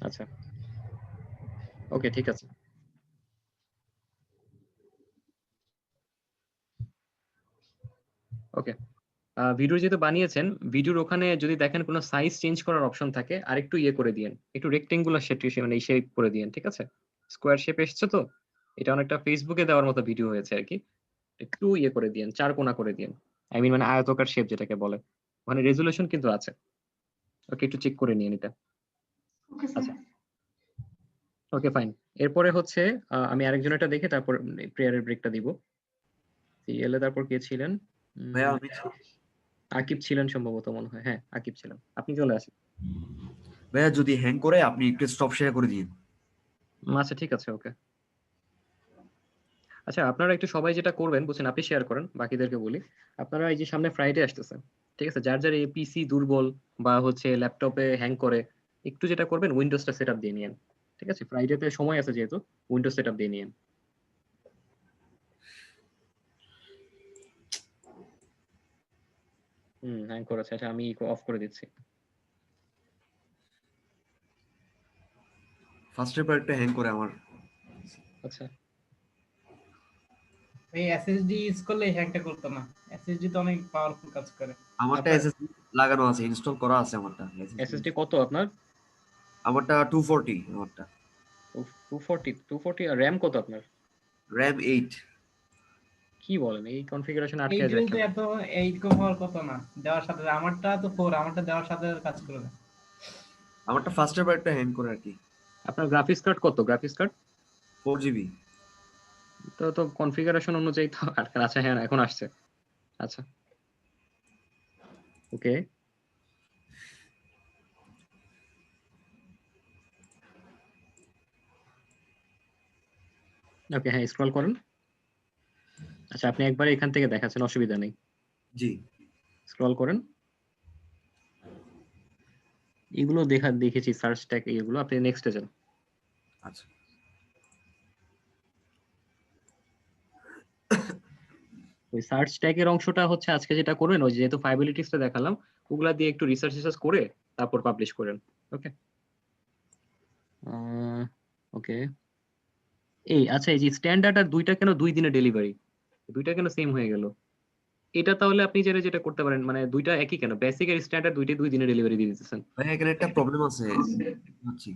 আচ্ছা। ওকে, ঠিক আছে। ওকে। ভিডিও যেহেতু বানিয়েছেন, ভিডিওর ওখানে যদি দেখেন কোনো সাইজ চেঞ্জ করার অপশন থাকে, আরেকটু করে দিয়েন। একটু রেক্টেঙ্গুলার মানে এই শেপ করে দিয়েন। ঠিক আছে? স্কোয়ার শেপ এসছে তো? এটা অনেকটা ফেসবুকে দেওয়ার মতো ভিডিও হয়েছে আরকি। একটু করে দিয়েন, 4 কোণা করে দিয়েন। আই মিন মানে আয়তাকার শেপ যেটাকে বলে। ওখানে রেজোলিউশন কিন্তু আছে। ওকে, একটু চেক করে নিয়েন এটা। আচ্ছা। ওকে, ফাইন। এরপরে হচ্ছে আমি আরেকজনেরটা দেখে তারপর প্রেয়ারের ব্রেকটা দিব। সিএল এ তারপর কে ছিলেন? ভাইয়া আমি আকিব ছিলেন সম্ভবত, মনে হয়। হ্যাঁ, আকিব ছিলেন। আপনি চলে আসেন। ভাইয়া যদি হ্যাং করে আপনি একটু স্টপ শেয়ার করে দিন। আচ্ছা, ঠিক আছে। ওকে। আচ্ছা, আপনারা একটু সবাই যেটা করবেন বুঝছেন, আপনি শেয়ার করেন, বাকিদেরকে বলি। আপনারা এই যে সামনে ফ্রাইডে আসতেছে, ঠিক আছে? যার এই পিসি দুর্বল বা হচ্ছে ল্যাপটপে হ্যাং করে, একটু যেটা করবেন উইন্ডোজটা সেটআপ দিয়ে নিয়েন। ঠিক আছে? ফ্রাইডেতে সময় আছে যেহেতু, উইন্ডোজ সেটআপ দিয়ে নিয়েন। হ্যাং করেছে। আচ্ছা, আমি অফ করে দিচ্ছি। ফার্স্টের পর একটা হ্যাং করে আমার। আচ্ছা। এই এসএসডি ইউজ করলে হ্যাংটা করতো না। এসএসডি তো অনেক পাওয়ারফুল কাজ করে। আমারটা এসএসডি লাগানো আছে, ইনস্টল করা আছে আমারটা। এসএসডি কত আপনার? আমারটা 240 আমারটা। 240 আর র‍্যাম কত আপনার? র‍্যাম 8। কি বলেন? এই কনফিগারেশন এই আটকে যায় জন্য তো কেন? এত এইরকম হওয়ার কথা না। দেওয়ার সাথে আমারটা তো 4, আমারটা দেওয়ার সাথে কাজ করবে। আমারটা ফার্স্টের পর একটা হ্যাং করে আর কি। আপনার গ্রাফিক্স কার্ড কত? Graphics card 4GB। তো কনফিগারেশন অনুযায়ী তো আটকে। আচ্ছা, হ্যাঁ, এখন আসছে। আচ্ছা। ওকে। ওকে, হ্যাঁ, স্ক্রল করেন। আচ্ছা, আপনি একবার এখান থেকে দেখাচ্ছেন, অসুবিধা নেই। জি। স্ক্রল করেন। এগুলো দেখেছি সার্চ ট্যাগ, এগুলো আপনি নেক্সটে যান। আচ্ছা। ওই সার্চ ট্যাগের অংশটা হচ্ছে আজকে যেটা করবেন, ওই যেহেতু ফাইবিলিটিসটা দেখালাম, ওগুলা দিয়ে একটু রিসার্চ করে তারপর পাবলিশ করেন। ওকে। ওকে। আচ্ছা, এই যে স্ট্যান্ডার্ড আর 2টা কেন 2 দিনে ডেলিভারি? 2টা কেন সেম হয়ে গেল? এটা তাহলে আপনি যেটা করতে পারেন, মানে 2টা একই কেন? বেসিক আর স্ট্যান্ডার্ড 2টাই 2 দিনে ডেলিভারি দিয়ে দিতেছেন। ভাই এখানে একটা প্রবলেম আছে। হচ্ছে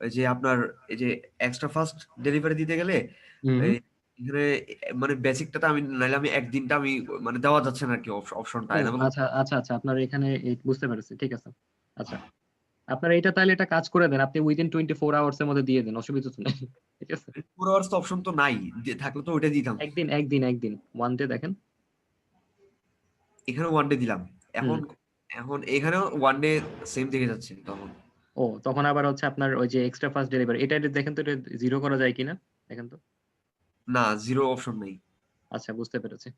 এই যে আপনার এই যে এক্সট্রা ফাস্ট ডেলিভারি দিতে গেলে এই এখানে মানে বেসিকটা তো আমি নাইলে আমি একদিনটা আমি মানে দেওয়া যাচ্ছে না আর কি অপশনটা। আচ্ছা, আপনার এখানে বুঝতে পেরেছি। ঠিক আছে। আচ্ছা, আপনার এটা তাহলে এটা কাজ করে দেন, আপনি উইদিন 24 আওয়ার্স এর মধ্যে দিয়ে দেন, অসুবিধা তো নাই। ঠিক আছে? 4 আওয়ার্স তো অপশন তো নাই, থাকলে তো ওইটা দিতাম। একদিন ওয়ান ডে দেখেন। এখানে ওয়ান ডে দিলাম। এখন এখানেও ওয়ান ডে সেম দেখে যাচ্ছে তখন। ও তখন আবার হচ্ছে আপনার ওই যে এক্সট্রা ফাস্ট ডেলিভারি এটা দেখেন তো, এটা জিরো করা যায় কিনা দেখেন তো। না, জিরো অপশন নেই। আচ্ছা বুঝতে পেরেছি।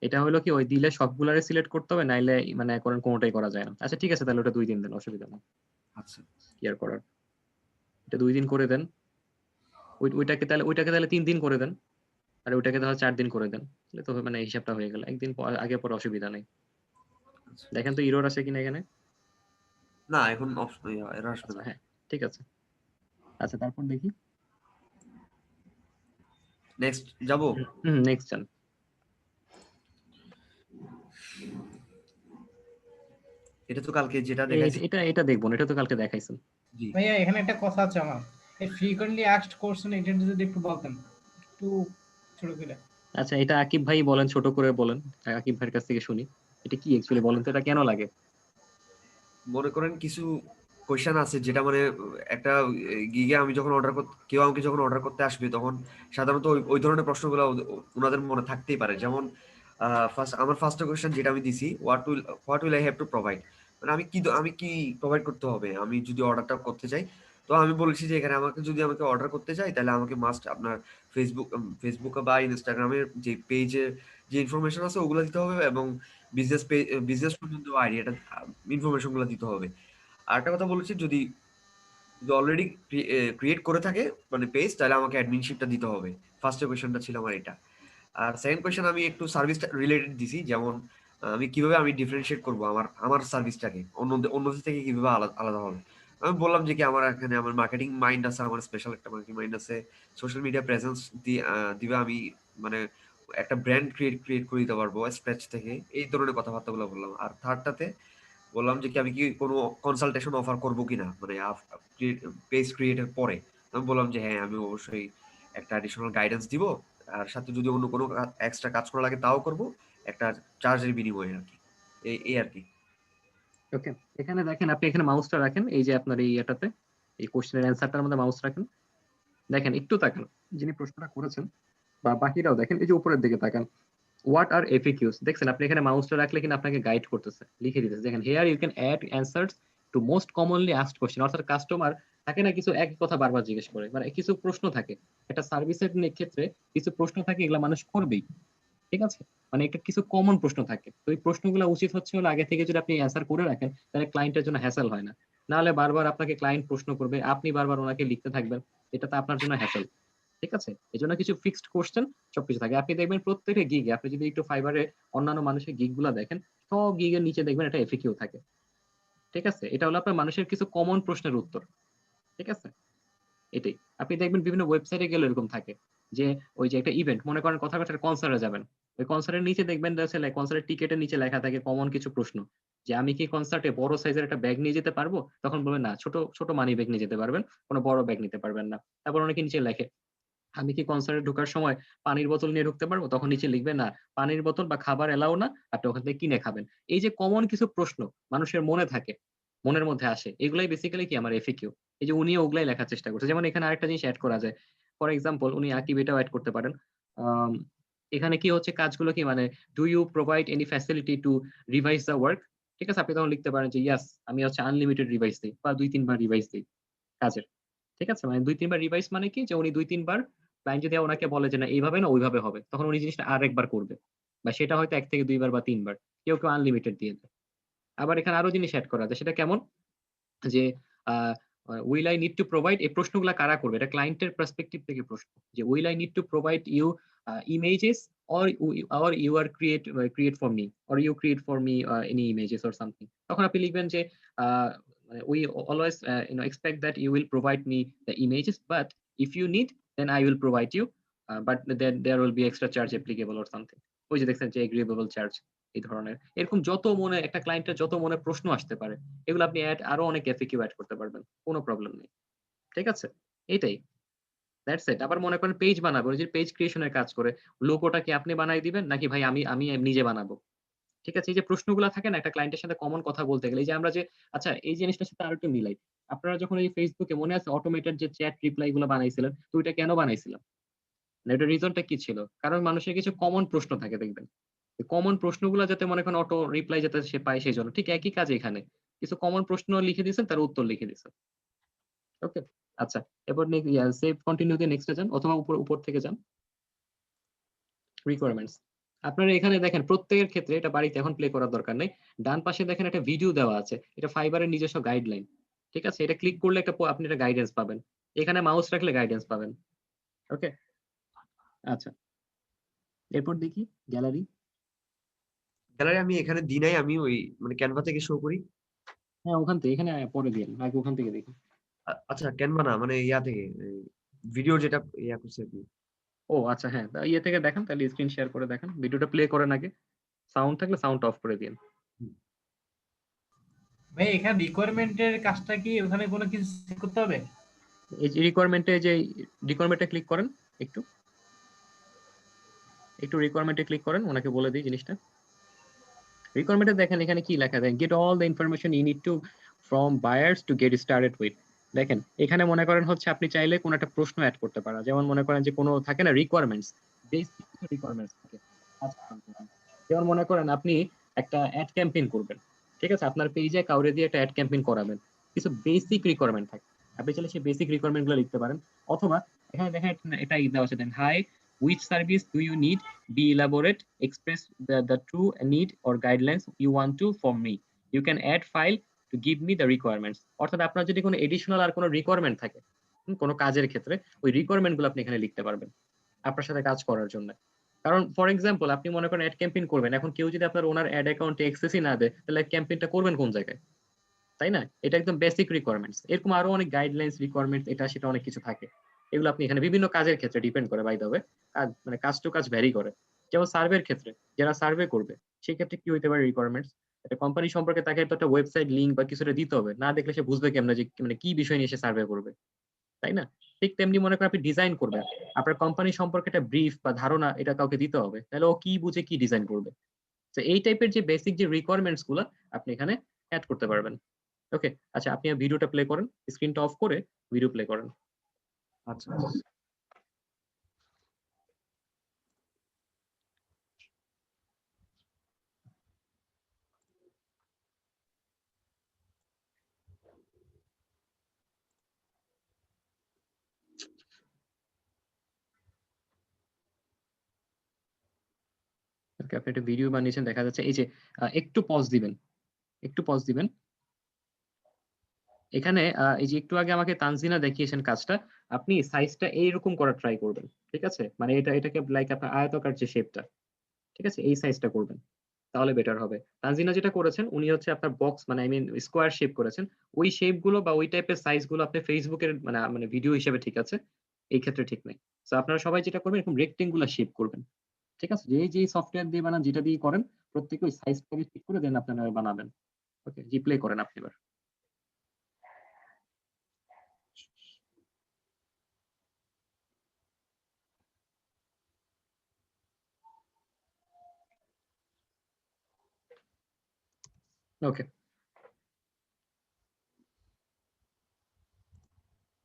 এটা হলো কি ওই দিলে সবগুলারে সিলেক্ট করতে হবে, নাইলে মানে করেন কোনোটাই করা যায় না। আচ্ছা ঠিক আছে, তাহলে ওটা 2 দিন দেন, অসুবিধা নেই, আচ্ছা কি আর করার। এটা 2 দিন করে দেন। ওইটাকে তাহলে 3 দিন করে দেন, আর ওইটাকে তাহলে 4 দিন করে দেন, তাহলে তো মানে হিসাবটা হয়ে গেল। একদিন আগে পরে অসুবিধা নেই। আচ্ছা। দেখেন তো ইরর আছে কিনা এখানে। না, এখন অপশন এরা আসবে আচ্ছা না। হ্যাঁ ঠিক আছে। আচ্ছা তারপর দেখি। নেক্সট যাব। নেক্সট যান। এটা তো কালকে যেটা দেখাইছে। এটা দেখবো না, এটা তো কালকে দেখাইছেন। জি ভাইয়া এখানে একটা কথা আছে আমার, এই ফ্রিকোয়েন্টলি আস্কড কোশ্চেন এটা যদি একটু বলতেন একটু ছোট করে। আচ্ছা এটা আকিব ভাই বলেন, ছোট করে বলেন, আকিব ভাইয়ের কাছ থেকে শুনি। এটা কি অ্যাকচুয়ালি বলেন তো, এটা কেন লাগে? মনে করেন কিছু কোয়েশ্চেন আছে যেটা মানে একটা গিগে আমি যখন কেউ আমাকে যখন অর্ডার করতে আসবে তখন সাধারণত ওই ধরনের প্রশ্নগুলো ওনাদের মনে থাকতেই পারে। যেমন আমার ফার্স্ট কোয়েশ্চেন যেটা আমি দিছি, what will I have to provide, মানে আমি কি প্রোভাইড করতে হবে আমি যদি অর্ডারটা করতে চাই। তো আমি বলেছি যে এখানে আমাকে অর্ডার করতে চাই তাহলে আমাকে মাস্ট আপনার ফেসবুক বা ইনস্টাগ্রামের যে পেজে যে ইনফরমেশন আছে ওগুলো দিতে হবে, এবং বিজনেস সম্বন্ধে আইডিয়াটা ইনফরমেশন গুলো দিতে হবে। আর একটা কথা বলেছি, যদি অলরেডি ক্রিয়েট করে থাকে মানে পেজ, তাহলে আমাকে অ্যাডমিনশিপটা দিতে হবে। ফার্স্ট কোয়েশ্চেনটা ছিল আমার এটা। আর সেকেন্ড কোয়েশ্চেন আমি একটু সার্ভিস রিলেটেড দিছি, যেমন আমি কিভাবে ডিফারেন্সিয়েট করবো আমার সার্ভিসটাকে অন্যদের থেকে কিভাবে আলাদা হবে। আমি বললাম যে কি আমার এখানে আমার মার্কেটিং মাইন্ড আছে, আমার স্পেশাল একটা মার্কেটিং মাইন্ড আছে, সোশ্যাল মিডিয়া প্রেজেন্স দিবে আমি, মানে একটা ব্র্যান্ড ক্রিয়েট করে দিতে পারবো স্ক্র্যাচ থেকে। এই ধরনের কথাবার্তাগুলো বললাম। আর থার্ডটাতে বললাম যে কি আমি কি কোনো কনসালটেশন অফার করবো কিনা, মানে পেজ ক্রিয়েটের পরে। আমি বললাম যে হ্যাঁ আমি অবশ্যই একটা অ্যাডিশনাল গাইডেন্স দিব, আর সাথে যদি অন্য কোনো এক্সট্রা কাজ করা লাগে তাও করব, একটা চার্জের বিনিময়ে আর কি। এই আর কি। ওকে, এখানে দেখেন, আপনি এখানে মাউসটা রাখেন, এই যে আপনার এই এটাতে, এই কোশ্চেনের অ্যান্সারটার মধ্যে মাউস রাখেন। দেখেন একটু তাকান, যিনি প্রশ্নটা করেছেন বা বাকিরাও দেখেন, এই যে উপরের দিকে তাকান, হোয়াট আর এফএকিউস দেখছেন আপনি এখানে মাউসটা রাখলে কিন্তু আপনাকে গাইড করতেছে, লিখে দিতেছে। দেখেন here you can add answers to most commonly asked question. অর্থাৎ কাস্টমার থাকে না কিছু একই কথা বারবার জিজ্ঞেস করে, মানে কিছু প্রশ্ন থাকে, একটা সার্ভিসের ক্ষেত্রে কিছু প্রশ্ন থাকে, এগুলা মানুষ করবেই, ঠিক আছে? মানে একটা কিছু কমন প্রশ্ন থাকে, তো এই প্রশ্নগুলো উচিত হচ্ছে হলো আগে থেকে যদি আপনি অ্যান্সার করে রাখেন, তাহলে ক্লায়েন্টের জন্য হ্যাসেল হয় না। নাহলে বারবার আপনাকে ক্লায়েন্ট প্রশ্ন করবে, আপনি বারবার ওনাকে লিখতে থাকবেন, এটা তো আপনার জন্য হ্যাসেল, ঠিক আছে? এই জন্য কিছু ফিক্সড কোশ্চেন সবকিছু থাকে। আপনি দেখবেন প্রত্যেকটা গিগে, আপনি যদি একটু ফাইবারে অন্যান্য মানুষের গিগ গুলা দেখেন, সব গিগের নিচে দেখবেন একটা এফএকিউ থাকে, ঠিক আছে? এটা হলো আপনার মানুষের কিছু কমন প্রশ্নের উত্তর, ঠিক আছে? এটাই আপনি দেখবেন বিভিন্ন ওয়েবসাইটে গেলে এরকম থাকে, যে ওই যে একটা ইভেন্ট মনে করেন, কথা কথা কনসার্টে যাবেন, ওই কনসার্টের নিচে দেখবেন কনসার্টের টিকেটের নিচে লেখা থাকে কমন কিছু প্রশ্ন, যে আমি কি কনসার্টে বড় সাইজের একটা ব্যাগ নিয়ে যেতে পারবো? তখন বলবেন না, ছোট ছোট মানি ব্যাগ নিয়ে যেতে পারবেন, কোনো বড় ব্যাগ নিতে পারবেন না। তারপর অনেকে নিচে লেখে, আমি কি কনসার্টে ঢোকার সময় পানির বোতল নিয়ে ঢুকতে পারবো? তখন নিচে লিখবে না, পানির বোতল বা খাবার এলাও না, আপনি ওখান থেকে কিনে খাবেন। এই যে কমন কিছু প্রশ্ন মানুষের মনে থাকে, মনের মধ্যে আসে, এগুলাই বেসিক্যালি কি আমার এফএকিউ। এই যে উনিও ওগুলাই লেখার চেষ্টা করছে। যেমন এখানে আরেকটা জিনিস অ্যাড করা যায়, ফর এক্সাম্পল উনি আকিব এটাও অ্যাড করতে পারেন। আম, এখানে কি হচ্ছে কাজগুলো কি, মানে do you provide any facility to revise the work? ঠিক আছে, আপনি তখন লিখতে পারেন যে ইয়াস, আমি হচ্ছে আনলিমিটেড রিভাইজ দিই বা 2-3 বার রিভাইজ দিই কাজের, ঠিক আছে? মানে 2-3 বার রিভাইজ মানে কি, যে উনি 2-3 বার ক্লায়েন্ট যদি ওনাকে বলে যে না এইভাবে না ওইভাবে হবে, তখন উনি জিনিসটা আরেকবার করবে, বা সেটা হয়তো 1 থেকে 2 বার বা 3 বার। কেউ কেউ আনলিমিটেড দিয়ে দেয়। আবার এখানে আরো জিনিস অ্যাড করা যায়, সেটা কেমন, যে will I need to provide, এই প্রশ্নগুলো কারা করবে, এটা ক্লায়েন্টের পার্সপেক্টিভ থেকে প্রশ্ন, যে will I need to provide you images or you are create for me, or you create for me any images or something। তখন আপনি লিখবেন যে we always expect that you will provide me the images, but if you need then I will provide you, but then there will be extra charge applicable or something। ওই যে দেখছেন যে agreeable charge, এই ধরনের এরকম যত মনে একটা ক্লায়েন্টের যত মনে প্রশ্ন আসতে পারে, এগুলো আপনি আরো অনেক এফএকিউ অ্যাড করতে পারবেন, কোনো প্রবলেম নেই, ঠিক আছে? এটাই, দ্যাটস ইট। আবার মনে করেন পেজ বানাবো, ওই যে পেজ ক্রিয়েশনের কাজ করে, লোগোটা কি আপনি বানাই দিবেন নাকি ভাই আমি আমি নিজে বানাবো? ঠিক আছে, এই যে প্রশ্নগুলো থাকে না একটা ক্লায়েন্টের সাথে কমন কথা বলতে গেলে, এই যে আমরা যে, আচ্ছা এই জিনিসটার সাথে আরেকটু মিলাই, আপনারা যখন এই ফেসবুকে মনে আছে অটোমেটেড যে চ্যাট রিপ্লাই গুলো বানাইছিলেন, তো ওইটা কেন বানাইছিলাম? মানে এটার রিজনটা কি ছিল? কারণ মানুষের কিছু কমন প্রশ্ন থাকে দেখবেন, কমন প্রশ্নগুলো যাতে মনে করেন অটো রিপ্লাই যাতে সে পায়, সেই জন্য। ঠিক একই কাজ এখানে, কিছু কমন প্রশ্ন লিখে দিয়েছেন, তার উত্তর লিখে দিয়েছেন। ওকে, আচ্ছা, এরপর সেভ কন্টিনিউতে নেক্সটে যান, অথবা উপর থেকে যান। রিকোয়ারমেন্টস, আপনারা এখানে দেখেন প্রত্যেকের ক্ষেত্রে, এটা বাড়িতে এখন প্লে করার দরকার নেই, ডান পাশে দেখেন একটা ভিডিও দেওয়া আছে, এটা ফাইবারের নিজস্ব গাইডলাইন। ঠিক আছে, এটা ক্লিক করলে আপনি একটা গাইডেন্স পাবেন, এখানে মাউস রাখলে গাইডেন্স পাবেন। ওকে, আচ্ছা, এরপর দেখি গ্যালারি। গ্যালারি আমি এখানে দিই নাই, আমি ওই মানে ক্যানভা থেকে শো করি। হ্যাঁ, ওখান থেকে, এখানে পরে দিন, আগে ওখান থেকে দেখি। আচ্ছা, ক্যানভা না, মানে ইয়া থেকে, ভিডিও যেটা ইয়া করছে আপনি। ও আচ্ছা, হ্যাঁ, ইয়ে থেকে দেখেন, তাহলে স্ক্রিন শেয়ার করে দেখেন, ভিডিওটা প্লে করেন আগে, সাউন্ড থাকলে সাউন্ড অফ করে দিন। ভাই এখানে রিকোয়ারমেন্টের কাজটা কি ওখানে কোনো কিছু সেট করতে হবে? এই যে রিকোয়ারমেন্টে ক্লিক করেন, একটু রিকোয়ারমেন্টে ক্লিক করেন, ওনাকে বলে দিই জিনিসটা। রিকোয়ারমেন্টে দেখেন এখানে কি লেখা আছে, get all the information you need to from buyers to get started with. দেখেন এখানে মনে করেন হচ্ছে আপনি চাইলে কোনো একটা প্রশ্ন অ্যাড করতে পারেন, যেমন মনে করেন যে কোনো থাকে না রিকোয়ারমেন্টস, বেসিক কিছু রিকোয়ারমেন্টস থাকে। যেমন মনে করেন আপনি একটা অ্যাড ক্যাম্পেইন করবেন, ঠিক আছে, আপনার পেজে কাউরে দিয়ে একটা অ্যাড ক্যাম্পেইন করাবেন, কিছু বেসিক রিকোয়ারমেন্ট থাকে, আপনি চাইলে সেই বেসিক রিকোয়ারমেন্ট গুলো লিখতে পারেন। অথবা এখানে দেখেন এটা দেওয়া আছে, দেন high which service do you need, be elaborate, express the true need or guidelines you want to from me, you can add file to give me the requirements। অর্থাৎ আপনার যদি কোনো এডিশনাল আর কোনো রিকোয়ারমেন্ট থাকে কোনো কাজের ক্ষেত্রে, ওই রিকোয়ারমেন্ট গুলো আপনি এখানে লিখতে পারবেন আপনার সাথে কাজ করার জন্য। কারণ ফর এক্সাম্পল আপনি মনে করেন অ্যাড ক্যাম্পেইন করবেন, এখন কেউ যদি আপনার ওনার অ্যাড অ্যাকাউন্টে অ্যাক্সেসই না দেয়, তাহলে ক্যাম্পেইনটা করবেন কোন জায়গায়, তাই না? এটা একদম বেসিক রিকোয়ারমেন্টস। এরকম আরো অনেক গাইডলাইন্স, রিকোয়ারমেন্টস, এটা সেটা অনেক কিছু থাকে, এগুলো আপনি এখানে বিভিন্ন কাজের ক্ষেত্রে ডিপেন্ড করে, বাই দ্য ওয়ে কাজ মানে কাজ টু কাজ ভ্যারি করে। যেমন সার্ভের ক্ষেত্রে, যারা সার্ভে করবে সেই ক্ষেত্রে কি হইতে পারে রিকোয়ারমেন্টস, একটা কোম্পানি সম্পর্কে তাকে তো একটা ওয়েবসাইট লিংক বা কিছুটা দিতে হবে, না দেখলে সে বুঝবে কেমনে যে মানে কি বিষয় নিয়ে সে সার্ভে করবে, তাই না? ঠিক তেমনি মনে করেন আপনি ডিজাইন করবেন, আপনার কোম্পানি সম্পর্কে একটা ব্রিফ বা ধারণা এটা কাউকে দিতে হবে, তাহলে ও কি বুঝে কি ডিজাইন করবে। তো এই টাইপের যে বেসিক যে রিকোয়ারমেন্টস গুলো আপনি এখানে অ্যাড করতে পারবেন। ওকে, আচ্ছা, আপনি ভিডিওটা প্লে করেন, স্ক্রিনটা অফ করে ভিডিও প্লে করেন। আচ্ছা, ওকে, আপনি একটা ভিডিও বানিয়েছেন, দেখা যাচ্ছে এই যে একটু পজ দিবেন, এখানে এই যে একটু আগে আমাকে তানজিনা দেখিয়েছেন কাজটা, আপনি সাইজটা এইরকম করা ট্রাই করবেন, ঠিক আছে, মানে এটাকে লাইক আপনার আয়তাকার যে শেপটা, ঠিক আছে, এই সাইজটা করবেন, তাহলে বেটার হবে। তানজিনা যেটা করেছেন উনি হচ্ছে আপনার বক্স মানে স্কোয়ার শেপ করেছেন, ওই শেপ গুলো বা ওই টাইপের সাইজ গুলো আপনি ফেসবুকের মানে ভিডিও হিসেবে ঠিক আছে, এই ক্ষেত্রে ঠিক নেই। তো আপনারা সবাই যেটা করবেন এরকম রেক্টেঙ্গুলার শেপ করবেন, ঠিক আছে, যে সফটওয়্যার দিয়ে বানান, যেটা দিয়ে করেন, প্রত্যেকে ওই সাইজটাকে ঠিক করে দেন আপনারা বানাবেন। ওকে, জি, প্লে করেন আপনি এবার। ওকে,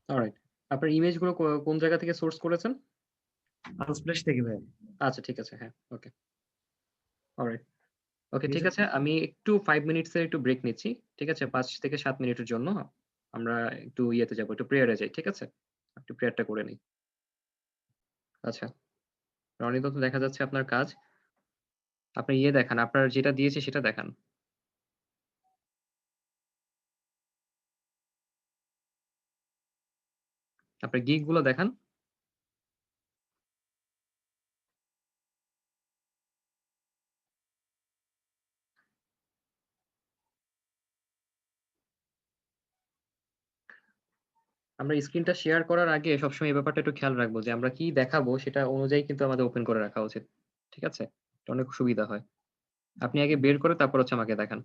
অলরাইট, আপনার ইমেজ গুলো কোন জায়গা থেকে সোর্স করেছেন? আনস্প্ল্যাশ থেকে ভাই। আচ্ছা, ঠিক আছে, হ্যাঁ, ওকে, অলরাইট, ওকে, ঠিক ঠিক আছে। আছে, আমি একটু 5 মিনিটসের একটু ব্রেক নিচ্ছি, ঠিক আছে, 5 থেকে 7 মিনিটের জন্য আমরা একটু ইয়েতে যাবো, একটু প্রেয়ারে যাই, ঠিক আছে, একটু প্রেয়ারটা করে নিই। আচ্ছা, রনি দত্ত, দেখা যাচ্ছে আপনার কাজ, আপনি দেখান, আপনার যেটা দিয়েছে সেটা দেখান। আপনার গিগ গুলো দেখান। আমরা স্ক্রিনটা শেয়ার করার আগে সবসময় এই ব্যাপারটা একটু খেয়াল রাখবো যে আমরা কি দেখাবো সেটা অনুযায়ী কিন্তু আমাদের ওপেন করে রাখা উচিত, ঠিক আছে, এটা অনেক সুবিধা হয়। আপনি আগে বের করে তারপর হচ্ছে আমাকে দেখান।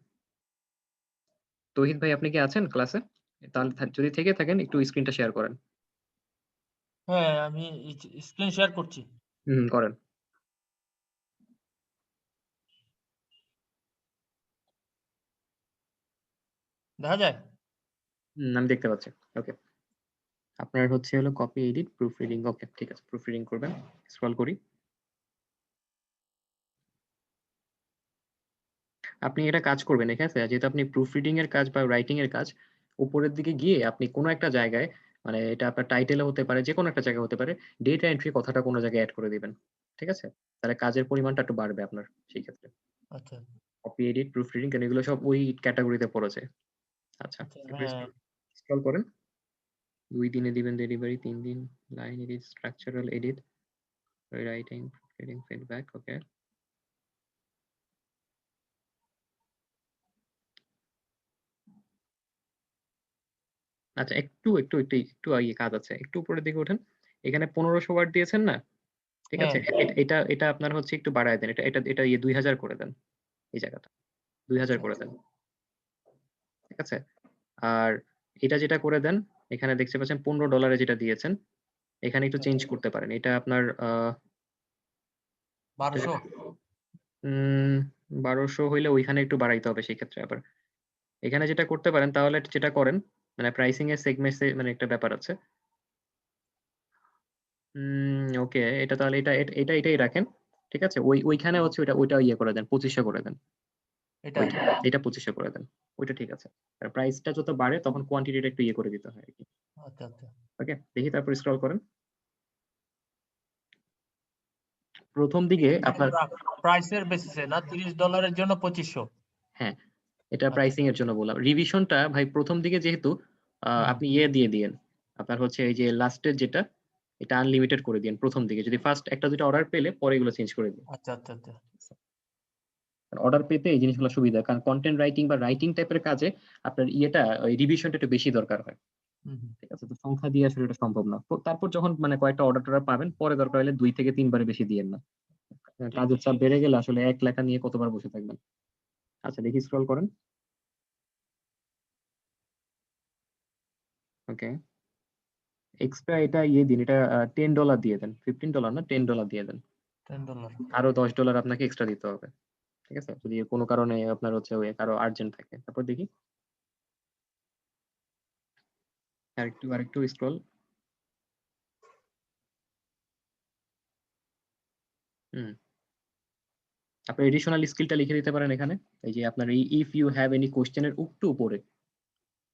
তৌহিদ ভাই, আপনি কি আছেন ক্লাসে? তাহলে যদি থেকে থাকেন একটু স্ক্রিনটা শেয়ার করেন। হ্যাঁ, আমি স্ক্রিন শেয়ার করছি। করেন। দেখা যায়? আমি দেখতে পাচ্ছি। ওকে, আপনার হচ্ছে হলো কপি, এডিট, প্রুফ রিডিং। ওকে, ঠিক আছে, প্রুফ রিডিং করবেন। স্ক্রল করি। আপনি এটা কাজ করবেন, ঠিক আছে? যেহেতু আপনি প্রুফ রিডিং এর কাজ বা রাইটিং এর কাজ, উপরের দিকে গিয়ে আপনি কোনো একটা জায়গায়, মানে এটা আপনার টাইটেলে হতে পারে, যে কোনো একটা জায়গায় হতে পারে, ডেটা এন্ট্রি কথাটা কোনো জায়গায় এড করে দিবেন। ঠিক আছে? তাহলে কাজের পরিমাণটা একটু বাড়বে আপনার সেই ক্ষেত্রে। আচ্ছা কপি এডিট, প্রুফ রিডিং, কারণ এগুলো সব ওই ক্যাটাগরিতে পড়েছে। আচ্ছা, আচ্ছা এরপরে হ্যাঁ স্ক্রল করেন। 2 দিনে দিবেন ডেলিভারি, 3 দিন line edit, structural edit, writing, reading, feedback. Okay, আচ্ছা একটু ইয়ে কাজ আছে, একটু উপরের দিকে ওঠেন। এখানে 1500 ওয়ার্ড দিয়েছেন না? ঠিক আছে, হ্যাঁ এটা আপনার হচ্ছে একটু বাড়ায় দেন, এটা ইয়ে 2000 করে দেন, এই জায়গাটা 2000 করে দেন। ঠিক আছে, আর এটা যেটা করে দেন, এখানে দেখতে পাচ্ছেন $15 যেটা দিয়েছেন, এখানে একটু চেঞ্জ করতে পারেন। এটা আপনার 1200 1200 হইলে ওইখানে একটু বাড়াইতে হবে সেই ক্ষেত্রে। আবার এখানে যেটা করতে পারেন, তাহলে যেটা করেন, মানে প্রাইসিং এর সেগমেন্টে মানে একটা ব্যাপার আছে। ওকে, এটা তাহলে এটাই রাখেন। ঠিক আছে, ওইখানে হচ্ছে ওইটা ইয়ে করে দেন, 2500 করে দেন। এটা এটা 2500 করে দেন, ওইটা ঠিক আছে। আর প্রাইসটা যত বাড়ে তখন কোয়ান্টিটিটা একটু ইয়ে করে দিতে হয় আর কি। আচ্ছা আচ্ছা ওকে, দেখি তারপর স্ক্রল করেন। প্রথম দিকে আপনার প্রাইসের বেসিসে না, $30 জন্য 2500। হ্যাঁ, এটা আচ্ছা প্রাইসিং এর জন্য বললাম। রিভিশনটা ভাই প্রথম দিকে যেহেতু আপনি ইয়ে দিয়ে দিয়েন, আপনার হচ্ছে এই যে লাস্টের যেটা, এটা আনলিমিটেড করে দিন প্রথম দিকে। যদি ফার্স্ট একটা দুটো অর্ডার পেলে পরে এগুলো চেঞ্জ করে দিন। আচ্ছা আচ্ছা আচ্ছা অর্ডার পেতে এই জিনিসগুলো সুবিধা, কারণ কন্টেন্ট রাইটিং বা রাইটিং টাইপের কাজে আপনার ইয়েটা ওই রিভিশনটা একটু বেশি দরকার হয়। ঠিক আছে, তো সংখ্যা দিয়ে আসলে এটা সম্ভব না। তো তারপর যখন মানে কয়েকটা অর্ডার পাবেন, পরে দরকার হলে 2 থেকে 3 বারে বেশি দিয়েন না। কাজের চাপ বেড়ে গেলে আসলে এক লেখা নিয়ে কতবার বসে থাকবেন। আচ্ছা, দেখি স্ক্রল করেন। ওকে, এক্সট্রা এটা ইয়ে দিন, এটা $10 দিয়ে দেন, $15 না, $10 দিয়ে দেন। $10 আরো $10 আপনাকে এক্সট্রা দিতে হবে। ঠিক আছে, যদি কোনো কারণে আপনার হচ্ছে ওই কারো আর্জেন্ট থাকে। তারপর দেখি আরেকটু স্ক্রল। আপনি এডিশনাল স্কিলটা লিখে দিতে পারেন এখানে। এই যে আপনার এই ইফ ইউ হ্যাভ এনি কোশ্চেনের একটু উপরে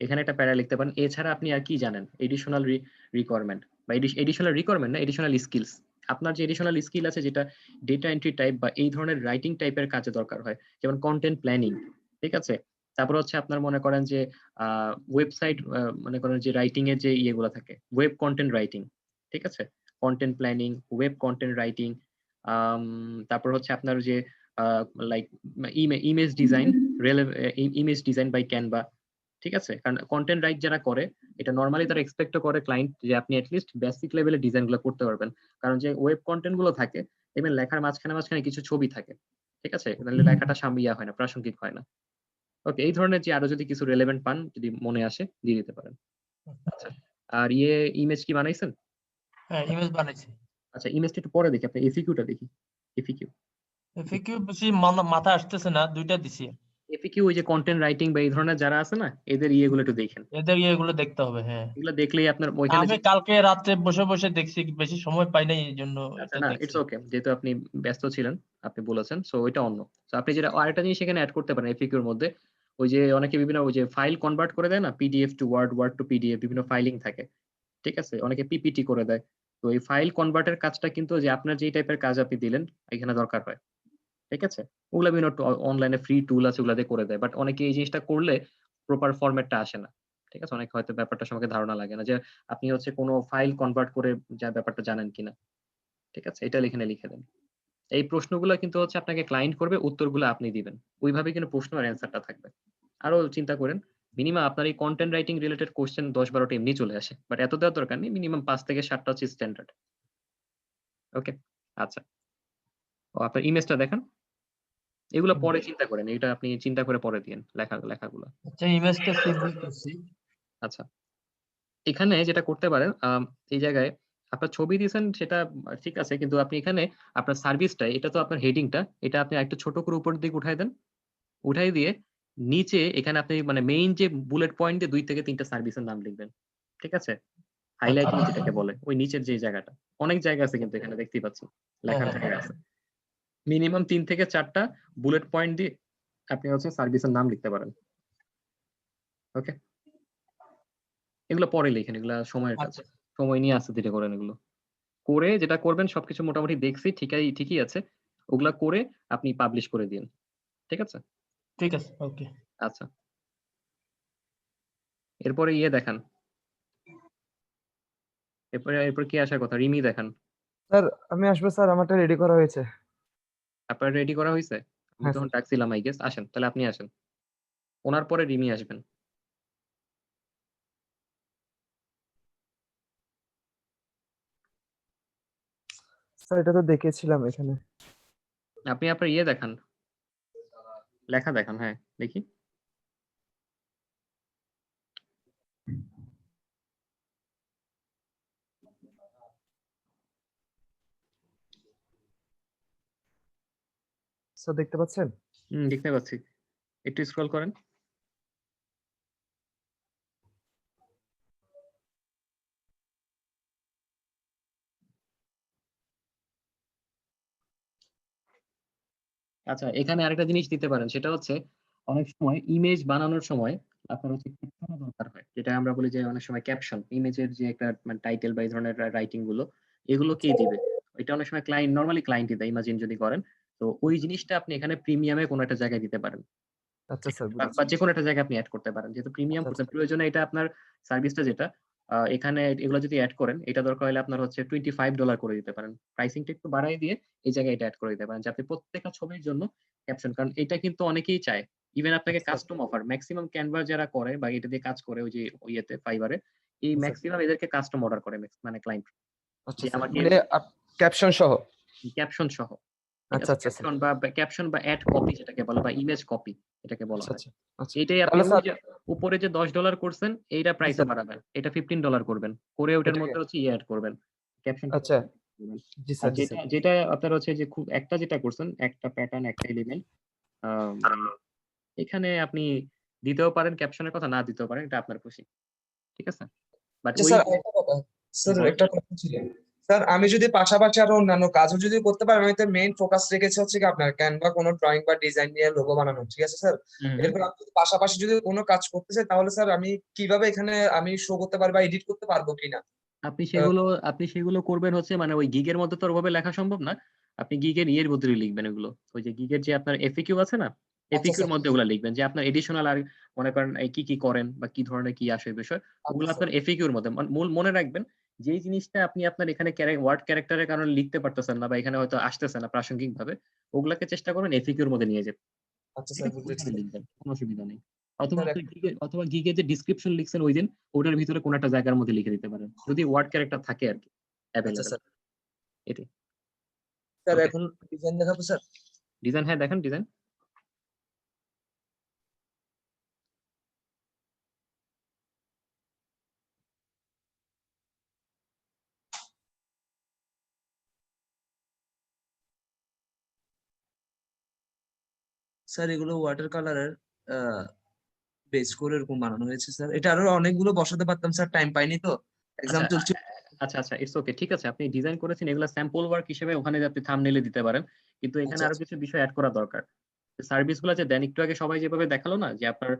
এখানে একটা প্যারা লিখতে পারেন। এছাড়া আপনি আর কি জানেন এডিশনাল রিকোয়ারমেন্ট বা এডিশনাল রিকোয়ারমেন্ট না, এডিশনাল স্কিলস। আপনার যে এডিশনাল স্কিল আছে যেটা ডেটা এন্ট্রি টাইপ বা এই ধরনের রাইটিং টাইপের কাজে দরকার হয়, যেমন কন্টেন্ট প্ল্যানিং। ঠিক আছে, তারপর হচ্ছে আপনার মনে করেন যে ওয়েবসাইট, মনে করেন যে রাইটিং এর যে ইয়েগুলো থাকে, ওয়েব কন্টেন্ট রাইটিং। ঠিক আছে, content planning, web content writing, তারপর হচ্ছে আপনার যে like image design, image design by Canva. ঠিক আছে, কারণ কন্টেন্ট রাইট যারা করে, এটা নরমালি তারা এক্সপেক্ট করে ক্লায়েন্ট যে আপনি অ্যাটলিস্ট বেসিক লেভেলের ডিজাইন গুলো করতে পারবেন। কারণ যে ওয়েব কন্টেন্ট গুলো থাকে, এবং লেখার মাঝখানে কিছু ছবি থাকে। ঠিক আছে, তাহলে লেখাটা সামিয়া হয় না, প্রাসঙ্গিক হয় না। ওকে, এই ধরনের যে আরো যদি কিছু রেলেভেন্ট পান, যদি মনে আসে দিয়ে দিতে পারেন। আচ্ছা, আর ইমেজ কি বানাইছেন? হ্যাঁ ইমেজ বানাইছি। আচ্ছা, ইমেজটা একটু পরে দেখি, আপনি এফিকিউটা দেখি। এফিকিউ বেশি মাথা আসতেছে না, দুইটা দিছি। এফিকিউ ওই যে কন্টেন্ট রাইটিং বা এই ধরনের যারা আছে না, এদের ইয়েগুলো একটু দেখেন। এদের ইয়েগুলো দেখতে হবে। হ্যাঁ, এগুলো দেখলেই আপনার ওইখানে আমি কালকে রাত্রে বসে বসে দেখছি, বেশি সময় পাই নাই, এই জন্য আচ্ছা, এটা না দেখছি। ইটস ওকে, যেহেতু আপনি ব্যস্ত ছিলেন, আপনি বলেছেন, সো ওইটা অন্য। তো আপনি যেটা আরেকটা জিনিস এখানে অ্যাড করতে পারেন এফিকিউর মধ্যে, ওই যে অনেকে বিভিন্ন ওই যে ফাইল কনভার্ট করে দেয় না, PDF to word, word to PDF, বিভিন্ন ফাইলিং থাকে। ঠিক আছে, অনেকে পিপিটি করে দেয়। তো এই ফাইল কনভার্টের কাজটা কিন্তু যে আপনার যেই টাইপের কাজ আপনি দিলেন এখানে দরকার হয়। ঠিক আছে, ওগুলা বিভিন্ন অনলাইনে ফ্রি টুল আছে, ওগুলা দিয়ে করে দেয়। বাট অনেকে এই জিনিসটা করলে প্রপার ফরম্যাটটা আসে না। ঠিক আছে, অনেক হয়তো ব্যাপারটা সম্পর্কে ধারণা লাগে না যে আপনি হচ্ছে কোনো ফাইল কনভার্ট করে যা ব্যাপারটা জানেন কিনা। ঠিক আছে, এটা এখানে লিখে দেন। এই প্রশ্নগুলো কিন্তু হচ্ছে আপনাকে ক্লায়েন্ট করবে, উত্তরগুলো আপনি দিবেন। ওইভাবে কিন্তু প্রশ্ন আর অ্যান্সারটা থাকবে। আরো চিন্তা করেন, মিনিমাম আপনার এই কন্টেন্ট রাইটিং রিলেটেড কোশ্চেন 10-12টা এমনি চলে আসে, বাট এত দেওয়ার দরকার নেই। মিনিমাম 5 থেকে 7টা হচ্ছে স্ট্যান্ডার্ড। ওকে, আচ্ছা, আপনার ইমেজটা দেখেন। এগুলো পরে চিন্তা করেন, এটা আপনি চিন্তা করে পরে দিয়েন লেখাগুলো। আচ্ছা, ইমেজটা সিম্পল করছি। আচ্ছা, এখানে যেটা করতে পারেন, এই জায়গায় আপনার ছবি দিয়েছেন সেটা ঠিক আছে, কিন্তু আপনি এখানে আপনার সার্ভিসটা, এটা তো আপনার হেডিংটা, এটা আপনি একটু ছোট করে উপর দিকে উঠাই দেন। উঠাই দিয়ে নিচে এখানে আপনি মানে মেইন যে বুলেট পয়েন্ট দিয়ে 2 থেকে 3টা সার্ভিসের নাম লিখবেন। ঠিক আছে, হাইলাইটিং যেটাকে বলে, ওই নিচের যে জায়গাটা, অনেক জায়গা আছে কিন্তু এখানে দেখতেই পাচ্ছেন লেখার জায়গা আছে। মিনিমাম 3 থেকে 4টা বুলেট পয়েন্ট দিয়ে আপনি হচ্ছে সার্ভিসের নাম লিখতে পারেন। ওকে, এগুলো পরে লিখেন, এগুলা সময়ের কাজ, আচ্ছা সময় নিয়ে আস্তে ধীরে করেন এগুলো। করে যেটা করবেন সবকিছু মোটামুটি দেখছি ঠিকই আছে, ওগুলা করে আপনি পাবলিশ করে দিন। ঠিক আছে? ঠিক আছে, ওকে। আচ্ছা, এরপরে ইয়ে দেখান, এরপর কি আসার কথা, রিমি দেখান। স্যার আমি আসবো স্যার, আমারটা রেডি করা হয়েছে। আপনার রেডি করা হয়েছে? আমি হ্যাঁ তখন স্যার। ডাকছিলাম I guess. আসেন তাহলে, আপনি আসেন, ওনার পরে রিমি আসবেন। স্যার এটা তো দেখেছিলাম এখানে। আপনি আপনার ইয়ে দেখান, লেখা দেখান। হ্যাঁ দেখি। স্যার দেখতে পাচ্ছেন? দেখতে পাচ্ছি, একটু স্ক্রল করেন। আচ্ছা, এখানে আরেকটা জিনিস দিতে পারেন, সেটা হচ্ছে অনেক সময় ইমেজ বানানোর সময় আপনার হচ্ছে ক্যাপশন দরকার হয়, যেটা আমরা বলি যে অনেক সময় ক্যাপশন, ইমেজের যে একটা মানে টাইটেল বা এই ধরনের রাইটিং গুলো, এগুলো কে দিবে? এটা অনেক সময় ক্লায়েন্ট, নরমালি ক্লায়েন্টই দেয়, ইমাজিন যদি করেন। তো ওই জিনিসটা আপনি এখানে প্রিমিয়ামে কোনো একটা জায়গায় দিতে পারেন, আচ্ছা স্যার, বা বুঝেছি। যে কোনো একটা জায়গায় আপনি অ্যাড করতে পারেন, যেহেতু প্রিমিয়াম আচ্ছা করছেন। আচ্ছা প্রয়োজনে এটা আপনার সার্ভিসটা যেটা এখানে এগুলো যদি অ্যাড করেন, এটা দরকার হলে আপনার হচ্ছে $25 করে দিতে পারেন, প্রাইসিংটা একটু বাড়ায় দিয়ে এই জায়গায় এটা অ্যাড করে দিতে পারেন, যে আপনি প্রত্যেকটা ছবির জন্য ক্যাপশন, কারণ এটা কিন্তু অনেকেই চায়। ইভেন আপনাকে আচ্ছা কাস্টম অফার, ম্যাক্সিমাম ক্যানভা যারা করে বা এটা দিয়ে কাজ করে, ওই যে ইয়েতে ফাইবারে, এই আচ্ছা ম্যাক্সিমাম এদেরকে কাস্টম অর্ডার করে মানে ক্লায়েন্ট, আচ্ছা যে স্যার, আমাকে মানে ক্যাপশন সহ। ক্যাপশন সহ। ঠিক আচ্ছা আছে? আচ্ছা স্যার। ক্যাপশন বা অ্যাড কপি যেটাকে বলে, বা ইমেজ কপি এটাকে বলা আচ্ছা হয়। আচ্ছা আচ্ছা, এটাই আপনি তাহলে ওই স্যার। যে উপরে যে $10 করছেন, এইটা জি প্রাইসে স্যার, বাড়াবেন, এটা $15 করবেন, করে ওটার এটাকে। মধ্যে হচ্ছে ইয়ে অ্যাড করবেন, ক্যাপশন আচ্ছা, করবেন। জি আর স্যার, জি স্যার। যেটা আপনার হচ্ছে যে খুব একটা যেটা করছেন, একটা প্যাটার্ন, একটা এলিমেন্ট, এখানে আপনি দিতেও পারেন ক্যাপশনের কথা, না দিতেও পারেন, এটা আপনার খুশি। ঠিক আছে? বাট আচ্ছা ওই স্যার, একটা কথা। স্যার বলেন। একটা কথা ছিল, স্যার আমি যদি পাশাপাশি আরো অন্যান্য কাজও যদি করতে পারি, আমি তো মেইন ফোকাস রেখেছি হচ্ছে কি আপনার ক্যানভা কোনো ড্রয়িং বা ডিজাইন নিয়ে লোগো বানানো, ঠিক আছে স্যার? এরপর আমি যদি পাশাপাশি যদি কোনো কাজ করতে চাই, তাহলে স্যার আমি কিভাবে এখানে আমি শো করতে পারবো বা এডিট করতে পারবো কিনা? আপনি সেগুলো করবেন হচ্ছে, মানে ওই গিগের মধ্যে তো ওভাবে লেখা সম্ভব না। আপনি গিগের ইয়ের মধ্যে লিখবেন এগুলো, ওই যে গিগের যে আপনার এফএকিউ আছে না, আচ্ছা এফএকিউর স্যার, মধ্যে ওগুলো লিখবেন, যে আপনার এডিশনাল আর মনে করেন এই কি করেন বা কি ধরনের কি আসে বিষয়, আচ্ছা ওগুলো স্যার, আপনার এফএকিউর মধ্যে। মূল মনে রাখবেন, যেই জিনিসটা আপনি আপনার এখানে ওয়ার্ড ক্যারেক্টারের কারণে লিখতে পারতেছেন না বা এখানে হয়তো আসতেছে না প্রাসঙ্গিক ভাবে, ওগুলাকে চেষ্টা করবেন এফএকিউর মধ্যে নিয়ে যেতে। আচ্ছা ঠিক স্যার, আছে? বুঝেছি ওইখানে লিখবেন, কোনো অসুবিধা নেই। অথবা স্যার। আপনি গিগে যে ডেসক্রিপশন লিখছেন ওই দিন, ওটার ভিতরে কোনো একটা জায়গার মধ্যে লিখে দিতে পারেন, যদি ওয়ার্ড ক্যারেক্টার থাকে আর কি আচ্ছা অ্যাভেলেবেল। স্যার, এটাই। স্যার ওকে, এখন ডিজাইন দেখাবো স্যার। ডিজাইন, হ্যাঁ দেখেন ডিজাইন। স্যার এগুলো ওয়াটার কালারের বেস করে এরকম বানানো হয়েছে স্যার। এটা আরো অনেকগুলো বসাতে পারতাম স্যার, টাইম পাইনি তো, এক্সাম আচ্ছা চলছে। আচ্ছা, ইটস ওকে, ঠিক আছে। আপনি ডিজাইন করেছেন, এগুলো স্যাম্পল ওয়ার্ক হিসেবে ওখানে আপনি থাম্বনেইলে দিতে পারেন, কিন্তু এখানে আচ্ছা আরো কিছু বিষয় অ্যাড করা দরকার। সার্ভিস গুলো যে দেন, একটু আগে সবাই যেভাবে দেখালো না, যে আপনার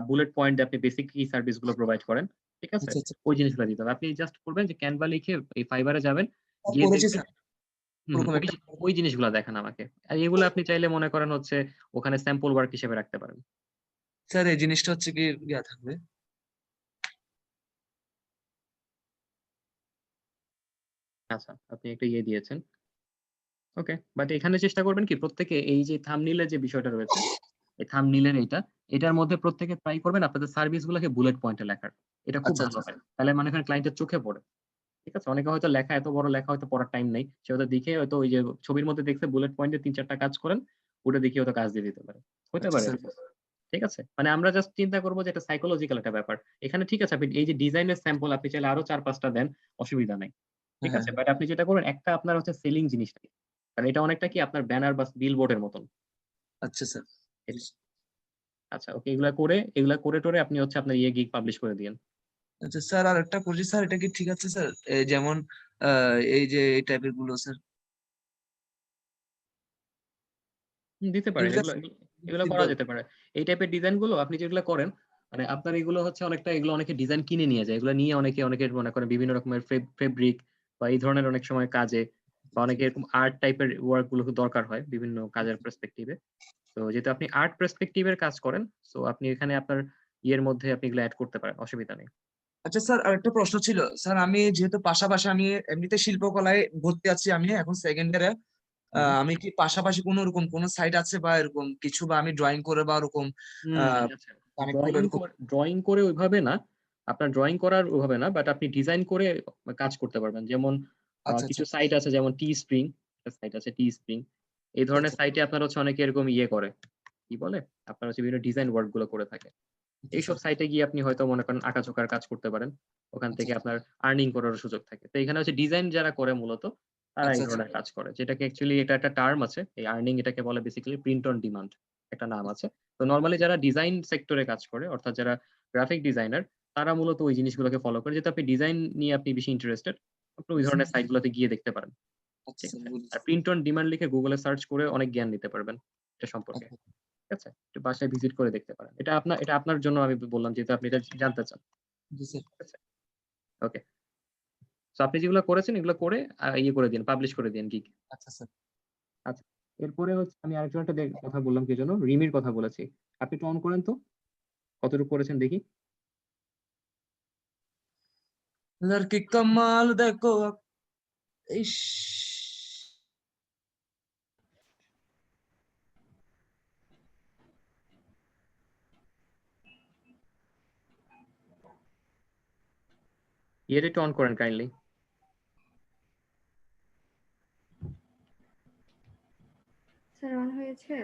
বুলেট পয়েন্ট আপনি বেসিক কি সার্ভিস গুলো প্রোভাইড করেন, ঠিক আছে, আচ্ছা আচ্ছা, ওই জিনিসগুলো দিতে হবে। আপনি জাস্ট করবেন যে ক্যানভা লিখে এই ফাইবারে যাবেন, স্যার গিয়ে করেছি দেখবেন। স্যার, ওরকম ওই একটা। ওই জিনিসগুলো দেখান আমাকে, আর এগুলো আপনি চাইলে মনে করেন হচ্ছে ওখানে স্যাম্পল ওয়ার্ক হিসেবে রাখতে পারেন। স্যার এই জিনিসটা হচ্ছে কি ইয়া থাকবে। আচ্ছা, আপনি একটা ইয়ে দিয়েছেন, ওকে। বাট এখানে চেষ্টা করবেন কি, প্রত্যেকে এই যে থাম্বনেইলের যে বিষয়টা রয়েছে, এই থাম্বনেইলের এটার মধ্যে প্রত্যেকে ট্রাই করবেন আপনাদের সার্ভিস গুলোকে বুলেট পয়েন্টে লেখার। এটা খুব আচ্ছা ভালো আচ্ছা হয়, তাহলে মনে করেন ক্লায়েন্টের চোখে পড়ে। ঠিক আছে? অনেকে হয়তো লেখা, এত বড় লেখা হয়তো পড়ার টাইম নেই, সে হয়তো দেখে হয়তো ওই যে ছবির মধ্যে দেখছে বুলেট পয়েন্টে ৩-৪টা কাজ করেন, ওটা দেখে হয়তো কাজ দিয়ে দিতে পারে, হতে আচ্ছা পারে স্যার, এরকম। ঠিক আছে? মানে আমরা জাস্ট চিন্তা করবো যে এটা সাইকোলজিক্যাল একটা ব্যাপার। এখানে ঠিক আছে, আপনি এই যে ডিজাইনের স্যাম্পল আপনি চাইলে আরো ৪-৫টা দেন, অসুবিধা নাই। ঠিক হ্যাঁ আছে? বাট আপনি যেটা করবেন, একটা আপনার হচ্ছে সেলিং জিনিসটাই। কারণ এটা অনেকটা কি আপনার ব্যানার বা বিলবোর্ডের মতন। আচ্ছা স্যার। এটাই। আচ্ছা, ওকে, এগুলা করে টরে আপনি হচ্ছে আপনার ইয়ে গিগ পাবলিশ করে দিয়েন। আচ্ছা স্যার, আর একটা করছি স্যার, এটা কি ঠিক আছে স্যার? এই যেমন এই যে এই টাইপের গুলো স্যার, দিতে পারেন এগুলো এগুলো। এগুলো করা যেতে পারে। এই টাইপের ডিজাইন গুলো আপনি যেগুলো করেন মানে আপনার এগুলো হচ্ছে অনেকটা এগুলো অনেকে ডিজাইন কিনে নিয়ে যায়। এগুলো নিয়ে অনেকের মনে করেন বিভিন্ন রকমের ফেব্রিক বা এই ধরনের অনেক সময় কাজে বা অনেকে এরকম আর্ট টাইপের ওয়ার্ক গুলো দরকার হয় বিভিন্ন কাজের পার্সপেক্টিভে। তো যেহেতু আপনি আর্ট পার্সপেক্টিভের কাজ করেন, সো আপনি এখানে আপনার ইয়ের মধ্যে আপনি এগুলো অ্যাড করতে পারেন, অসুবিধা নেই। আচ্ছা স্যার, আরেকটা প্রশ্ন ছিল স্যার। আমি যেহেতু পাশাপাশি আমি এমনিতে শিল্পকলায় ভর্তি আছি, আমি এখন সেকেন্ড ইয়ারে। আমি কি পাশাপাশি কোনো এরকম কোনো সাইট আছে বা এরকম কিছু, বা আমি ড্রয়িং করে বা ওরকম connect করে এরকম? ড্রয়িং করে ওইভাবে না, আপনার ড্রয়িং করার ওইভাবে না, বাট আপনি ডিজাইন করে কাজ করতে পারবেন। যেমন আচ্ছা কিছু আচ্ছা সাইট আছে যেমন টি স্প্রিং, সাইট আছে টি স্প্রিং, এই ধরনের আচ্ছা সাইটে আপনার হচ্ছে অনেকে এরকম ইয়ে করে, কি বলে আপনার হচ্ছে বিভিন্ন ডিজাইন ওয়ার্ক গুলো করে থাকে। এইসব সাইটে গিয়ে আপনি হয়তো মনে করেন আঁকাঝোঁকার কাজ করতে পারেন, ওখান থেকে আপনার আর্নিং করার সুযোগ থাকে। তো এখানে হচ্ছে ডিজাইন যারা করে মূলত তারা এই আচ্ছা ধরনের কাজ করে, যেটাকে অ্যাকচুয়ালি এটা একটা টার্ম আছে, এই আর্নিং এটাকে বলে বেসিক্যালি প্রিন্ট অন ডিমান্ড, একটা নাম আছে। তো নরমালি যারা ডিজাইন সেক্টরে কাজ করে অর্থাৎ যারা গ্রাফিক ডিজাইনার তারা মূলত ওই জিনিসগুলোকে ফলো করে। যেহেতু আপনি ডিজাইন নিয়ে আপনি বেশি ইন্টারেস্টেড, আপনি ওই ধরনের সাইটগুলোতে গিয়ে দেখতে পারেন। আচ্ছা ঠিক স্যার, আছে? বুঝেছি। আর প্রিন্ট অন ডিমান্ড লিখে গুগলে সার্চ করে অনেক জ্ঞান নিতে পারবেন এটা সম্পর্কে। আচ্ছা, ঠিক আছে? একটু বাসায় ভিজিট করে দেখতে পারেন। এটা আপনার জন্য আমি বললাম যেহেতু আপনি এটা জানতে চান। জি স্যার। ঠিক আছে? ওকে। সো আপনি যেগুলো করেছেন এগুলো করে ইয়ে করে দিন, পাবলিশ করে দিন গিগ। আচ্ছা স্যার। আচ্ছা। এরপরে হচ্ছে আমি আরেকজন একটা কথা বললাম কি জন্য? রিমির কথা বলেছি। আপনি একটু অন করেন তো। কতটুকু করেছেন দেখি। লড়কি কমাল দেখো। ইস, ইয়েটা একটু অন করেন কাইন্ডলি। স্যার অন হয়েছে?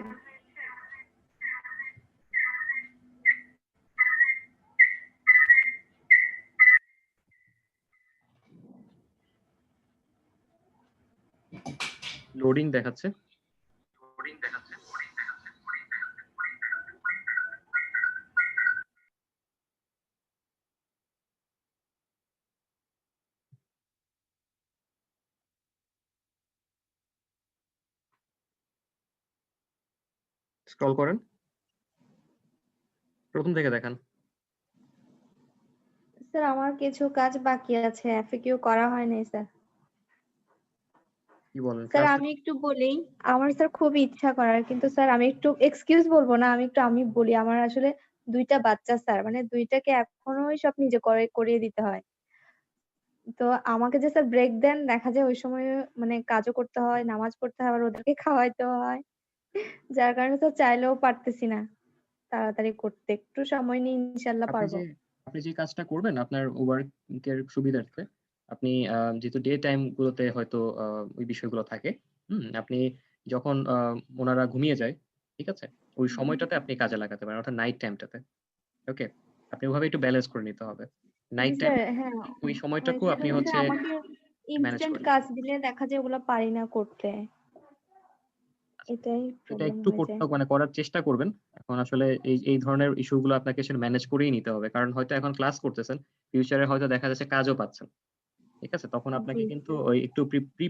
লোডিং দেখাচ্ছে। স্ক্রল করেন। প্রথম থেকে দেখান। স্যার আমার কিছু কাজ বাকি আছে, এফএকিউ করা হয় নাই স্যার। কি বলেন? স্যার কাজ আমি একটু বলি, আমার স্যার খুব ইচ্ছা করার, কিন্তু স্যার আমি একটু এক্সকিউজ বলবো না, আমি বলি আমার আসলে দুইটা বাচ্চা স্যার, মানে দুইটাকে এখনো সব নিজে করিয়ে দিতে হয়। তো আমাকে যে স্যার ব্রেক দেন, দেখা যায় ওই সময় মানে কাজও করতে হয়, নামাজ পড়তে হয়, আবার ওদেরকে খাওয়াইতে হয়, যার কারণে স্যার চাইলেও পারতেছি না তাড়াতাড়ি করতে। একটু সময় নিয়ে ইনশাল্লাহ পারবো। আপনি যে কাজটা করবেন আপনার ওয়ার্কের সুবিধার্থে আপনি যেহেতু ডে টাইম গুলোতে হয়তো ওই বিষয়গুলো থাকে, আপনি যখন ওনারা ঘুমিয়ে যায়, ঠিক আছে, ওই সময়টাতে আপনি কাজে লাগাতে পারেন, অর্থাৎ নাইট টাইমটাতে। ওকে, আপনি ওভাবে একটু ব্যালেন্স করে নিতে হবে। জি নাইট টাইম স্যার, হ্যাঁ ওই সময়টাকেও হয়েছে, আপনি কিন্তু হচ্ছে আমাকে ম্যানেজ ইনস্ট্যান্ট করে কাজ নিতে। দিলে দেখা যায় ওগুলো পারি না করতে, এটাই এটা প্রবলেম একটু হয়ে যায়। মানে করার চেষ্টা করবেন। এখন আসলে এই ধরনের ইস্যুগুলো আপনাকে আসলে ম্যানেজ করেই নিতে হবে, কারণ হয়তো এখন ক্লাস করতেছেন, ফিউচারে হয়তো দেখা যাচ্ছে কাজও পাচ্ছেন। ঠিক আছে, তখন আপনাকে জি কিন্তু স্যার। ওই একটু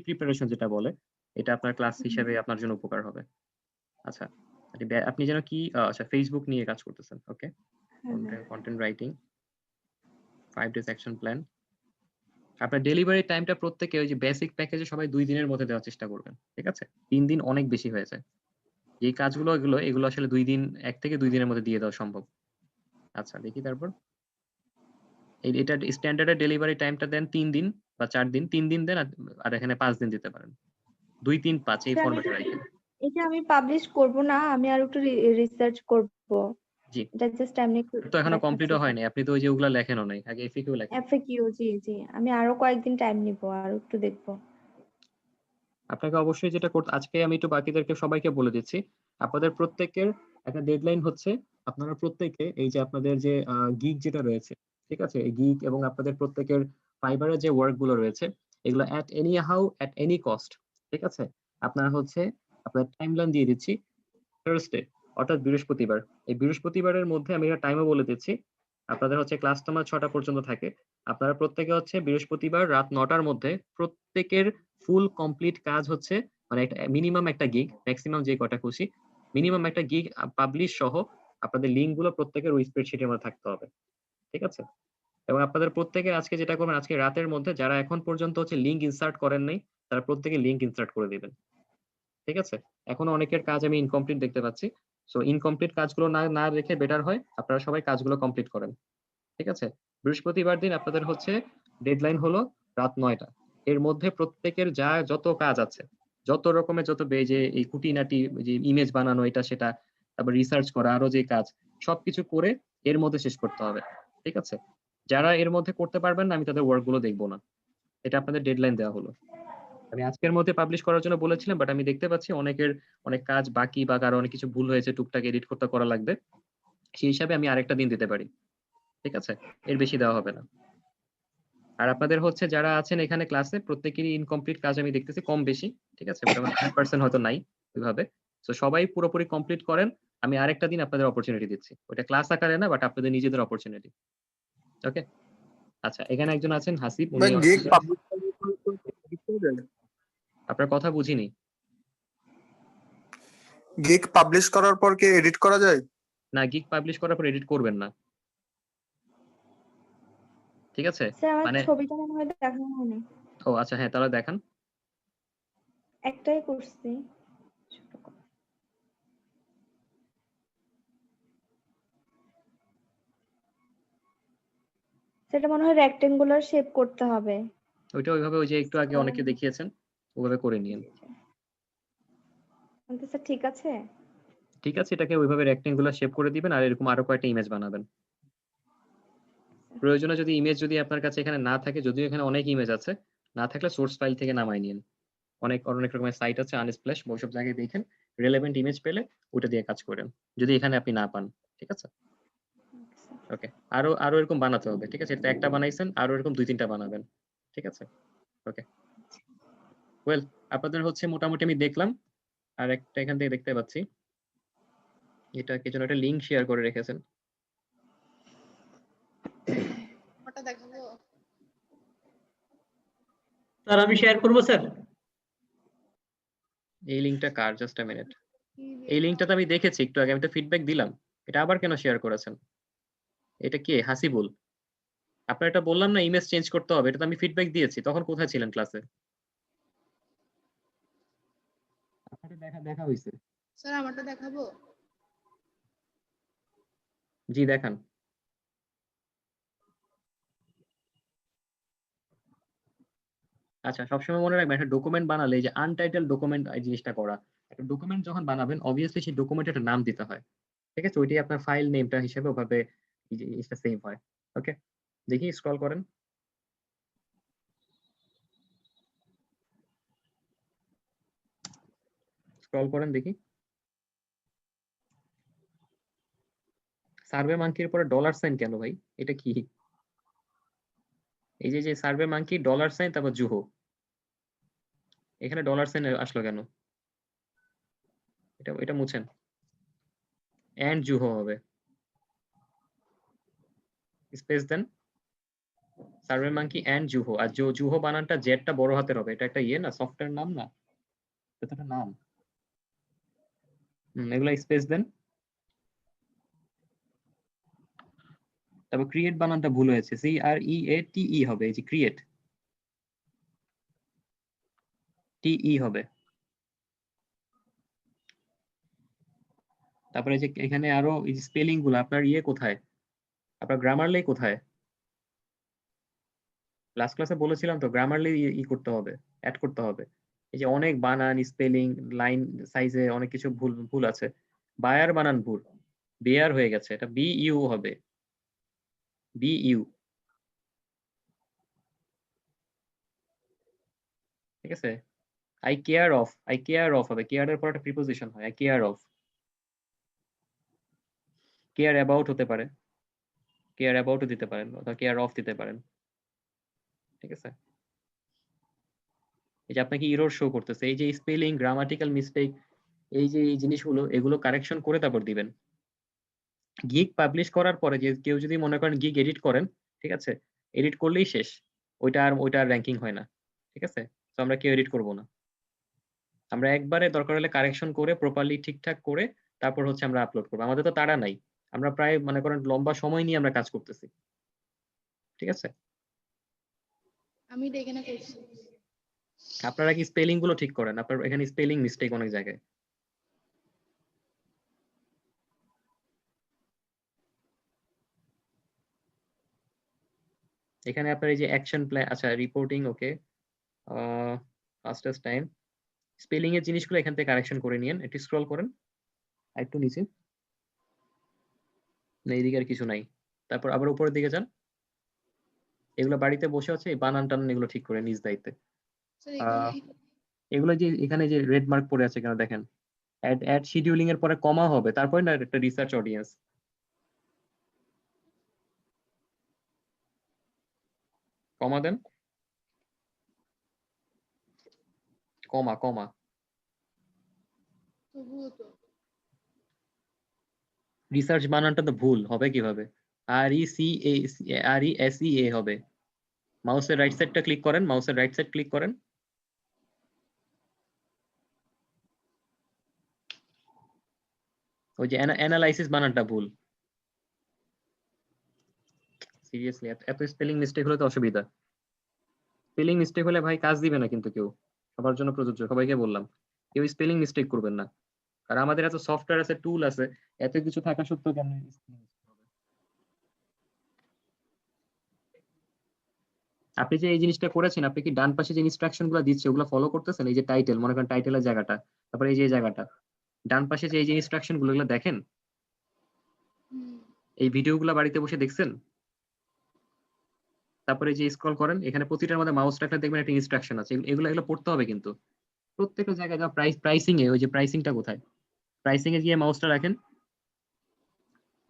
প্রিপারেশন যেটা বলে এটা আপনার ক্লাস হিসেবে আপনার জন্য উপকার হবে। আচ্ছা, আপনি যেন কি আচ্ছা ফেসবুক নিয়ে কাজ করতেছেন। ওকে, হ্যাঁ। Content writing, 5 days action plan. আপনার ডেলিভারি টাইমটা প্রত্যেকে ওই যে বেসিক প্যাকেজে সবাই 2 দিনের মধ্যে দেওয়ার চেষ্টা করবেন। ঠিক আছে, 3 দিন অনেক বেশি হয়ে যায়। এই কাজগুলো এগুলো আসলে 2 দিন, 1 থেকে 2 দিনের মধ্যে দিয়ে দেওয়া সম্ভব। আচ্ছা দেখি তারপর। এটা স্ট্যান্ডার্ড ডেলিভারি টাইমটা দেন 3 দিন বা 4 দিন, 3 দিন দেন আর এখানে 5 দিন দিতে পারেন। 2, 3, 5 এই স্যার ফরম্যাটে রাখেন। এটা আমি পাবলিশ করব না, আমি আর একটু রিসার্চ করব। জি। এটা জাস্ট এমনি তো এখনো কমপ্লিটও দেখাচ্ছি। হয়নি। আপনি তো ওই যে ওগুলা লেখেনও নাই। আগে এফএকিউ লেখেন। এফএকিউ, জি জি, আমি আরো কয়েকদিন টাইম নিব আর একটু দেখব। আপনাকে অবশ্যই যেটা করতে আজকে আমি একটু বাকিদেরকে সবাইকে বলে দিচ্ছি। আপনাদের প্রত্যেকের একটা ডেডলাইন হচ্ছে আপনারা প্রত্যেকে এই যে আপনাদের যে গিগ যেটা রয়েছে, ঠিক আছে, এই গিগ এবং আপনাদের প্রত্যেকের ফাইবারের যে ওয়ার্ক গুলো রয়েছে এগুলো এট এনি কস্ট, ঠিক আছে, আপনারা হচ্ছে আপনার টাইমলাইন দিয়ে দিচ্ছি থার্সডে অর্থাৎ বৃহস্পতিবার। এই বৃহস্পতিবারের মধ্যে আমি একটা টাইমও বলে দিচ্ছি। আপনাদের হচ্ছে ক্লাসটা আমার 6টা পর্যন্ত থাকে। আপনারা প্রত্যেকে হচ্ছে বৃহস্পতিবার রাত 9টার মধ্যে প্রত্যেকের ফুল কমপ্লিট কাজ হচ্ছে মানে একটা মিনিমাম একটা গিগ, ম্যাক্সিমাম যে কটা খুশি মিনিমাম একটা গিগ পাবলিশ সহ আপনাদের লিঙ্ক গুলো প্রত্যেকের ওই স্প্রেডশিটের মধ্যে থাকতে হবে, ঠিক আছে? এবং আপনাদের প্রত্যেকে আজকে যেটা করবেন, আজকে রাতের মধ্যে যারা এখন পর্যন্ত হচ্ছে লিঙ্ক ইনসার্ট করেন নাই তারা প্রত্যেকে লিঙ্ক ইনসার্ট করে দিবেন, ঠিক আছে? এখনো অনেকের কাজ আমি ইনকমপ্লিট দেখতে পাচ্ছি, সো ইনকমপ্লিট কাজগুলো না না রেখে বেটার হয় আপনারা সবাই কাজগুলো কমপ্লিট করেন, ঠিক আছে? বৃহস্পতিবার দিন আপনাদের হচ্ছে ডেডলাইন হলো রাত 9টা। এর মধ্যে প্রত্যেকের যত কাজ আছে, যত রকমের যে এই খুঁটিনাটি যে ইমেজ বানানো এটা সেটা, তারপর রিসার্চ করা, আরো যে কাজ সবকিছু করে এর মধ্যে শেষ করতে হবে, ঠিক আছে? যারা এর মধ্যে করতে পারবেন না আমি তাদের ওয়ার্ক গুলো দেখবো না, এটা আপনাদের ডেডলাইন দেওয়া হলো। আমি আজকের মধ্যে পাবলিশ করার জন্য বলেছিলাম, বাট আমি দেখতে পাচ্ছি অনেকের অনেক কাজ বাকি বা কারো অনেক কিছু ভুল হয়েছে, টুকটাক এডিট করতে করা লাগবে, সেই হিসাবে আমি আরেকটা দিন দিতে পারি, ঠিক আছে? এর বেশি দেওয়া হবে না। আর আপনাদের হচ্ছে যারা আছেন এখানে ক্লাসে প্রত্যেকেরই ইনকমপ্লিট কাজ আমি দেখতেছি কম বেশি, ঠিক আছে? 100% হয়তো নাই ওইভাবে, তো সবাই পুরোপুরি কমপ্লিট করেন। আমি আরেকটা দিন আপনাদের অপরচুনিটি দিচ্ছি, ওটা ক্লাস আকারে না, বাট আপনাদের নিজেদের অপরচুনিটি, ওকে? আচ্ছা, এখানে একজন আছেন হাসিব, উনি ভাই গিগ পাবলিশ আপনার কথা বুঝিনি। গিগ পাবলিশ করার পর কি এডিট করা যায়? না, গিগ পাবলিশ করার পর এডিট করবেন না, ঠিক আছে? স্যার আমার মানে ছবিটা মনে হয় দেখানো হয়নি, ও আচ্ছা, হ্যাঁ তাহলে দেখান। একটাই করছি। সেটা মনে হয় রেক্টেঙ্গুলার শেপ করতে হবে। ওইটা ওইভাবে ওই যে একটু আগে অনেকে দেখিয়েছেন ওইভাবে করে নিয়েন, স্যার ঠিক আছে? ঠিক আছে? এটাকে ওইভাবে রেক্টেঙ্গুলার শেপ করে দিবেন আর এরকম আরো কয়েকটা ইমেজ বানাবেন। প্রয়োজনে যদি ইমেজ যদি আপনার কাছে এখানে না থাকে, যদিও এখানে অনেক ইমেজ আছে, না থাকলে সোর্স ফাইল থেকে নামাই নিন। অনেক রকমের সাইট আছে, আনস্প্ল্যাশ ওইসব জায়গায় দেখেন, রিলেভেন্ট ইমেজ পেলে ওটা দিয়ে কাজ করেন, যদি এখানে আপনি না পান, ঠিক আছে? ওকে, আরো এরকম বানাতে হবে, ঠিক আছে? এটা একটা বানাইছেন, আরো এরকম 2-3টা বানাবেন, ঠিক আছে? ওকে, ওয়েল আপনাদের হচ্ছে মোটামুটি আমি দেখলাম। আর একটা এখান থেকে দেখতে পাচ্ছি এটা কি যেন একটা লিংক শেয়ার করে রেখেছেন, ওটা দেখাবো স্যার, আমি শেয়ার করব স্যার। এই লিংকটা কার? Just a minute. এই লিংকটা তো আমি দেখেছি একটু আগে, আমি তো ফিডব্যাক দিলাম, এটা আবার কেন শেয়ার করেছেন? এটা কে? হাসিবুল? আপনার এটা বললাম না ইমেজ চেঞ্জ করতে হবে, এটা তো আমি ফিডব্যাক দিয়েছি, তখন কোথায় ছিলেন ক্লাসে? আপনার দেখা হইছে? স্যার আমারটা দেখাবো? জি দেখান। আচ্ছা, সবসময় মনে রাখবেন একটা ডকুমেন্ট বানালে এই যে আনটাইটেল ডকুমেন্ট এই জিনিসটা করা, একটা ডকুমেন্ট যখন বানাবেন অবভিয়াসলি সেই ডকুমেন্টের একটা নাম দিতে হয়, ঠিক আছে? ওইটাই আপনার ফাইল নেমটা হিসেবে ওভাবে এই জিনিসটা সেভ হয়, ওকে? দেখি স্ক্রল করেন। স্ক্রল করেন দেখি। সার্ভে মাঙ্কির পরে ডলার সাইন কেন ভাই? এটা কি? এই যে সার্ভে মাঙ্কি ডলার সাইন তারপর জুহো, এখানে ডলার সাইন আসলো কেন? এটা মুছেন, এন্ড জুহো হবে, স্পেস দেন, সার্ভে মাঙ্কি এন্ড জুহো। আর জুহো বানানটা জেডটা বড় হাতের হবে, এটা একটা ইয়ে না, সফটওয়্যার নাম না, এটা একটা নাম। এগুলা স্পেস দেন। তারপর ক্রিয়েট বানানটা ভুল হয়েছে, CREATE হবে, এই যে ক্রিয়েট, TE হবে। তারপরে যে এখানে আরো এই স্পেলিং গুলো আপনার ইয়ে কোথায়, আপনার গ্রামারলি কোথায়? লাস্ট ক্লাসে বলেছিলাম তো গ্রামারলি করতে হবে, অ্যাড করতে হবে। এই যে অনেক বানান, স্পেলিং, লাইন সাইজে অনেক কিছু ভুল আছে। বায়ার বানান ভুল, বেয়ার হয়ে গেছে, এটা BU হবে, BU, ঠিক আছে? I care of হবে, কেয়ার এর পর একটা প্রিপোজিশন হয়, I care of। Care about হতে পারে, কেয়ার অ্যাবাউট দিতে পারেন অথবা কেয়ার অফ দিতে পারেন, ঠিক আছে? এই যে আপনাকে ইরর শো করতেছে, এই যে স্পেলিং, গ্রামাটিক্যাল মিস্টেক, এই যে এই জিনিসগুলো এগুলো কারেকশন করে তারপর দিবেন। গিগ পাবলিশ করার পরে যে কেউ যদি মনে করেন গিগ এডিট করেন, ঠিক আছে? এডিট করলেই শেষ, ওইটা আর র্যাঙ্কিং হয় না, ঠিক আছে? তো আমরা কেউ এডিট করব না, আমরা একবারে দরকার হলে কারেকশন করে প্রপারলি ঠিকঠাক করে তারপর হচ্ছে আমরা আপলোড করবো। আমাদের তো তাড়া নাই, আমরা প্রায় মনে করেন লম্বা সময় নিয়ে আমরা কাজ করতেছি, ঠিক আছে? আমি এটা এখানে করছি। আপনারা কি স্পেলিং গুলো ঠিক করেন? আপনার এখানে স্পেলিং মিস্টেক অনেক জায়গায়। এখানে আপনার এই যে অ্যাকশন প্ল্যান, আচ্ছা রিপোর্টিং, ওকে, ফাস্টেস্ট টাইম, স্পেলিং এর জিনিসগুলো এখান থেকে কারেকশন করে নিয়েন। একটু স্ক্রল করেন একটু নিচে, না এইদিকে আর কিছু নাই। তারপর আবার উপরের দিকে যান, এগুলো বাড়িতে বসে হচ্ছে এই বানান টানান এগুলো ঠিক করে নিজ দায়িত্বে। স্যার এখানে এগুলো যে এখানে যে রেড মার্ক পড়ে আছে কেন দেখেন, অ্যাড শিডিউলিং এর পরে কমা হবে, তারপরে না একটা রিসার্চ অডিয়েন্স, কমা দেন, কমা কমা। তবুও তো রিসার্চ বানানটা তো ভুল হবে কিভাবে? RECA হবে। মাউসের রাইট সাইডটা ক্লিক করেন, মাউসের রাইট সাইড ক্লিক করেন, ওই যে অ্যানালাইসিস বানানটা ভুল। সিরিয়াসলি এত স্পেলিং মিস্টেক হলে তো অসুবিধা। স্পেলিং মিস্টেক হলে ভাই কাজ দিবে না কিন্তু কেউ, সবার জন্য প্রযোজ্য, সবাইকে বললাম কেউ স্পেলিং মিস্টেক করবেন না। আর আমাদের এত সফটওয়্যার আছে, টুল আছে, এত কিছু থাকা সত্ত্বেও কেন আপনি যে এই জিনিসটা করেছেন, আপনি কি ডান পাশে যে ইনস্ট্রাকশন গুলো দিচ্ছে ওগুলো ফলো করতেছেন? এই যে টাইটেল, মনে করেন টাইটেলের জায়গাটা, তারপরে এই যে জায়গাটা, ডান পাশে যে এই যে ইনস্ট্রাকশন গুলো এগুলো দেখেন? এই ভিডিওগুলো বাড়িতে বসে দেখছেন? তারপরে যে স্ক্রল করেন, এখানে প্রতিটার মধ্যে মাউস রাখলে দেখবেন একটা ইনস্ট্রাকশন আছে, এগুলো পড়তে হবে কিন্তু প্রত্যেকটা জায়গায়। যা প্রাইসিং এ, ওই যে প্রাইসিংটা কোথায়, প্রাইসিং এ গিয়ে মাউসটা রাখেন,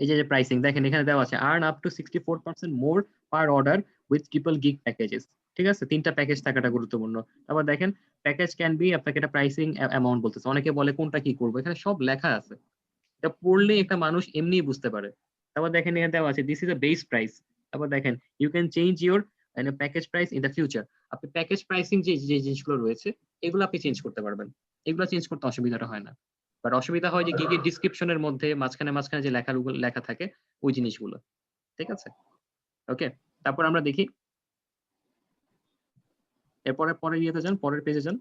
এই যে প্রাইসিং দেখেন এখানে দেওয়া আছে earn up to 64% more per order with triple gig packages, ঠিক আছে? 3টা প্যাকেজ থাকাটা গুরুত্বপূর্ণ। তারপর দেখেন প্যাকেজ ক্যান বি, আপনাকে এটা প্রাইসিং অ্যামাউন্ট বলতেছে, অনেকে বলে কোনটা কি করবো, এখানে সব লেখা আছে, এটা পড়লে একটা মানুষ এমনিই বুঝতে পারে। তারপর দেখেন এখানে দেওয়া আছে this is a base price. তারপর দেখেন you can change your package price in the future. আপনি প্যাকেজ প্রাইসিং যে যে জিনিসগুলো রয়েছে এগুলো আপনি চেঞ্জ করতে পারবেন, এগুলো চেঞ্জ করতে অসুবিধাটা হয় না। বাট অসুবিধা হয় যে গিগের ডিসক্রিপশনের মধ্যে মাঝখানে মাঝখানে যে লেখা থাকে ওই জিনিসগুলো, ঠিক আছে? ওকে, তারপর আমরা দেখি এরপরে পরের ইয়েতে যান, পরের পেজে যান।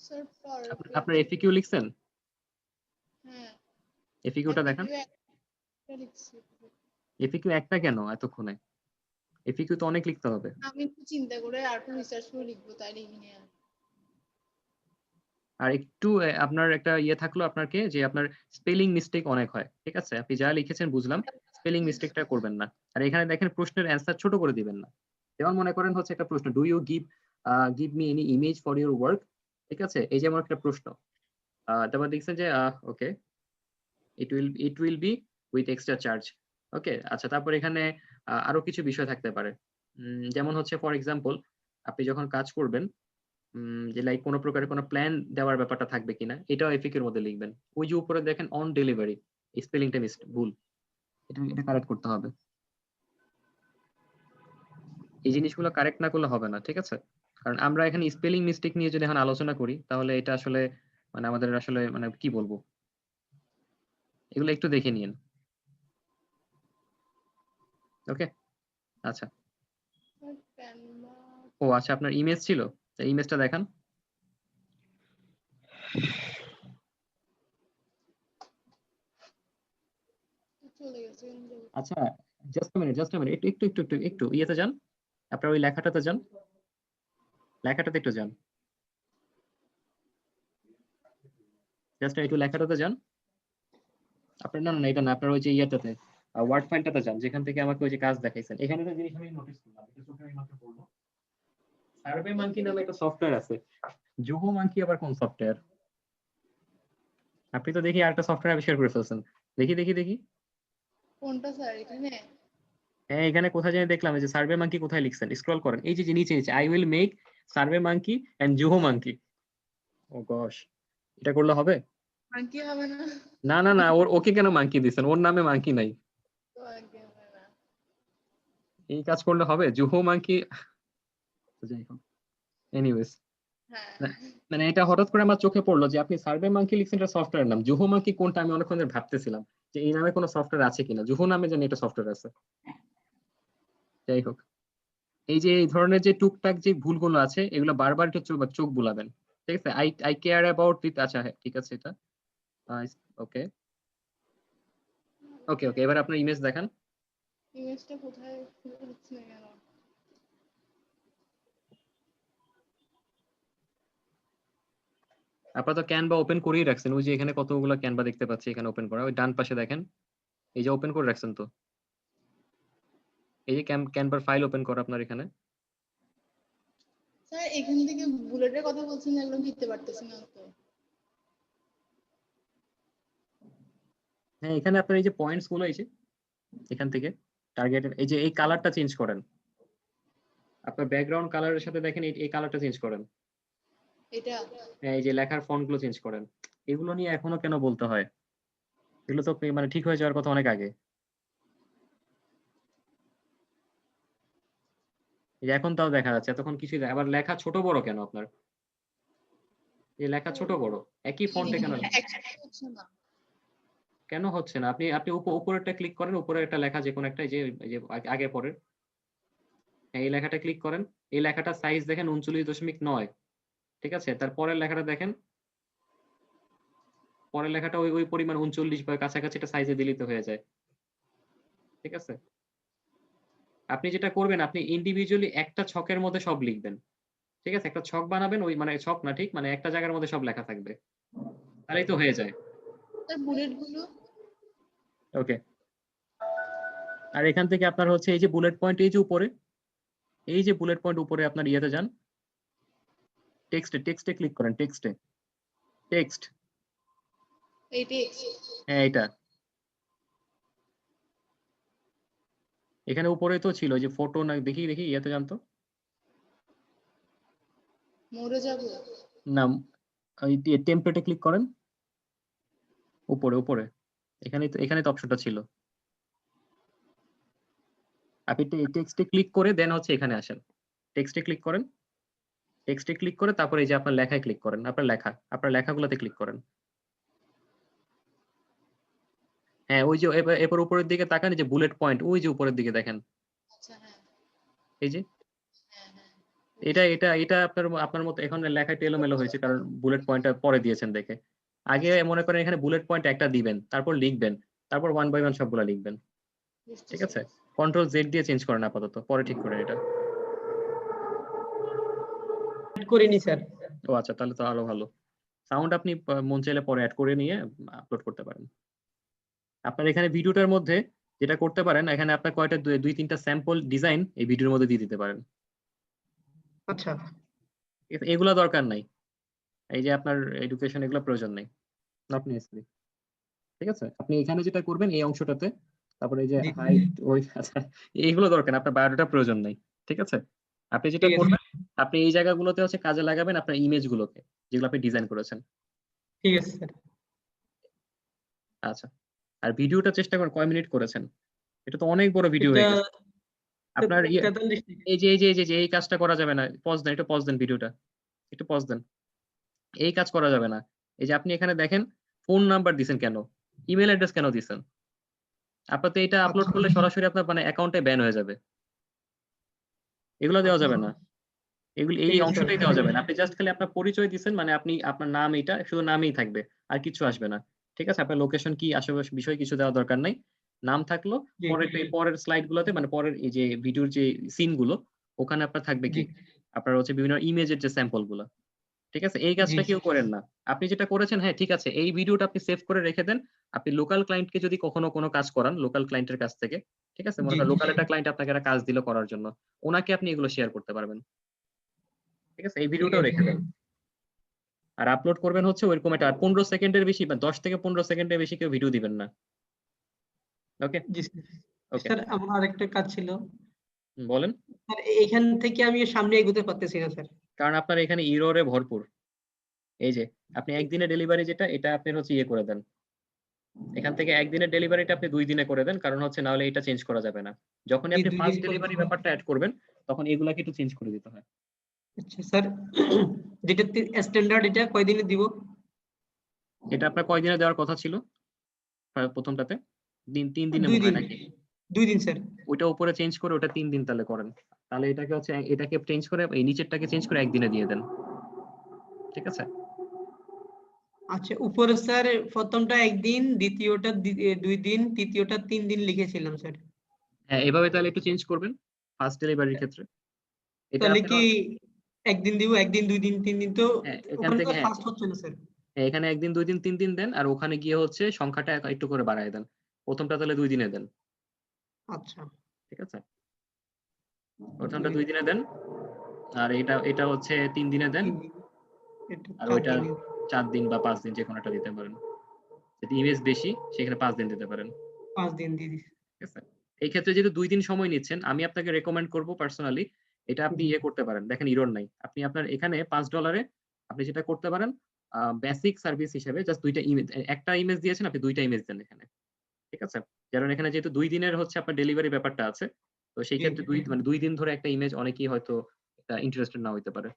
স্যার পরের আপনার এফিকিউ লিখছেন? হ্যাঁ এফিকিউটা দেখান। একটা লিখছি। এফিকিউ একটা কেন এতক্ষণে? এফিকিউ তো অনেক লিখতে হবে। আমি একটু চিন্তা করে আর একটু রিসার্চ করে লিখবো, তাই লিখিনি আর। আর একটু আপনার একটা ইয়ে থাকলো আপনাকে যে আপনার স্পেলিং মিস্টেক অনেক হয়, ঠিক আছে? আপনি যা লিখেছেন বুঝলাম, স্পেলিং মিস্টেকটা করবেন না। আর এখানে দেখেন প্রশ্নের অ্যান্সার ছোট করে দিবেন না। যেমন মনে করেন হচ্ছে একটা প্রশ্ন, do you give me any image for your work, ঠিক আছে? এই যেমন একটা প্রশ্ন, তারপর দেখছেন যে okay it will be with extra charge, okay. আচ্ছা, তারপর এখানে আরো কিছু বিষয় থাকতে পারে, যেমন হচ্ছে ফর এক্সাম্পল আপনি যখন কাজ করবেন যে লাইক কোনো প্রকারের কোনো প্ল্যান দেওয়ার ব্যাপারটা থাকবে কিনা, এটাও এফিকের মধ্যে লিখবেন। ওই যে উপরে দেখেন অন ডেলিভারি, স্পেলিংটা ভুল, এটা কারেক্ট করতে হবে। এই জিনিসগুলো কারেক্ট না করলে হবে না, ঠিক আছে? কারণ আমরা এখানে স্পেলিং মিস্টেক নিয়ে যদি এখন আলোচনা করি তাহলে এটা আসলে মানে আমাদের আসলে মানে কি বলবো, এগুলো একটু দেখে নিন। ওকে, আচ্ছা। ও আচ্ছা, আপনার ইমেজ ছিল, ইমেজটা দেখান। চলে গেছে। আচ্ছা, জাস্ট আ মিনিট, একটু ইয়েতে যান, আপনার ওই লেখাটাতে যান, লেখাটাতে একটু যান, জাস্ট একটু লেখাটাতে যান। আপনার না না এটা না, আপনার ওই যে ইয়েটাতে ওয়ার্ড ফাইলটাতে যান, যেখান থেকে আমাকে ওই যে কাজ দেখাইছেন। এখানে একটা জিনিস আমি নোটিস করলাম, এটা চোখে আমি মাত্র পড়লো। সার্ভে মাঙ্কি নামে একটা সফটওয়্যার আছে। জোহো মাঙ্কি আবার কোন সফটওয়্যার? আপনি তো দেখি আরেকটা সফটওয়্যার আবিষ্কার করে ফেলছেন। দেখি কোনটা স্যার এখানে? হ্যাঁ, এখানে কোথায় জানি দেখলাম যে সার্ভে মাঙ্কি কোথায় লিখছেন, স্ক্রল করেন, এই যে নিচে I will make survey monkey and Zoho monkey. Oh gosh, এটা করলে হবে? মাঙ্কি হবে না? না ওকে কেন মাঙ্কি দিছেন? ওর নামে মাঙ্কি নাই। তো আগে হবে না। এই কাজ করলে হবে? জোহো মাঙ্কি, যাই হোক, এনিওয়েজ হ্যাঁ মানে এটা হঠাৎ করে আমার চোখে পড়লো যে আপনি সার্ভে মাঙ্কি লিখছেন, এটা সফটওয়্যার নাম। জুহো মাঙ্কি কোনটা আমি অনেকক্ষণ ধরে ভাবতেছিলাম যে এই নামে কোনো সফটওয়্যার আছে কিনা। জুহো নামে জানি এটা সফটওয়্যার আছে। যাই হোক, এই যে এই ধরনের যে টুকটাক যে ভুলগুলো আছে এগুলো বারবার একটু চোখ বুলাবেন, ঠিক আছে। Eye care about it. আচ্ছা হ্যাঁ ঠিক আছে, এটা ওকে ওকে ওকে। এবার আপনার ইমেজ দেখান। ইমেজটা কোথায় খুঁজে পাচ্ছি না কেন? আপনারা তো ক্যানভা ওপেন করেই রাখছেন, ওই যে এখানে কতগুলো ক্যানভা দেখতে পাচ্ছি এখানে ওপেন করা, ওই ডান পাশে দেখেন, এই যে ওপেন করে রাখছেন তো, এই যে ক্যানভার ফাইল ওপেন করা আপনার এখানে। স্যার এখান থেকে বুলেটের কথা বলছেন, এগুলো লিখতে পারতেছি না তো। হ্যাঁ এখানে আপনার এই যে পয়েন্টস গুলো, এই যে এখান থেকে টার্গেটের এই যে এই কালারটা চেঞ্জ করেন, আপনার ব্যাকগ্রাউন্ড কালারের সাথে দেখেন এই কালারটা চেঞ্জ করেন। এটা হ্যাঁ এই যে লেখার ফন্ট গুলো চেঞ্জ করেন। এগুলো নিয়ে এখনো কেন বলতে হয়? এগুলো তো মানে ঠিক হয়ে যাওয়ার কথা অনেক আগে। এই যে এখন তাও দেখা যাচ্ছে, এতক্ষণ কিছুই আবার লেখা ছোট বড় কেন আপনার? এই লেখা ছোট বড় একই ফন্টে কেন একসাথে হচ্ছে না। কেন হচ্ছে না? আপনি আপনি উপরেরটা ক্লিক করেন, উপরে একটা লেখা যে কোনো একটা, এই যে আগে পরের এই লেখাটা ক্লিক করেন। এই লেখাটা সাইজ দেখেন 39.9, ঠিক আছে। তার পরের লেখাটা দেখেন, পরের লেখাটা ওই পরিমাণ 39 বা কাছাকাছি এটা সাইজে দিলিত হয়ে যায়, ঠিক আছে। আপনি যেটা করবেন, আপনি ইন্ডিভিজুয়ালি একটা ছকের মধ্যে সব লিখবেন, ঠিক আছে। একটা ছক বানাবেন, ওই মানে ছক না ঠিক, মানে একটা জায়গার মধ্যে সব লেখা থাকবে, তাহলেই তো হয়ে যায়। স্যার বুলেট গুলো ওকে। আর এখান থেকে আপনার হচ্ছে এই যে বুলেট পয়েন্ট, এই যে উপরে, এই যে বুলেট পয়েন্ট উপরে আপনার ইয়েতে যান, টেক্সটে ক্লিক করেন, টেক্সট এই টেক্সট হ্যাঁ এইটা। এখানে উপরে তো ছিল যে ফটো, না দেখি ইয়েতে জানতো মরে যাব। না, ওই টেমপ্লেটে ক্লিক করেন, উপরে এখানে তো অপশনটা ছিল। আপনি টেক্সটে ক্লিক করে দেন হচ্ছে এখানে আসেন, টেক্সটে ক্লিক করেন, টেক্সটে ক্লিক করে তারপরে এই যে আপনার লেখায় ক্লিক করেন, আপনার লেখাগুলোতে ক্লিক করেন। হ্যাঁ ওই যে এরপর উপরের দিকে তাকান, যে বুলেট পয়েন্ট ওই যে উপরের দিকে দেখেন, আচ্ছা হ্যাঁ এই যে হ্যাঁ হ্যাঁ এটা আপনার মতো এখন লেখাটা এলোমেলো হয়েছে, কারণ বুলেট পয়েন্টটা পরে দিয়েছেন দেখে। আগে মনে করেন এখানে বুলেট পয়েন্ট একটা দিবেন, তারপর লিখবেন, তারপর 1 বাই 1 সবগুলা লিখবেন, ঠিক আছে। কন্ট্রোল জেড দিয়ে চেঞ্জ করেন আপাতত, পরে ঠিক করেন এটা। করিনি স্যার। ও আচ্ছা, তাহলে তো আরো ভালো। সাউন্ড আপনি মন চাইলে পরে অ্যাড করে নিয়ে আপলোড করতে পারেন। আপনার এখানে ভিডিওটার মধ্যে যেটা করতে পারেন, এখানে আপনার কয়টা 2-3টা স্যাম্পল ডিজাইন এই ভিডিওর মধ্যে দিয়ে দিতে পারেন। আচ্ছা এগুলা দরকার নাই, এই যে আপনার এডুকেশন এগুলো প্রয়োজন নেই, নট নেসেসারি, ঠিক আছে। আপনি এখানে যেটা করবেন এই অংশটাতে, তারপরে এই যে হাইট ওই আচ্ছা এইগুলো দরকার, আপনার বায়োডাটা প্রয়োজন নেই, ঠিক আছে। আপনি যেটা করবেন, আপনি এই জায়গাগুলোতে হচ্ছে কাজে লাগাবেন আপনার ইমেজগুলোকে, যেগুলো আপনি ডিজাইন করেছেন, ঠিক আছে স্যার। আচ্ছা। আর ভিডিওটা চেষ্টা করেন কয় মিনিট করেছেন, এটা তো অনেক বড় ভিডিও হয়ে গেছে আপনার। এই কাজটা করা যাবে না, পজ দেন, একটু পজ দেন ভিডিওটা, একটু পজ দেন। এই কাজ করা যাবে না। এই যে আপনি এখানে দেখেন ফোন নাম্বার দিছেন কেন, ইমেল অ্যাড্রেস কেন দিছেন? আপনার তো এটা আপলোড করলে সরাসরি আপনার মানে অ্যাকাউন্টে ব্যান হয়ে যাবে, এগুলো দেওয়া যাবে না, এগুলো এই অংশটাই দেওয়া যাবে না। আপনি জাস্ট খালি আপনার পরিচয় দিচ্ছেন, মানে আপনি আপনার নাম, এটা শুধু নামেই থাকবে, আর কিছু আসবে না, ঠিক আছে। আপনার লোকেশন কি আশেপাশে বিষয় কিছু দেওয়া দরকার নাই, নাম থাকলো। পরের স্লাইড গুলোতে, মানে পরের এই যে ভিডিওর যে সিন গুলো, ওখানে আপনার থাকবে কি আপনার হচ্ছে বিভিন্ন ইমেজের যে স্যাম্পল গুলো, ঠিক আছে। এই কাজটা কেউ করেন না। আপনি যেটা করেছেন, হ্যাঁ ঠিক আছে, এই ভিডিওটা আপনি সেভ করে রেখে দেন। আপনি লোকাল ক্লায়েন্টকে যদি কখনো কোনো কাজ করান, লোকাল ক্লায়েন্টের কাছ থেকে, ঠিক আছে, মনে করেন লোকাল একটা ক্লায়েন্ট আপনাকে একটা কাজ দিল করার জন্য, ওনাকে আপনি এগুলো শেয়ার করতে পারবেন, ঠিক আছে। এই ভিডিওটাও রেখে দেন। আর আপলোড করবেন হচ্ছে ওইরকম একটা 15 সেকেন্ডের বেশি বা 10 থেকে 15 সেকেন্ডের বেশি কেউ ভিডিও দিবেন না, ওকে ওকে। স্যার আমার আরেকটা কাজ ছিল। বলেন। স্যার এখান থেকে আমি সামনে এগোতে পারতেছি না স্যার, কারণ আপনার এখানে ইররে ভরপুর। এই যে আপনি একদিনের ডেলিভারি যেটা, এটা আপনি হচ্ছে ইয়ে করে দেন, এখান থেকে একদিনের ডেলিভারিটা আপনি 2 দিনে করে দেন, কারণ হচ্ছে নাহলে এটা চেঞ্জ করা যাবে না। যখনই আপনি ফার্স্ট ডেলিভারি ব্যাপারটা অ্যাড করবেন, তখন এগুলাকে একটু চেঞ্জ করে দিতে হয়। আচ্ছা স্যার, যেটা স্ট্যান্ডার্ড এটা কয়দিনে দিব? এটা আপনার কয়দিনে দেওয়ার কথা ছিল প্রথমটাতে? 3 দিনে 2 মনে হয় দিন, নাকি? 2 দিন স্যার। ওইটা উপরে চেঞ্জ করে ওটা 3 দিন তাহলে করেন। তাহলে এটাকে হচ্ছে এটাকে চেঞ্জ করে এই নিচেরটাকে চেঞ্জ করে একদিনে দিয়ে দেন। ঠিক আছে? আচ্ছা, উপরে স্যার প্রথমটা 1 দিন, দ্বিতীয়টা 2 দিন, তৃতীয়টা 3 দিন লিখেছিলাম স্যার। হ্যাঁ, এভাবে তাহলে একটু চেঞ্জ করবেন ফার্স্ট ডেলিভারির ক্ষেত্রে। এটা তাহলে আপনি কি 1 দিন দিব, 1 দিন 2 দিন 3 দিন, তো হ্যাঁ, এখান ওখানে থেকে তো হ্যাঁ, ফার্স্ট হচ্ছে না স্যার। এখানে 1 দিন 2 দিন 3 দিন দেন আর ওখানে গিয়ে হচ্ছে সংখ্যাটা একটু করে বাড়ায় দেন। প্রথমটা তাহলে 2 দিনে দেন। আচ্ছা, ঠিক আছে? প্রথমটা 2 দিনে দেন আর এটা হচ্ছে 3 দিনে দেন 3 দিন, এটা আর 4 ওইটা দিনে। 4 দিন বা 5 দিন যে কোনোটা দিতে পারেন। যদি ইমেজ বেশি সেখানে 5 দিন দিতে পারেন। 5 দিন দিয়ে দিছি। ঠিক আছে? এই ক্ষেত্রে যেহেতু 2 দিন সময় নিচ্ছেন, আমি আপনাকে রেকমেন্ড করব পার্সোনালি এটা আপনি জি। ইয়ে করতে পারেন। দেখেন এরর নাই। আপনি আপনার এখানে $5 আপনি যেটা করতে পারেন বেসিক সার্ভিস হিসেবে জাস্ট 2টা ইমেজ একটা ইমেজ দিয়েছেন আপনি 2টা ইমেজ দেন এখানে। ঠিক আছে? কারণ এখানে যেহেতু 2 দিনের হচ্ছে আপনার ডেলিভারি ব্যাপারটা আছে। তো সেই জি, ক্ষেত্রে 2 দিন ধরে একটা ইমেজ অনেকেই হয়তো ইন্টারেস্টেড না হইতে পারে।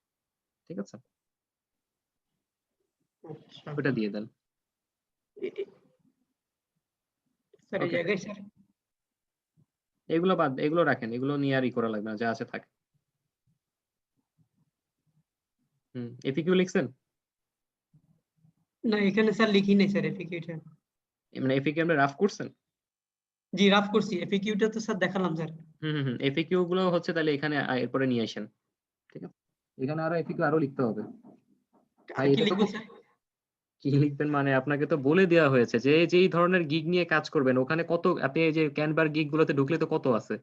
ঠিক আছে? আচ্ছা। ওটা দিয়ে দেন। স্যার এই ওকে। জায়গায় স্যার এগুলো বাদ এগুলো রাখেন। এগুলো নিয়ে আর করা লাগবে না। যা আছে থাক। এফিকিউ লিখছেন? না, এখানে স্যার লিখি নাই স্যার এফিকিউটা। মানে এফিকিউ আমরা রাফ করছেন? জি, রাফ করছি। এফিকিউটা তো স্যার দেখালাম স্যার। এফিকিউ গুলো হচ্ছে তাহলে এখানে এরপরে নিয়ে আসেন। ঠিক আছে? এখানে আরো এফিকিউ আরো লিখতে হবে। আর ভাই কি এটা তো লিখবো স্যার? কি লিখবেন মানে আপনাকে তো বলে দেওয়া হয়েছে যে যেই ধরনের গিগ নিয়ে কাজ করবেন ওখানে কত আপনি এই যে ক্যানভার গিগ গুলোতে ঢুকলে তো কত আছে।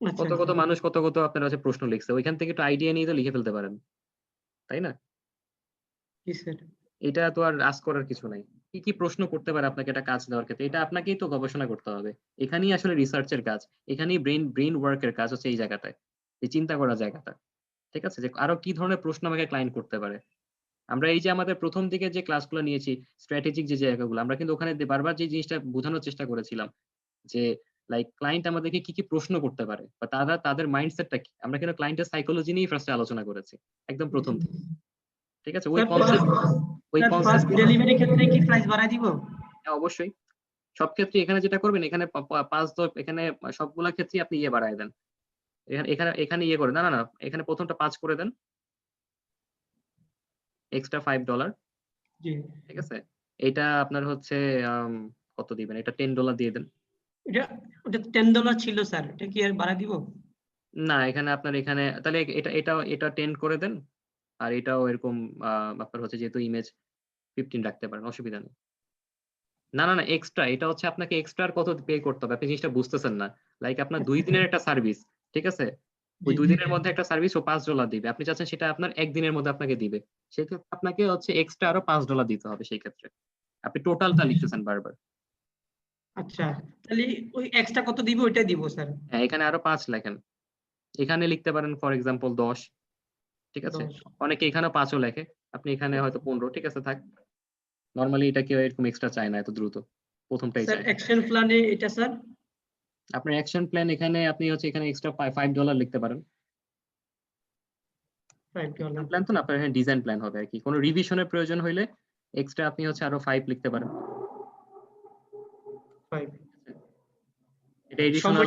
আচ্ছা, কত মানুষ কত আপনার কাছে প্রশ্ন লিখছে। ওইখান থেকে একটু আইডিয়া নিয়ে তো লিখে ফেলতে পারেন। তাই না? জি স্যার। এটা তো আর আস্ক করার কিছু নাই। কি প্রশ্ন করতে পারে আপনাকে এটা কাজ দেওয়ার ক্ষেত্রে? এটা আপনাকেই তো গবেষণা করতে হবে। এখানেই আসলে রিসার্চের কাজ। এখানেই ব্রেইন ওয়ার্ক এর কাজ হচ্ছে এই জায়গাটায়। এই চিন্তা করার জায়গাটা। ঠিক আছে? যে আরো কি ধরনের প্রশ্ন আমাকে ক্লায়েন্ট করতে পারে। আমরা এই যে আমাদের প্রথম দিকে যে ক্লাসগুলো নিয়েছি, স্ট্র্যাটেজিক যে জায়গাগুলো আমরা কিন্তু ওখানে বারবার যে জিনিসটা বোঝানোর চেষ্টা করেছিলাম যে লাইক ক্লায়েন্ট আমাদেরকে কি প্রশ্ন করতে পারে বা তাদের মাইন্ডসেটটা কি? আমরা কিন্তু ক্লায়েন্টের সাইকোলজি নিয়েই ফার্স্টে আলোচনা করেছি। একদম প্রথম থেকে। ঠিক আছে? ওই স্যার ফার্স্ট কনসেপ্ট ডেলিভারি ক্ষেত্রে কি প্রাইস বাড়ায় দিব? হ্যাঁ, অবশ্যই। সব ক্ষেত্রে এখানে যেটা করবেন এখানে ৫-১০ এখানে সবগুলা ক্ষেত্রেই আপনি ইয়ে বাড়ায় দেন। এখানে ইয়ে করে না। এখানে প্রথমটা ৫ করে দেন। এক্সট্রা $5 জি। ঠিক আছে? এটা আপনার হচ্ছে কত দিবেন? এটা $10 দিয়ে দেন। ওটা $10 ছিল স্যার। এটা কি আর বাড়ায় দিব? না, এখানে আপনার এখানে তাহলে এটা 10 করে দেন। আর এটাও এরকম আপনার হচ্ছে যেহেতু ইমেজ 15 রাখতে পারেন, অসুবিধা নেই। না, এক্সট্রা এটা হচ্ছে আপনাকে এক্সট্রা আর কত পে করতে হবে। আপনি জিনিসটা বুঝতেছেন না। লাইক আপনার 2 দিনের একটা সার্ভিস, ঠিক আছে? ওই 2 দিনের মধ্যে একটা সার্ভিস ও $5 দিবে। আপনি চাচ্ছেন সেটা আপনার 1 দিনের মধ্যে আপনাকে দিবে। সেক্ষেত্রে আপনাকে হচ্ছে এক্সট্রা আরো $5 দিতে হবে সেই ক্ষেত্রে। আপনি টোটালটা লিখতেছেন বারবার। আচ্ছা, তাহলে ওই এক্সট্রা কত দিব ওইটাই দিব স্যার। হ্যাঁ, এখানে আরো 5 লেখেন। এখানে লিখতে পারেন ফর এক্সাম্পল 10 ঠিক আছে? 10 অনেকে এখানেও 5 ও লেখে। আপনি এখানে হয়তো 15 ঠিক আছে থাক। নরমালি এটা কেউ এরকম এক্সট্রা চায় না এত দ্রুত। প্রথমটাই স্যার চায়। অ্যাকশন প্ল্যানে এটা স্যার আপনার অ্যাকশন প্ল্যান এখানে আপনি হচ্ছে এখানে এক্সট্রা $5 লিখতে পারেন। $5 প্ল্যান তো না আপনার এখানে ডিজাইন প্ল্যান হবে আরকি। কোনো রিভিশনের প্রয়োজন হইলে এক্সট্রা আপনি হচ্ছে আরো 5 লিখতে পারেন। 5 এটা এডিশনাল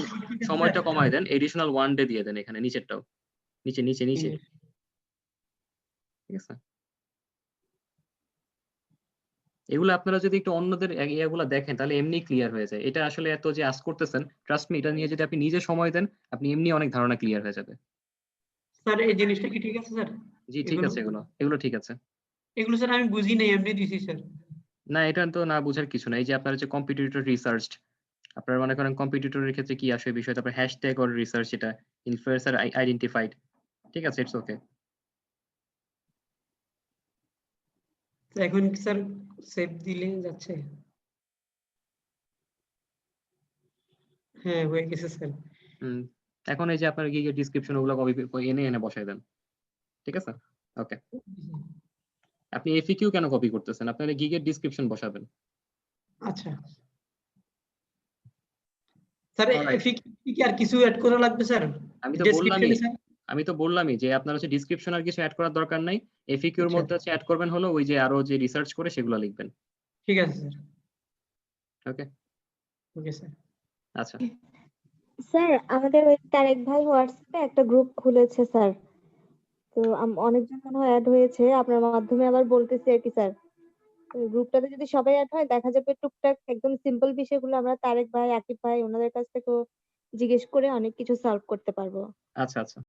সময়টা কমায় দেন। এডিশনাল 1 ডে দিয়ে দেন এখানে নিচেরটাও। নিচে। ঠিক আছে? এগুলো আপনারা যদি একটু অন্যদের ইয়েগুলা দেখেন তাহলে এমনি ক্লিয়ার হয়ে যায়। এটা আসলে এত যে আস্ক করতেছেন, ট্রাস্ট মি এটা নিয়ে যদি আপনি নিজে সময় দেন, আপনি এমনি অনেক ধারণা ক্লিয়ার হয়ে যাবে। স্যার এই জিনিসটা কি ঠিক আছে স্যার? জি, ঠিক আছে এগুলো ঠিক আছে। এগুলো স্যার আমি বুঝি নাই, এমনি দিছি স্যার। না, এটা তো না বুঝার কিছু না। এই যে আপনার হচ্ছে কম্পিটিটর রিসার্চ, আপনারা মনে করেন কম্পিটিটরের ক্ষেত্রে কি আসে বিষয়, তারপর হ্যাশট্যাগ অর রিসার্চ এটা ইনফ্লুয়েন্সার আইডেন্টিফাইড। ঠিক আছে, ইটস ওকে। এখন কি স্যার সেভ দিলে যাচ্ছে? হ্যাঁ, হয়ে গেছে স্যার। এখন এই যে আপনার গিগের ডেসক্রিপশন ওগুলো কপি এনে বসায় দেন। ঠিক আছে? ওকে। আপনি এফিকিউ কেন কপি করতেছেন? আপনারা গিগের ডেসক্রিপশন বসাবেন। আচ্ছা স্যার, এফিকিউ কি আর কিছু অ্যাড করা লাগবে স্যার? আমি তো বললামই। ডেসক্রিপশনে স্যার আমি তো বললামই যে আপনার হচ্ছে ডিসক্রিপশন আর কিছু অ্যাড করার দরকার নাই, এফিকিউ এর আচ্ছা মধ্যে হচ্ছে অ্যাড করবেন হলো ওই যে আরো যে রিসার্চ করে সেগুলো লিখবেন। ঠিক আছে স্যার। ওকে ওকে স্যার। আচ্ছা স্যার আমাদের ওই তারেক ভাই হোয়াটসঅ্যাপে একটা গ্রুপ খুলেছে স্যার, তো অনেকজন মনে হয় অ্যাড হয়েছে, আপনার মাধ্যমে আবার বলতেছি আর কি স্যার। ওই গ্রুপটাতে যদি সবাই অ্যাড হয় দেখা যাবে টুকটাক একদম সিম্পল বিষয়গুলো আমরা তারেক ভাই, আকিব ভাই ওনাদের কাছ থেকেও জিজ্ঞেস করে অনেক কিছু সলভ করতে পারবো। আচ্ছা আচ্ছা